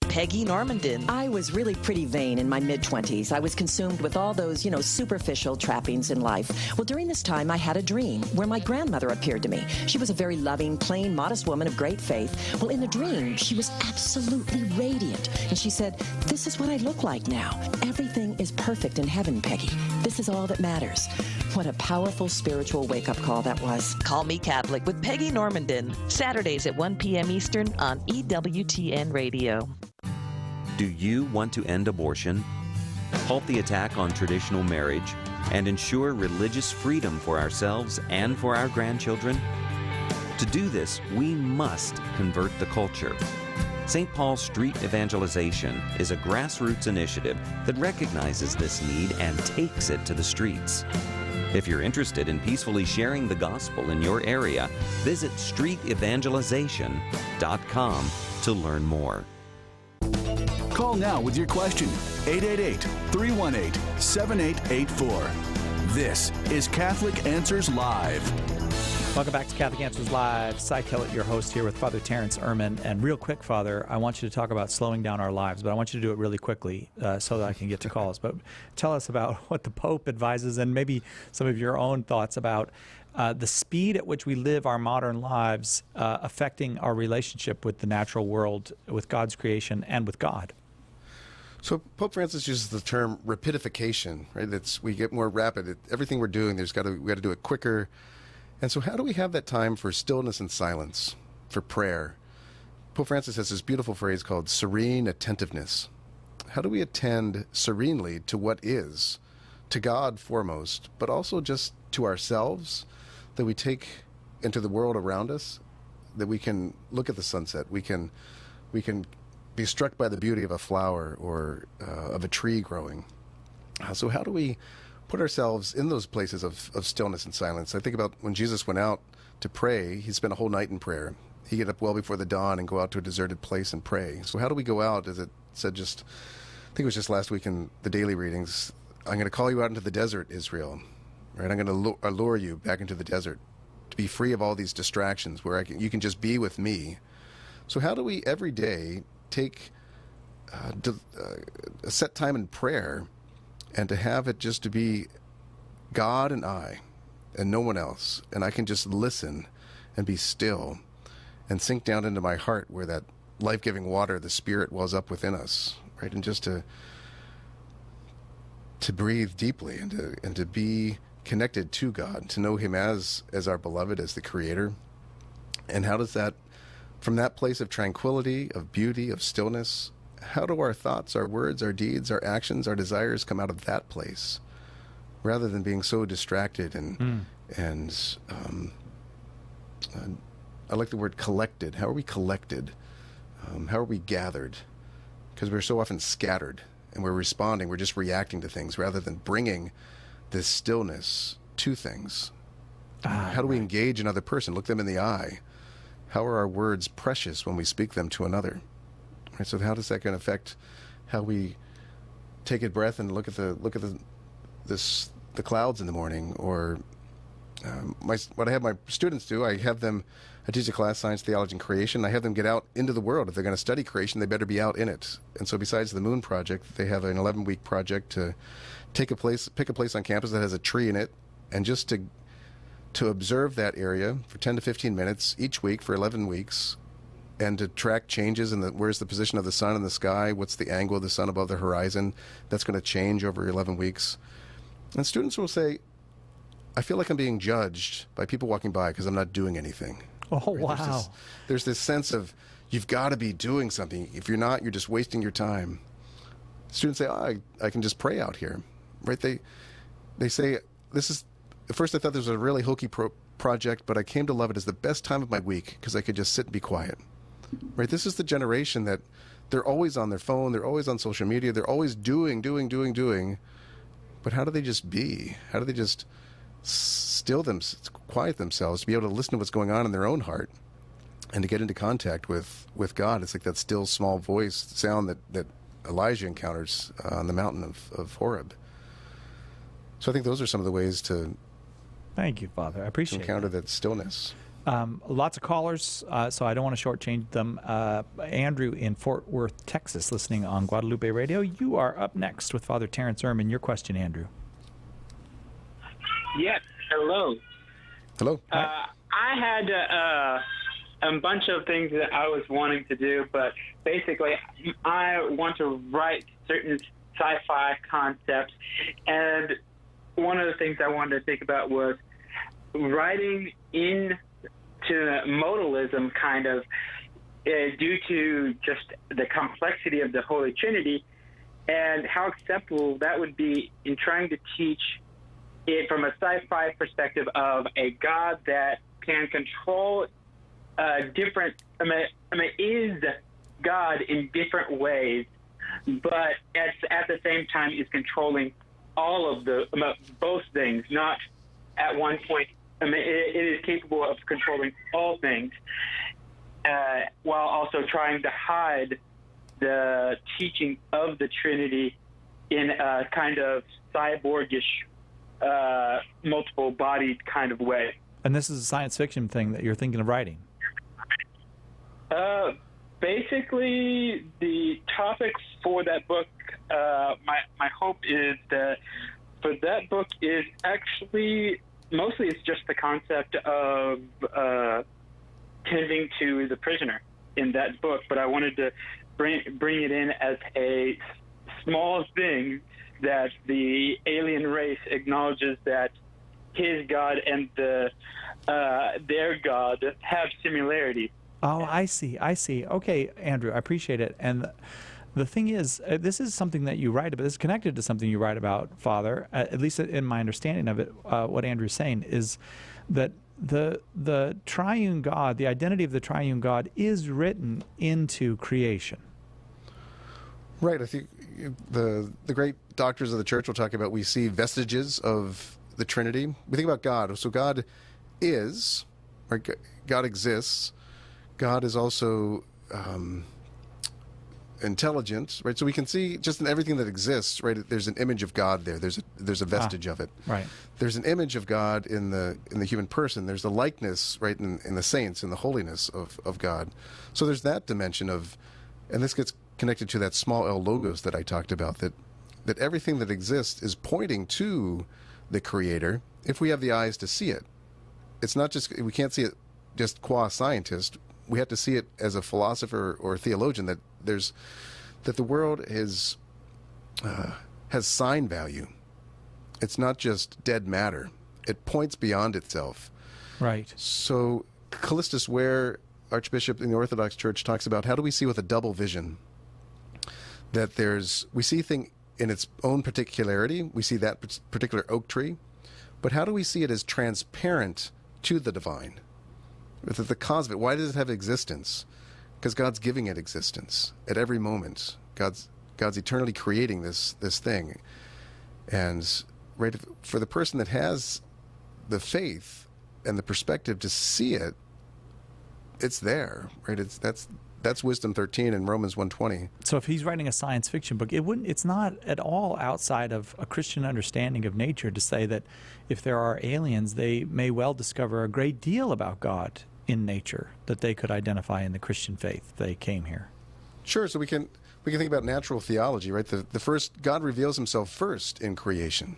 Peggy Normandin. I was really pretty vain in my mid-20s. I was consumed with all those, superficial trappings in life. Well, during this time, I had a dream where my grandmother appeared to me. She was a very loving, plain, modest woman of great faith. Well, in the dream, she was absolutely radiant. And she said, "This is what I look like now. Everything is perfect in heaven, Peggy. This is all that matters." What a powerful spiritual wake-up call that was.
Call Me Catholic with Peggy Normandin. Saturdays at 1 p.m. Eastern on EWTN Radio.
Do you want to end abortion, halt the attack on traditional marriage, and ensure religious freedom for ourselves and for our grandchildren? To do this, we must convert the culture. St. Paul Street Evangelization is a grassroots initiative that recognizes this need and takes it to the streets. If you're interested in peacefully sharing the gospel in your area, visit streetevangelization.com to learn more.
Call now with your question, 888-318-7884. This is Catholic Answers Live.
Welcome back to Catholic Answers Live. Cy Kellett, your host here with Father Terence Herman. And real quick, Father, I want you to talk about slowing down our lives, but I want you to do it really quickly so that I can get to calls. But tell us about what the Pope advises and maybe some of your own thoughts about the speed at which we live our modern lives affecting our relationship with the natural world, with God's creation, and with God.
So Pope Francis uses the term rapidification, right? We get more rapid. Everything we're doing, we got to do it quicker. And so how do we have that time for stillness and silence, for prayer? Pope Francis has this beautiful phrase called serene attentiveness. How do we attend serenely to what is, to God foremost, but also just to ourselves, that we take into the world around us, that we can look at the sunset, we can be struck by the beauty of a flower or of a tree growing. So how do we put ourselves in those places of stillness and silence? I think about when Jesus went out to pray, he spent a whole night in prayer. He'd get up well before the dawn and go out to a deserted place and pray. So how do we go out, as it said I think it was just last week in the daily readings, I'm going to call you out into the desert, Israel. Right? I'm going to allure you back into the desert to be free of all these distractions where you can just be with me, So how do we every day take a set time in prayer and to have it just to be God and I and no one else, and I can just listen and be still and sink down into my heart where that life-giving water, the Spirit, wells up within us, right? And just to breathe deeply and to be connected to God, to know Him as our beloved, as the Creator. And how does that, from that place of tranquility, of beauty, of stillness, how do our thoughts, our words, our deeds, our actions, our desires come out of that place, rather than being so distracted and I like the word collected. How are we collected? How are we gathered? Because we're so often scattered and we're responding, we're just reacting to things rather than bringing this stillness to things. How do we engage another person? Look them in the eye. How are our words precious when we speak them to another? Right, so how does that going to affect how we take a breath and look at the clouds in the morning? Or what I have my students do, I teach a class, Science, Theology, and Creation. I have them get out into the world. If they're going to study creation, they better be out in it. And so besides the Moon Project, they have an 11-week project to pick a place on campus that has a tree in it, and just to observe that area for 10 to 15 minutes each week for 11 weeks, and to track changes in where's the position of the sun in the sky, what's the angle of the sun above the horizon. That's going to change over 11 weeks. And students will say, I feel like I'm being judged by people walking by because I'm not doing anything.
Oh, wow.
There's this sense of you've got to be doing something. If you're not, you're just wasting your time. Students say, I can just pray out here. Right? They say, at first I thought this was a really hokey project, but I came to love it as the best time of my week because I could just sit and be quiet. Right? This is the generation that they're always on their phone, they're always on social media, they're always doing. But how do they just be? How do they just quiet themselves to be able to listen to what's going on in their own heart and to get into contact with God? It's like that still small voice sound that Elijah encounters on the mountain of Horeb. So I think those are some of the ways to
thank you, Father. I appreciate
to encounter that stillness.
Lots of callers, so I don't want to shortchange them. Andrew in Fort Worth, Texas, listening on Guadalupe Radio. You are up next with Father Terrence Ehrman. Your question, Andrew.
Yes, hello.
Hello.
I had a bunch of things that I was wanting to do, but basically I want to write certain sci-fi concepts, and one of the things I wanted to think about was writing into modalism, kind of, due to just the complexity of the Holy Trinity, and how acceptable that would be in trying to teach it from a sci-fi perspective of a God that can control is God in different ways, but at the same time is controlling all of both things, not at one point. It is capable of controlling all things, while also trying to hide the teaching of the Trinity in a kind of cyborgish, multiple-bodied kind of way.
And this is a science fiction thing that you're thinking of writing?
Basically, the topic for that book, my hope is that for that book is actually, mostly it's just the concept of tending to the prisoner in that book, but I wanted to bring it in as a small thing that the alien race acknowledges that his God and their God have similarities.
Oh, I see. Okay, Andrew, I appreciate it. And the thing is, this is something that you write about. This is connected to something you write about, Father, at least in my understanding of it. What Andrew's saying is that the triune God, the identity of the triune God, is written into creation.
Right. I think the great doctors of the church will talk about, we see vestiges of the Trinity. We think about God. So God is, or God exists. God is also intelligent, right? So we can see just in everything that exists, right? There's an image of God there. There's a vestige of it.
Right.
There's an image of God in the human person. There's a likeness, right, in the saints, in the holiness of God. So there's that dimension of, and this gets connected to that small L logos that I talked about, that everything that exists is pointing to the Creator if we have the eyes to see it. It's not just, we can't see it just qua scientist. We have to see it as a philosopher or theologian, that the world has sign value. It's not just dead matter. It points beyond itself.
Right.
So Callistus Ware, Archbishop in the Orthodox Church, talks about how do we see with a double vision, that we see thing in its own particularity. We see that particular oak tree, but how do we see it as transparent to the divine? The cause of it. Why does it have existence? Because God's giving it existence at every moment. God's eternally creating this thing, and right, for the person that has the faith and the perspective to see it, it's there, right? That's Wisdom 13 and Romans 1:20.
So if he's writing a science fiction book, it's not at all outside of a Christian understanding of nature to say that if there are aliens, they may well discover a great deal about God in nature that they could identify in the Christian faith they came here.
Sure. So we can think about natural theology, right? The first, God reveals himself first in creation.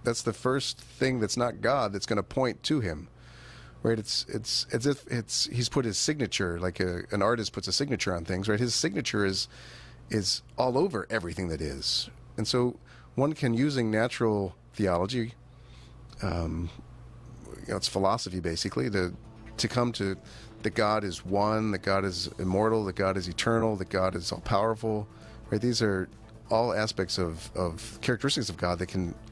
That's the first thing that's not God that's going to point to him, right? It's as if he's put his signature, like an artist puts a signature on things, right? His signature is all over everything that is. And so one can, using natural theology, it's philosophy basically, to come to that God is one, that God is immortal, that God is eternal, that God is all-powerful, right? These are all aspects of characteristics of God that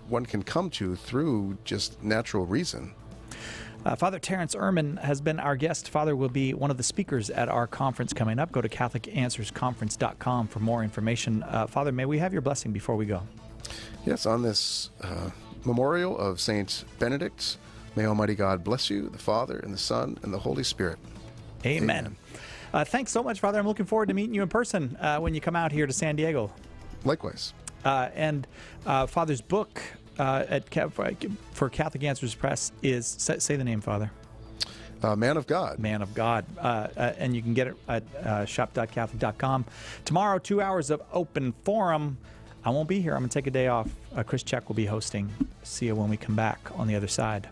one can come to through just natural reason.
Father Terence Ehrman has been our guest. Father will be one of the speakers at our conference coming up. Go to CatholicAnswersConference.com for more information. Father, may we have your blessing before we go?
Yes, on this memorial of Saint Benedict, may Almighty God bless you, the Father, and the Son, and the Holy Spirit.
Amen. Thanks so much, Father. I'm looking forward to meeting you in person when you come out here to San Diego.
Likewise.
And Father's book for Catholic Answers Press is, say the name, Father.
Man of God.
Man of God. And you can get it at shop.catholic.com. Tomorrow, 2 hours of open forum. I won't be here. I'm going to take a day off. Chris Check will be hosting. See you when we come back on the other side.